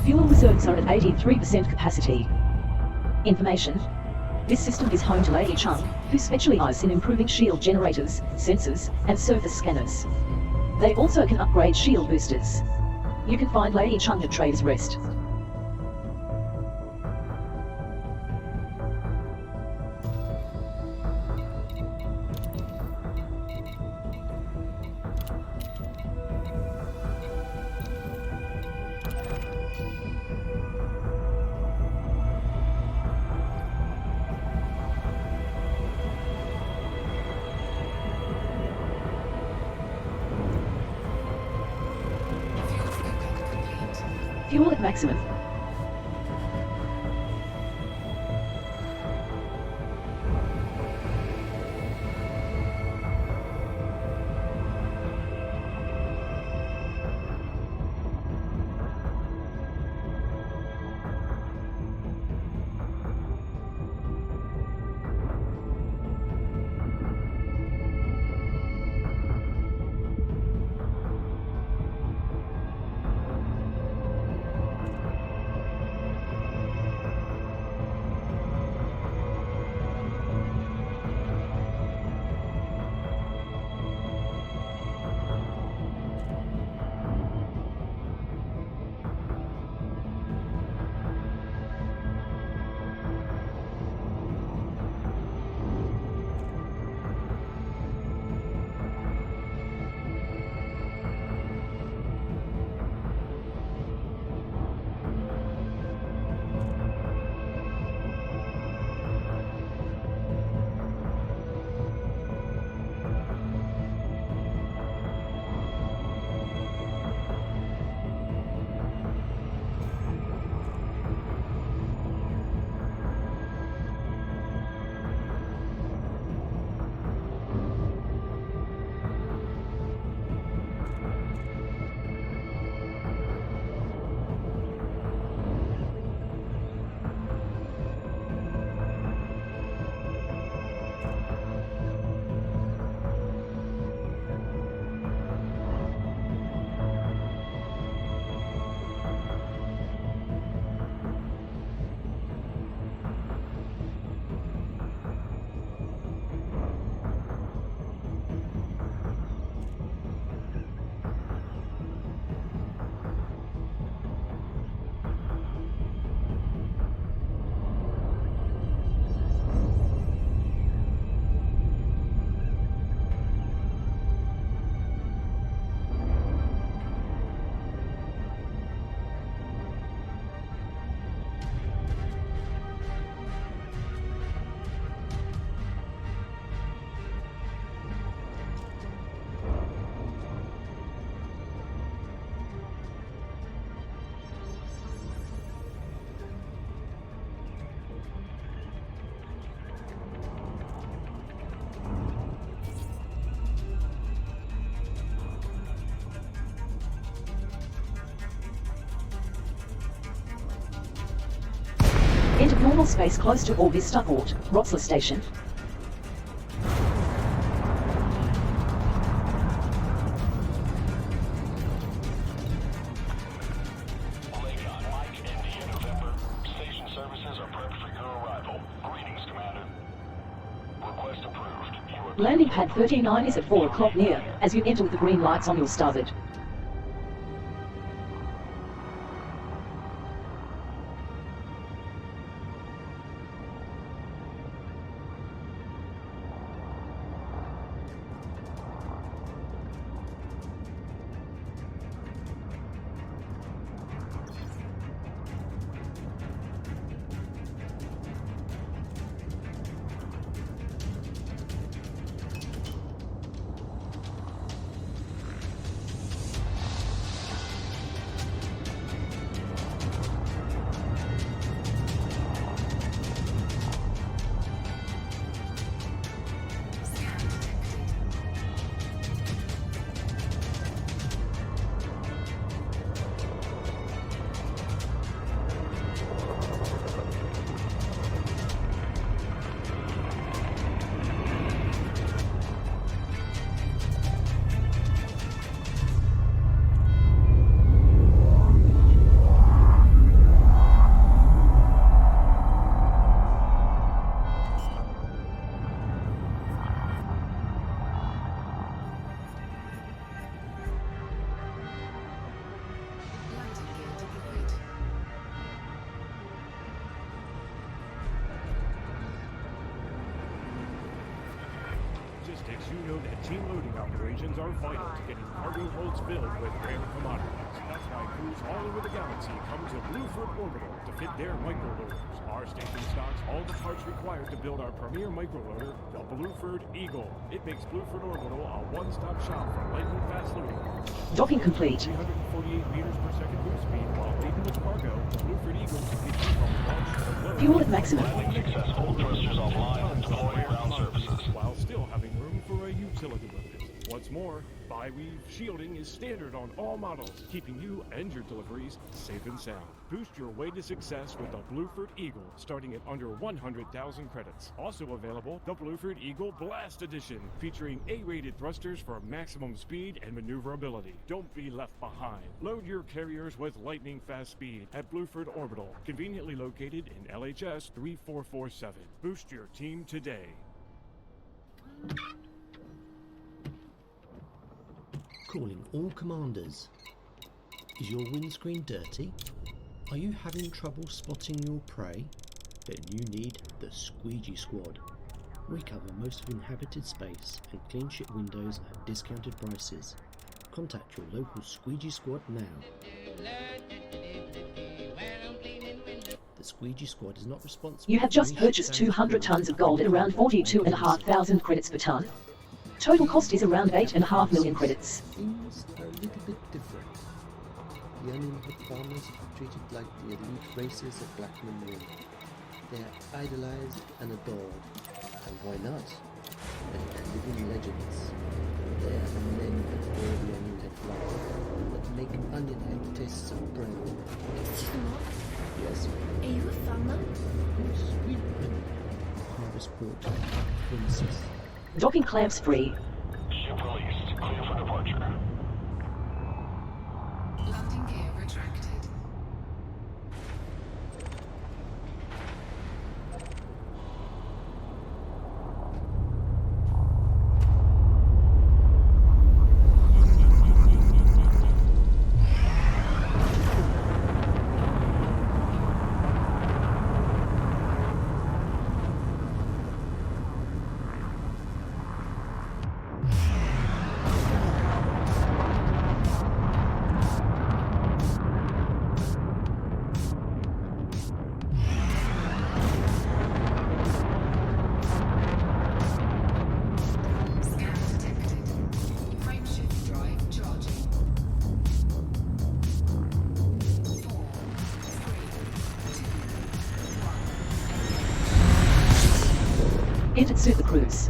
Fuel reserves are at 83% capacity. Information. This system is home to Lady Chung, who specialize in improving shield generators, sensors, and surface scanners. They also can upgrade shield boosters. You can find Lady Chung at Trader's Rest. Fuel at maximum. Enter normal space close to Orvista Port, Rotsler Station. Station services are prepped for your arrival. Greetings, Commander. Request approved. Landing pad 39 is at 4 o'clock near, as you enter with the green lights on your starboard. Skeptics, you know that team loading operations are vital to getting cargo holds filled with rare commodities. That's why crews all over the galaxy come to Blueford Orbital to fit their microloaders. Our station stocks all the parts required to build our premier microloader, the Blueford Eagle. It makes Blueford Orbital a one-stop shop for lightning fast loading. Docking complete. 348 meters per second boost speed while laden with cargo. The Blueford Eagle can get you from launch to load. Fuel at maximum. Successful. Thrusters offline. Deploying ground services. While still having room for a utility load. What's more, bi-weave shielding is standard on all models, keeping you and your deliveries safe and sound. Boost your way to success with the Blueford Eagle, starting at under 100,000 credits. Also available, the Blueford Eagle Blast Edition, featuring A-rated thrusters for maximum speed and maneuverability. Don't be left behind. Load your carriers with lightning fast speed at Blueford Orbital, conveniently located in LHS 3447. Boost your team today. Calling all commanders. Is your windscreen dirty? Are you having trouble spotting your prey? Then you need the Squeegee Squad. We cover most of inhabited space and clean ship windows at discounted prices. Contact your local Squeegee Squad now. The Squeegee Squad is not responsible. You have just purchased 200 tons of gold at around 42,500 credits per ton. Total cost is around 8.5 million credits. Things are a little bit different. The uninhabited farmers are treated like the elite races of black men. They are idolized and adored. And why not? They are living legends. They are the men that wear the onion head flower, that make onion head taste so brown. Yes. Are you a farmer? Sweet women. Harvest brought princess. Docking clamps free. Ship released. Clear for departure. Landing gear retracted. Entered Super Cruise.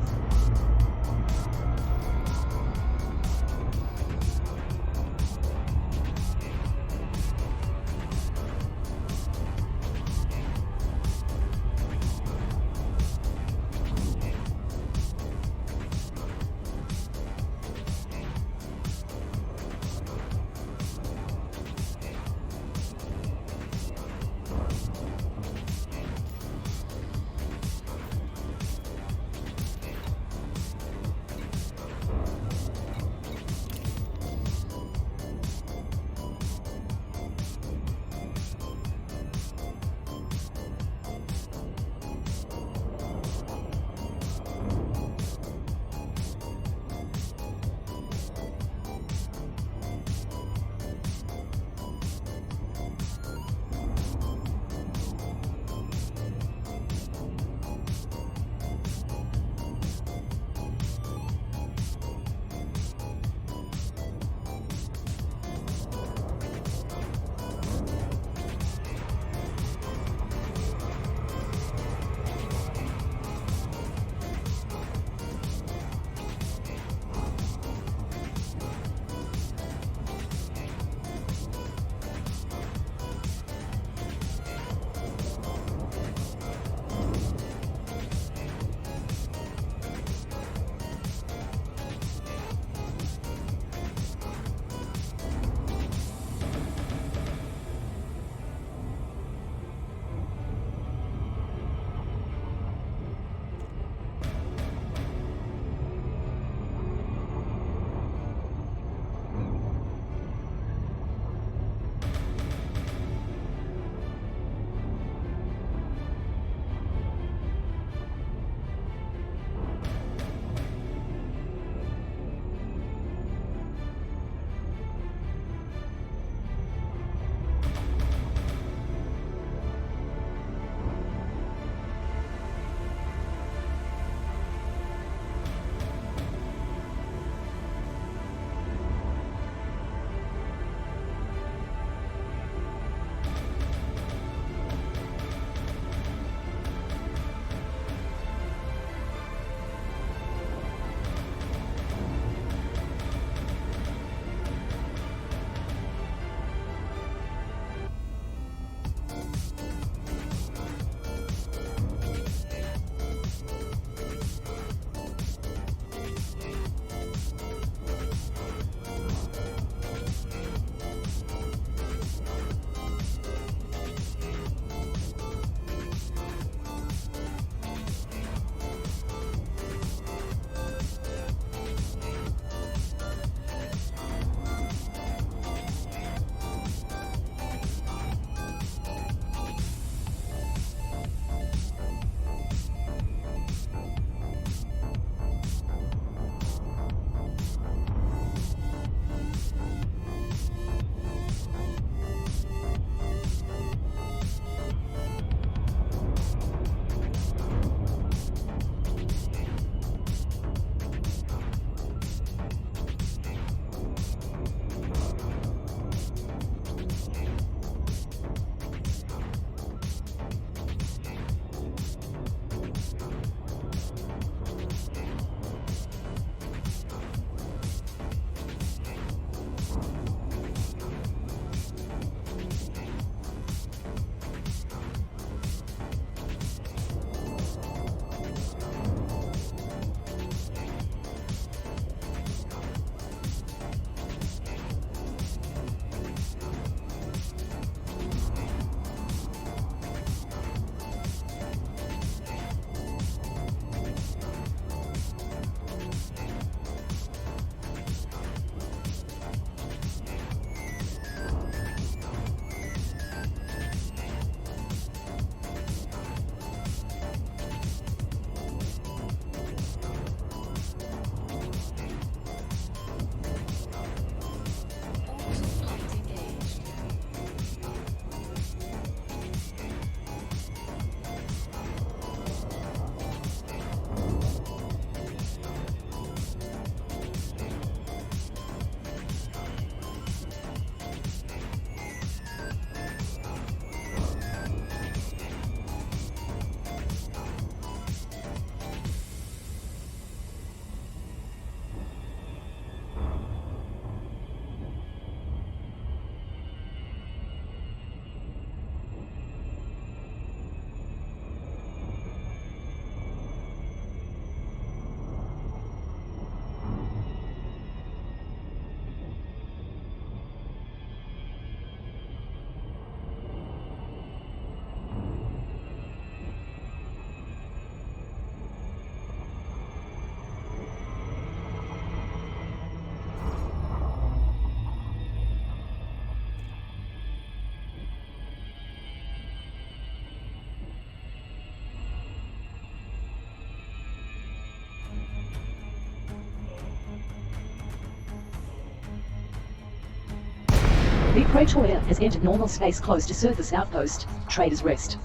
The Praetoria has entered normal space close to surface outpost. Traders rest.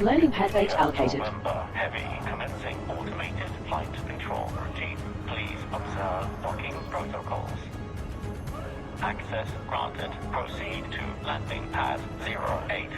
Landing pad 8 allocated. November Heavy commencing automated flight control routine. Please observe docking protocols. Access granted. Proceed to landing pad 08.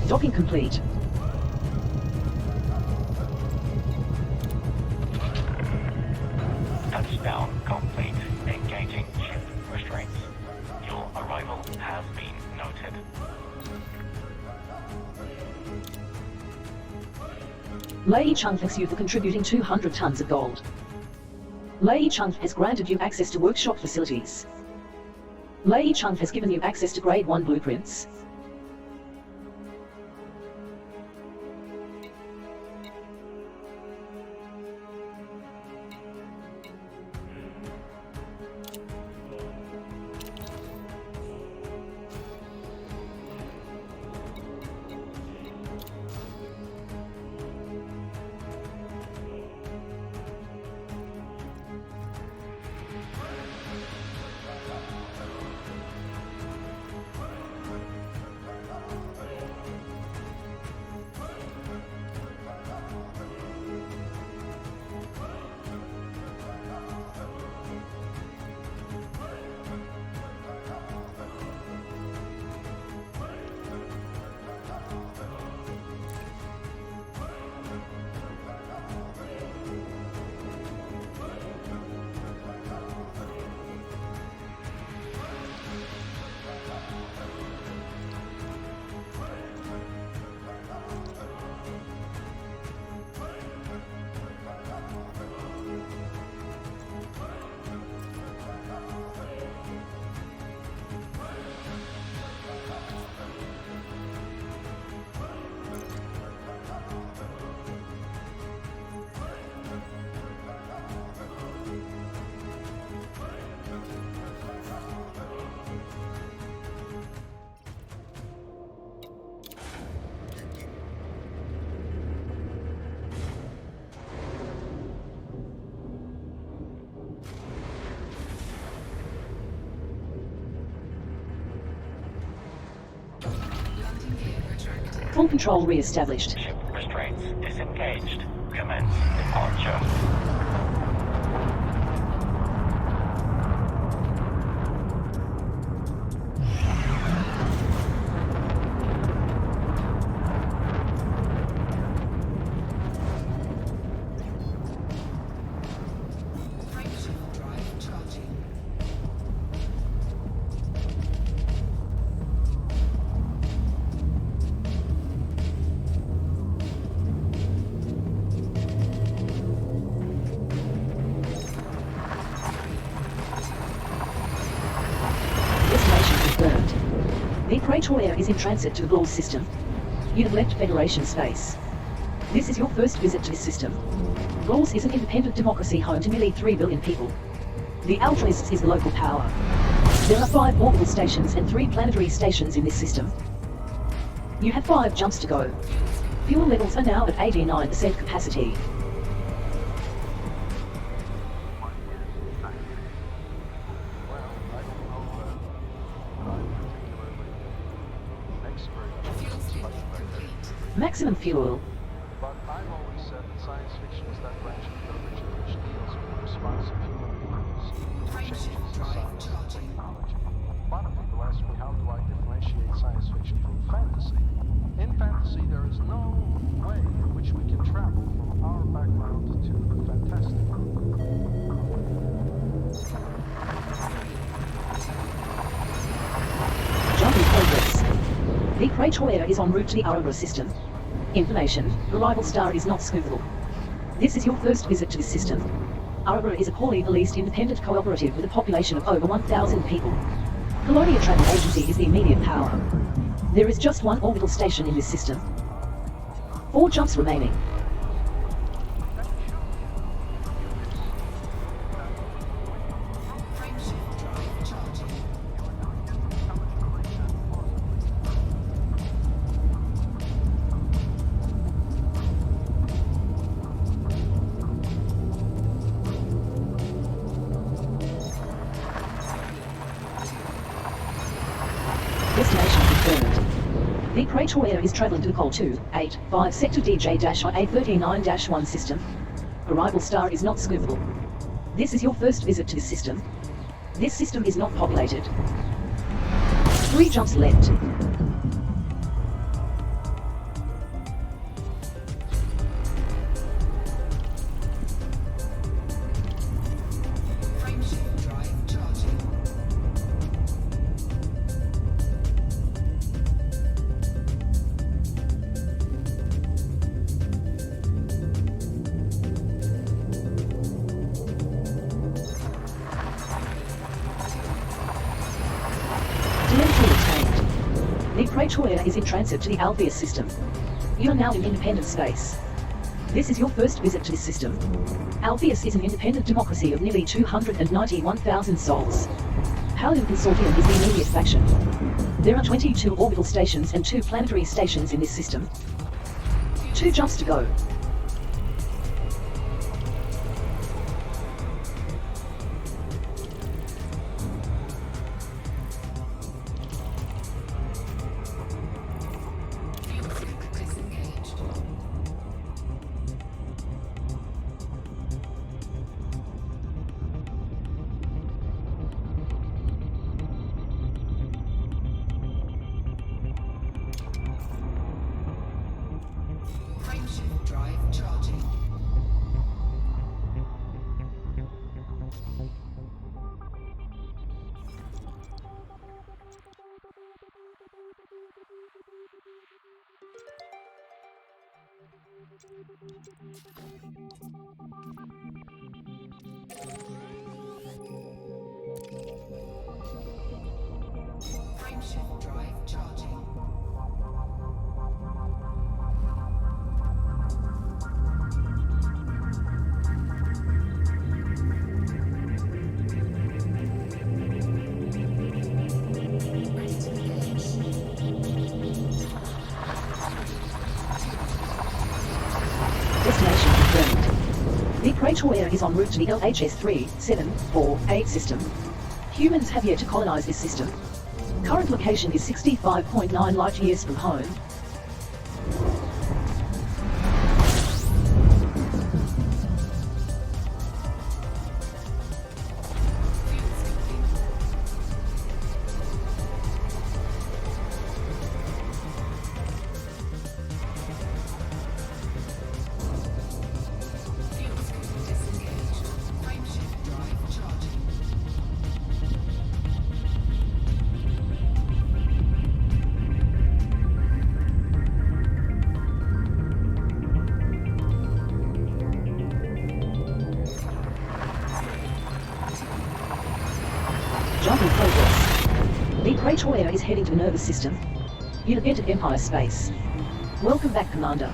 Docking complete. Touchdown complete. Engaging ship restraints. Your arrival has been noted. Lei Chung thanks you for contributing 200 tons of gold. Lei Chung has granted you access to workshop facilities. Lei Chung has given you access to Grade 1 blueprints. Full control re-established. Ship restraints disengaged. Commence departure. The Praetoria is in transit to the Gaul system. You have left Federation space. This is your first visit to this system. Gauls is an independent democracy home to nearly 3 billion people. The Altruists is the local power. There are 5 orbital stations and 3 planetary stations in this system. You have 5 jumps to go. Fuel levels are now at 89% capacity. Maximum fuel. But I'm always said that science fiction is that branch of the original which deals response of human beings to changes in science and technology. A lot of people ask me, how do I differentiate science fiction from fantasy? In fantasy, there is no way in which we can travel from our background to the fantastic. Jump in progress. The Praetor is en route to the Aurora system. Information, arrival star is not Scooble. This is your first visit to this system. Aurora is a poorly policed independent cooperative with a population of over 1,000 people. Colonia Travel Agency is the immediate power. There is just one orbital station in this system. 4 jumps remaining. Destination confirmed. The Praetor is traveling to the Col 285 Sector DJ-A39-1 system. Arrival star is not Scooble. This is your first visit to this system. This system is not populated. 3 jumps left. The Praetor is in transit to the Alpheus system. You are now in independent space. This is your first visit to this system. Alpheus is an independent democracy of nearly 291,000 souls. Paladin Consortium is the immediate faction. There are 22 orbital stations and 2 planetary stations in this system. 2 jumps to go. Frameshift drive charging. Ready to engage. Destination confirmed. The Praetor is en route to the LHS 3748 system. Humans have yet to colonize this system. Current location is 65.9 light years from home. Jump in progress. The Praetor is heading to the nervous system. You have entered Empire space. Welcome back, Commander.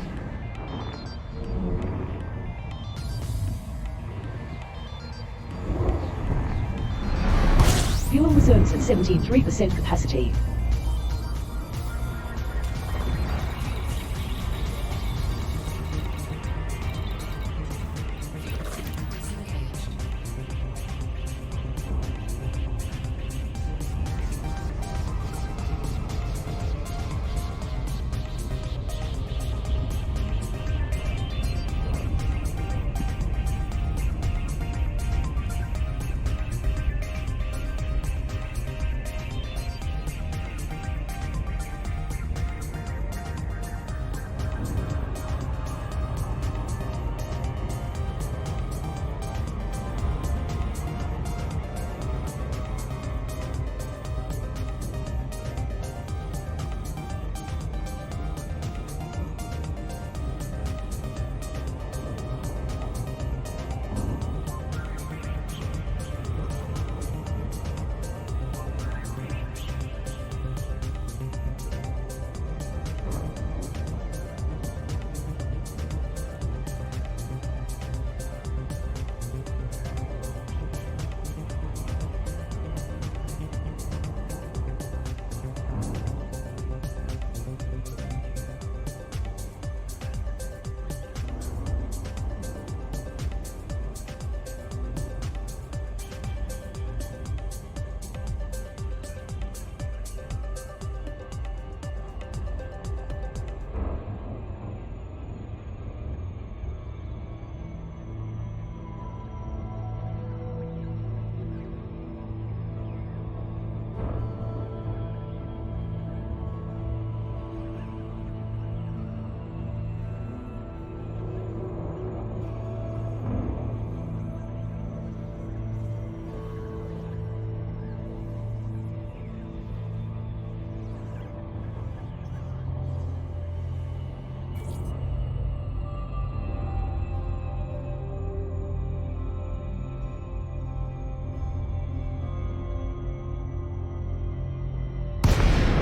Fuel reserves at 73% capacity.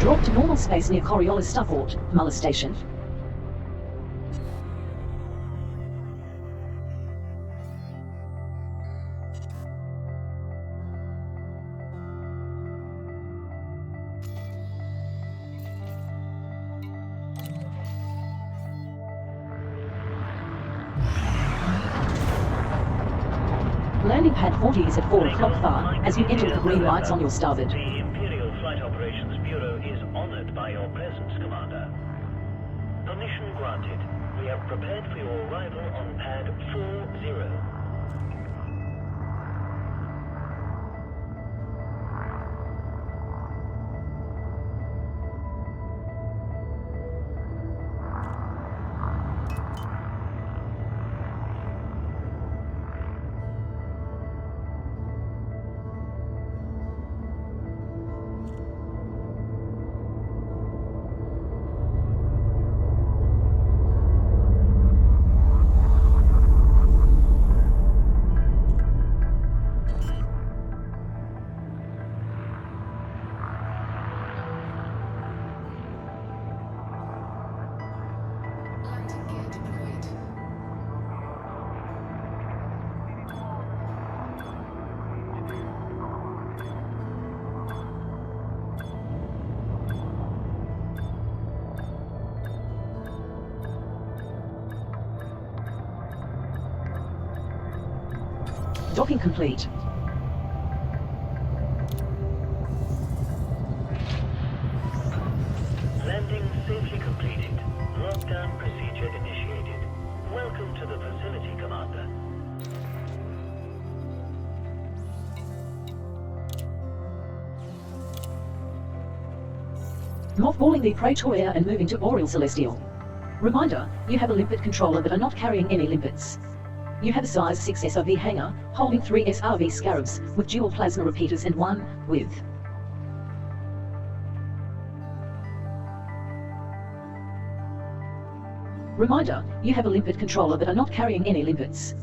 Drop to normal space near Coriolis Starport, Muller Station. Landing pad 40 is at 4 o'clock far, as you enter the green lights on your starboard. The Imperial Flight Operations Bureau is honored by your presence, Commander. Permission granted. We have prepared for your arrival on pad 40. Docking complete. Landing safely completed. Lockdown procedure initiated. Welcome to the facility, Commander. Mothballing the Praetor and moving to Oriel Celestial. Reminder, you have a limpet controller but are not carrying any limpets. You have a size 6 SRV hangar, holding 3 SRV Scarabs, with dual plasma repeaters and 1 with. Reminder, you have a limpet controller but are not carrying any limpets.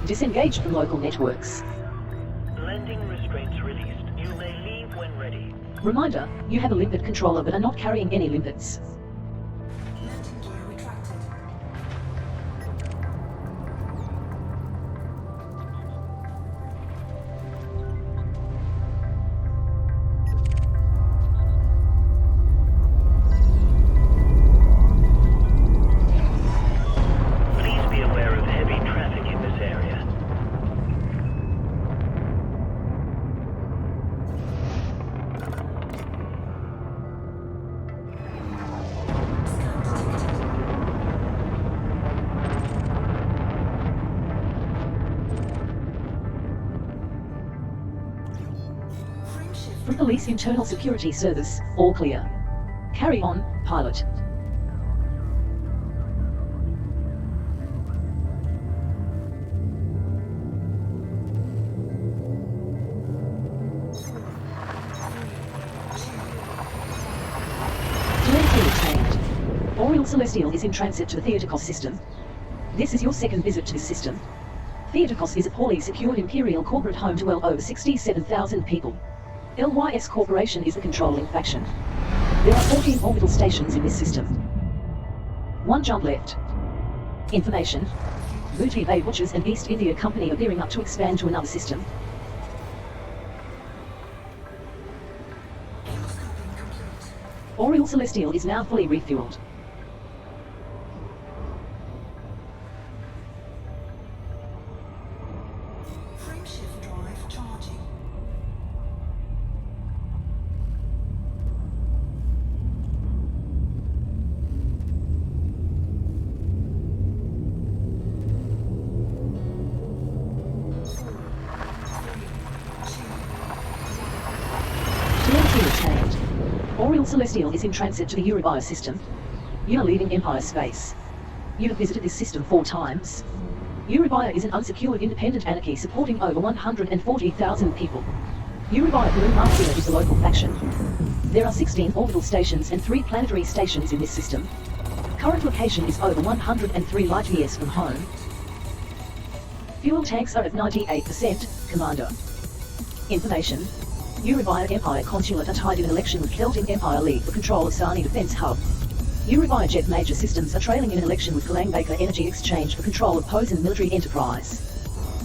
Disengage from local networks. Landing restraints released. You may leave when ready. Reminder, you have a limpet controller but are not carrying any limpets. Landing gear retracted. Please be aware of heavy traffic in this area. From Police Internal Security Service, all clear. Carry on, pilot. Directly obtained. Oriel Celestial is in transit to the Theotokos system. This is your second visit to this system. Theotokos is a poorly secured Imperial corporate home to well over 67,000 people. LYS Corporation is the controlling faction. There are 14 orbital stations in this system. 1 jump left. Information. Booty Bay Watchers and East India Company are gearing up to expand to another system. Oriel Celestial is now fully refueled. Oriel Celestial is in transit to the Eurobio system. You are leaving Empire space. You have visited this system 4 times. Eurobio is an unsecured independent anarchy supporting over 140,000 people. Eurobio Blue Mafia is a local faction. There are 16 orbital stations and 3 planetary stations in this system. Current location is over 103 light years from home. Fuel tanks are at 98%, Commander. Information. Eurobio Empire Consulate are tied in an election with Celtic Empire League for control of Sani Defense Hub. Eurobio Jet Major Systems are trailing in an election with Baker Energy Exchange for control of Posen Military Enterprise.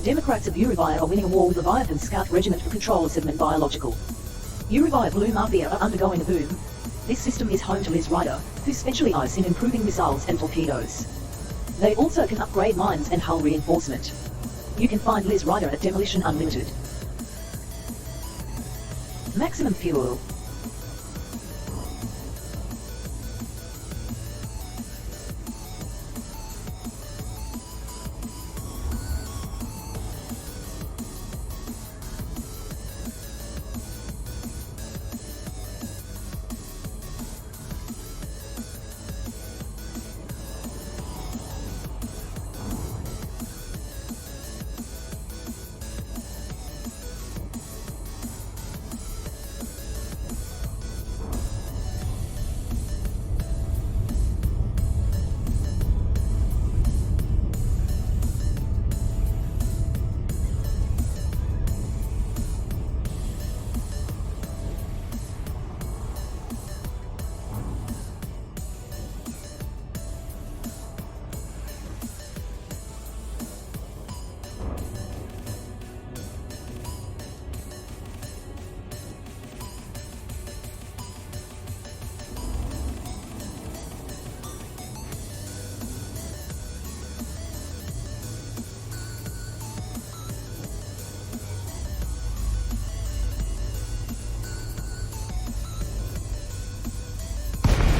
Democrats of Eurobio are winning a war with Leviathan Scout Regiment for control of Sediment Biological. Eurobio Blue Mafia are undergoing a boom. This system is home to Liz Ryder, who specializes in improving missiles and torpedoes. They also can upgrade mines and hull reinforcement. You can find Liz Ryder at Demolition Unlimited. Maximum fuel.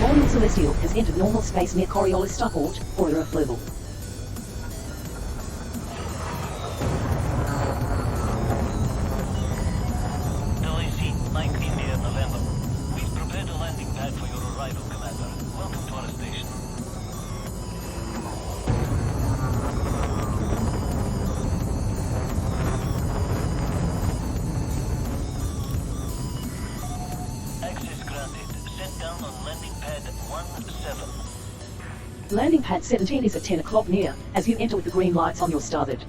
Oriel Celestial has entered normal space near Coriolis Starport, or Earth level. LAC, 9th India, November. We've prepared a landing pad for your arrival, Commander. Welcome to our station. Access granted. Set down on landing pad 17. Landing pad 17 is at 10 o'clock near, as you enter with the green lights on your starboard.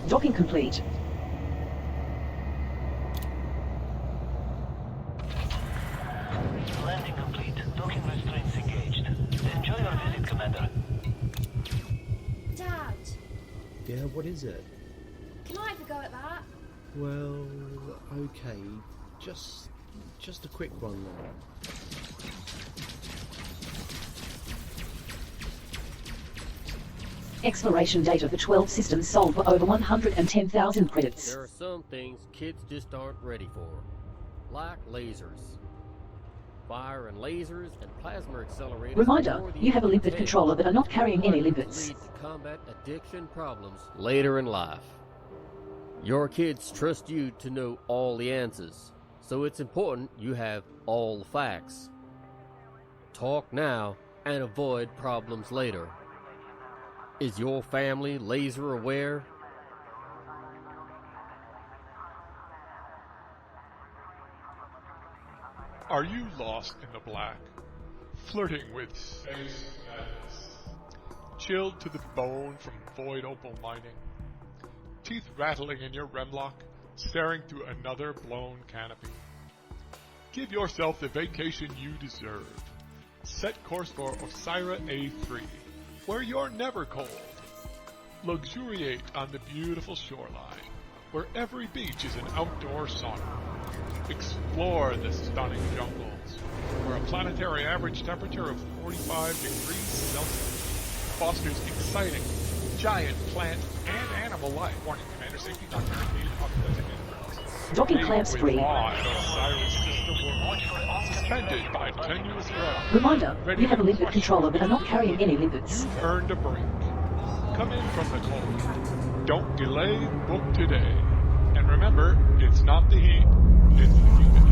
Docking complete. Landing complete. Docking restraints engaged. Enjoy your visit, Commander. Dad, Yeah, what is it? can I have a go at that? Well, okay. Just a quick one then. Exploration data for 12 systems sold for over 110,000 credits. There are some things kids just aren't ready for, like lasers. Fire and lasers and plasma accelerators. Reminder, you have a limpet controller but are not carrying any limpets. Lead to combat addiction problems later in life. Your kids trust you to know all the answers, so it's important you have all the facts. Talk now and avoid problems later. Is your family laser aware? Are you lost in the black? flirting with space madness. Chilled to the bone from void opal mining. Teeth rattling in your remlock, staring through another blown canopy. Give yourself the vacation you deserve. Set course for Osira A3, where you're never cold. Luxuriate on the beautiful shoreline, where every beach is an outdoor sauna. Explore the stunning jungles, where a planetary average temperature of 45 degrees Celsius fosters exciting, giant plant and animal life. Warning, Commander, safety not guaranteed. Docking clamps free. Suspended by tenuous rope. Reminder, you have a limpet controller but are not carrying any limpets. You've earned a break. Come in from the cold. Don't delay, book today. And remember, it's not the heat, it's the humidity.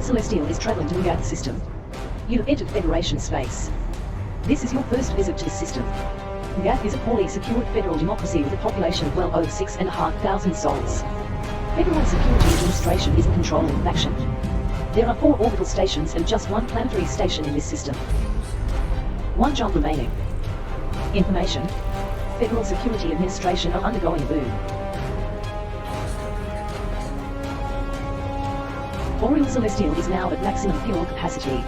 Celestial is traveling to the Gath system. You have entered Federation space. This is your first visit to the system. Gath is a poorly secured federal democracy with a population of well over 6,500 souls. Federal Security Administration is a controlling faction. There are 4 orbital stations and just 1 planetary station in this system. 1 job remaining. Information. Federal Security Administration are undergoing a boom. Boreal Celestial is now at maximum fuel capacity.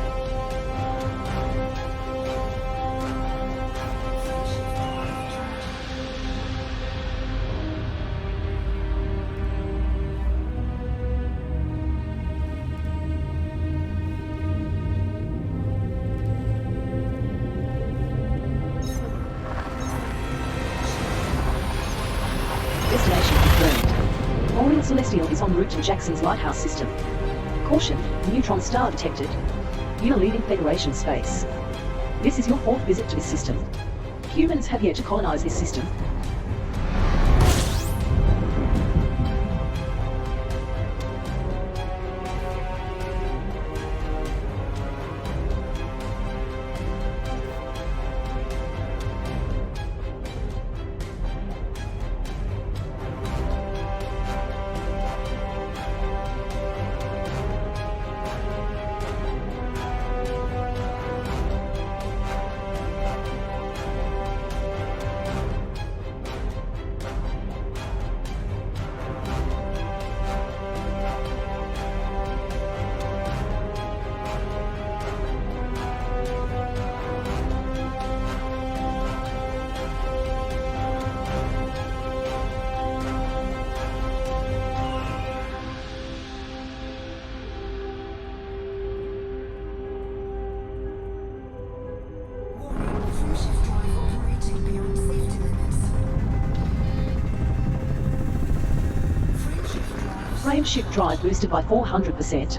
Destination confirmed. Boreal Celestial is en route to Jackson's Lighthouse system. Caution, neutron star detected. You are leaving Federation space. This is your 4th visit to this system. Humans have yet to colonize this system. Frameshift drive boosted by 400%.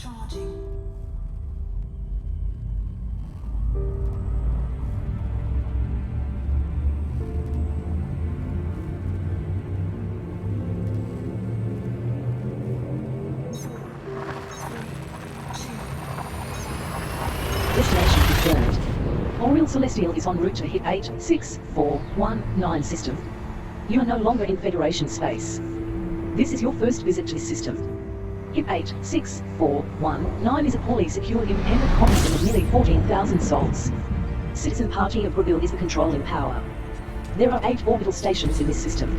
Charging. Destination confirmed. Oriel Celestial is en route to HIP 86419 system. You are no longer in Federation space. This is your first visit to this system. HIP 86419 is a poorly secured independent commune of nearly 14,000 souls. Citizen Party of Brabil is the controlling power. There are 8 orbital stations in this system.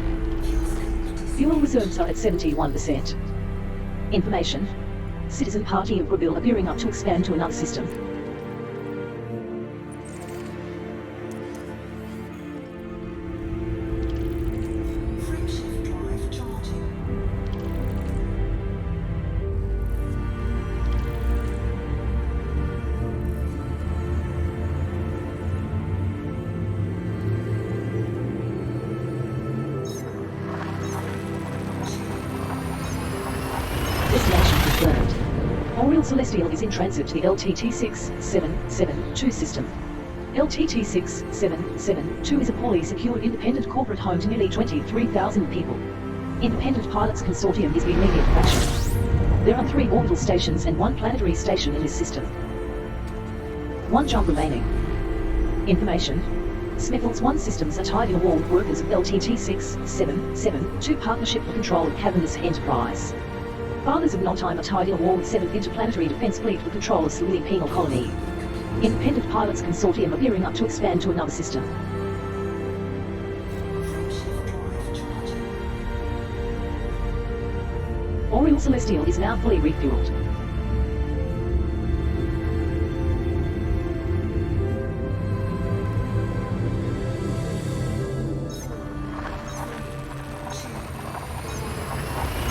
Fuel reserves are at 71%. Information. Citizen Party of Brabil are gearing up to expand to another system. Destination confirmed. Oriel Celestial is in transit to the LTT 6772 system. LTT 6772 is a poorly secured independent corporate home to nearly 23,000 people. Independent Pilots Consortium is the immediate faction. There are 3 orbital stations and 1 planetary station in this system. 1 jump remaining. Information. Smithfields 1 systems are tied in a war with workers of LTT 6772 Partnership for Control of Cavernous Enterprise. Fathers of Non-Time are tied in a war with 7th Interplanetary Defense Fleet for control of Sluli Penal Colony. Independent Pilots Consortium are gearing up to expand to another system. Oriel Celestial is now fully refueled.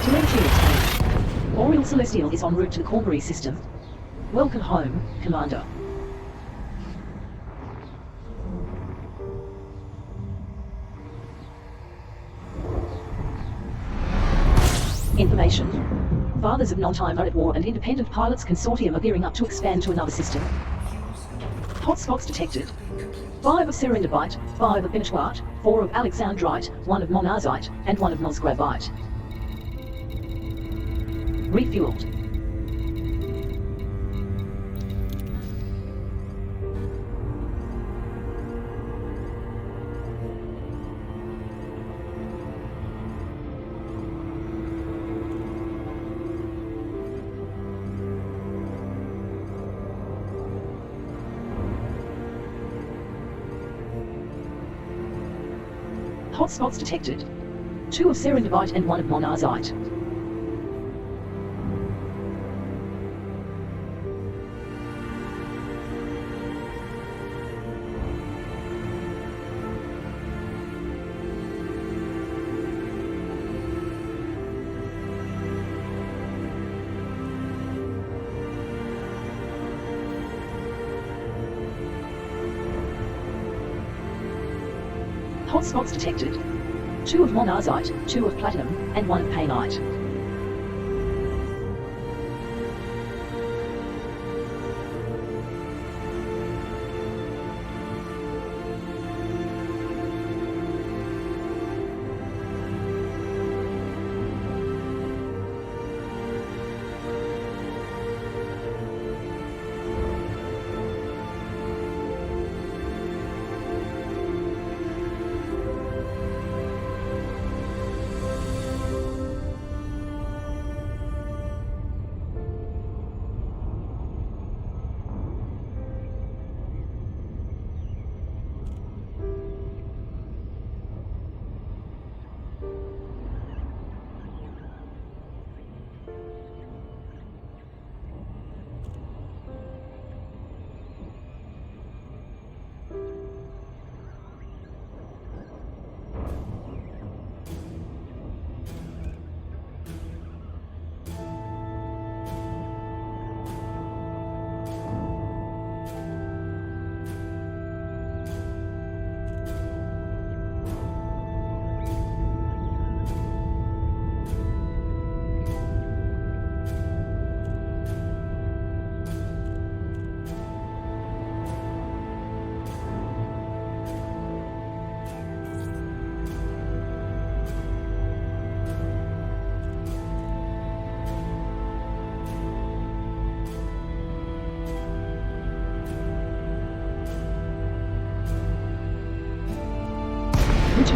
Telemetry obtained. Oriel Celestial is en route to the Cornbury system. Welcome home, Commander. Information. Fathers of Non-Time are at war and Independent Pilots Consortium are gearing up to expand to another system. Hotspots detected. 5 of Serendipite, 5 of Benishwart, 4 of Alexandrite, 1 of Monazite, and 1 of Nosgravite. Refueled. Hotspots detected. 2 of Serendipite and 1 of Monazite. Hotspots detected. 2 of Monazite, 2 of Platinum, and 1 of Painite.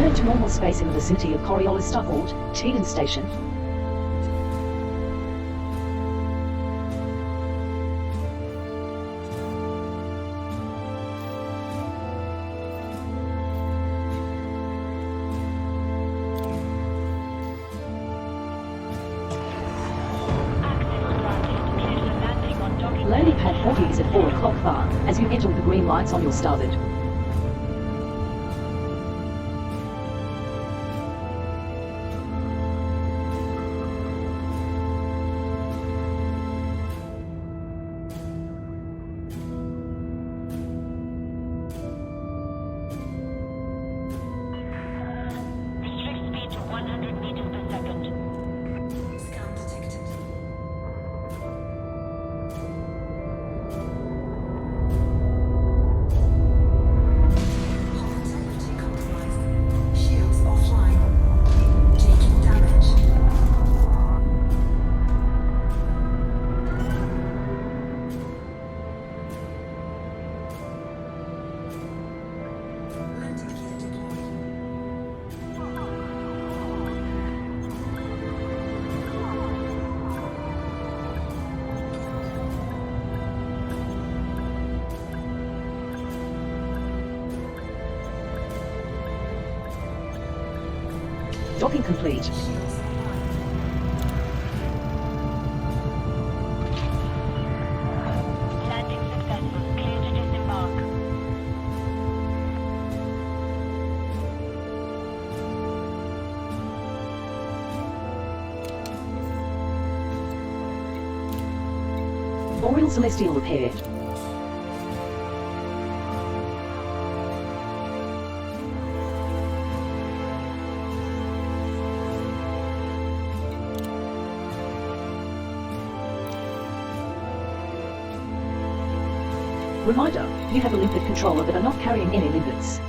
Returning to normal space in the vicinity of Coriolis Stufford, Tegan Station. Landing pad 40 is at 4 o'clock bar, as you enter with the green lights on your starboard. Restrict speed to 100 meters per second. Scan detected. Hull integrity compromised. Shields offline. Taking damage. Landing gear deployed. Docking complete. Landing successful. Clear to disembark. Boreal Celestial repaired. Reminder, you have a limpet controller but are not carrying any limpets.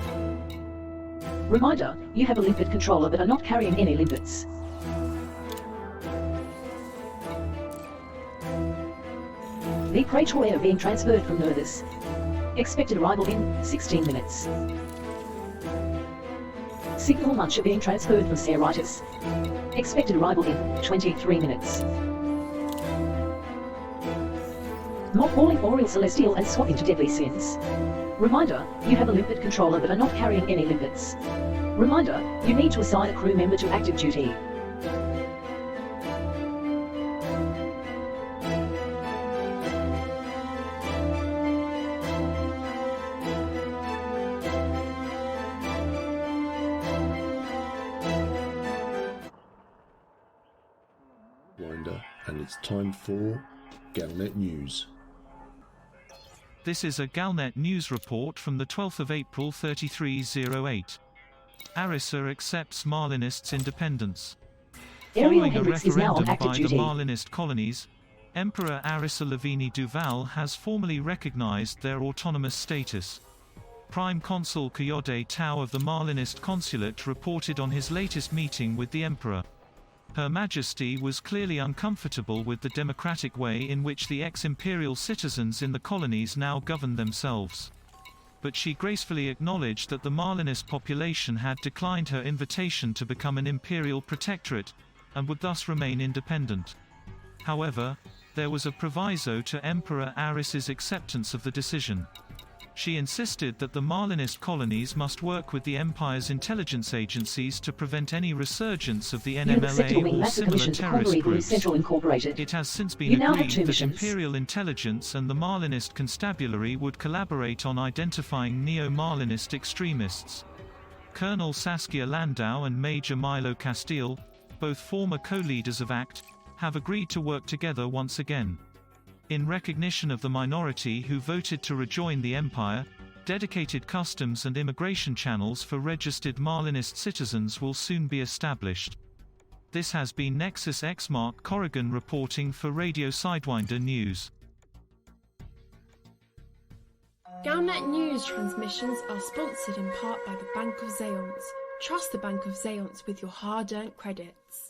Reminder, you have a limpet controller but are not carrying any limpets. The Praetor Air being transferred from Nerdus. Expected arrival in 16 minutes. Signal Muncher being transferred from Cerritus. Expected arrival in 23 minutes. Mothballing Boreal Celestial and swapping to Deadly Sins. Reminder, you have a limpet controller but are not carrying any limpets. Reminder, you need to assign a crew member to active duty. Winder, and it's time for Galnet News. This is a Galnet News report from the 12th of April 3308. Arisa accepts Marlinists' independence. Ariel Following a Hendricks is now on referendum active by duty. the Marlinist colonies, Emperor Arisa Lavini Duval has formally recognized their autonomous status. Prime Consul Coyode Tau of the Marlinist consulate reported on his latest meeting with the Emperor. Her Majesty was clearly uncomfortable with the democratic way in which the ex-imperial citizens in the colonies now govern themselves. But she gracefully acknowledged that the Marlinist population had declined her invitation to become an imperial protectorate, and would thus remain independent. However, there was a proviso to Emperor Aris's acceptance of the decision. She insisted that the Marlinist colonies must work with the Empire's intelligence agencies to prevent any resurgence of the NMLA or similar terrorist groups. It has since been agreed that Imperial intelligence and the Marlinist constabulary would collaborate on identifying neo-Marlinist extremists. Colonel Saskia Landau and Major Milo Castile, both former co-leaders of ACT, have agreed to work together once again. In recognition of the minority who voted to rejoin the Empire, dedicated customs and immigration channels for registered Marlinist citizens will soon be established. This has been Nexus X Mark Corrigan reporting for Radio Sidewinder News. Galnet News transmissions are sponsored in part by the Bank of Zeons. Trust the Bank of Zeons with your hard-earned credits.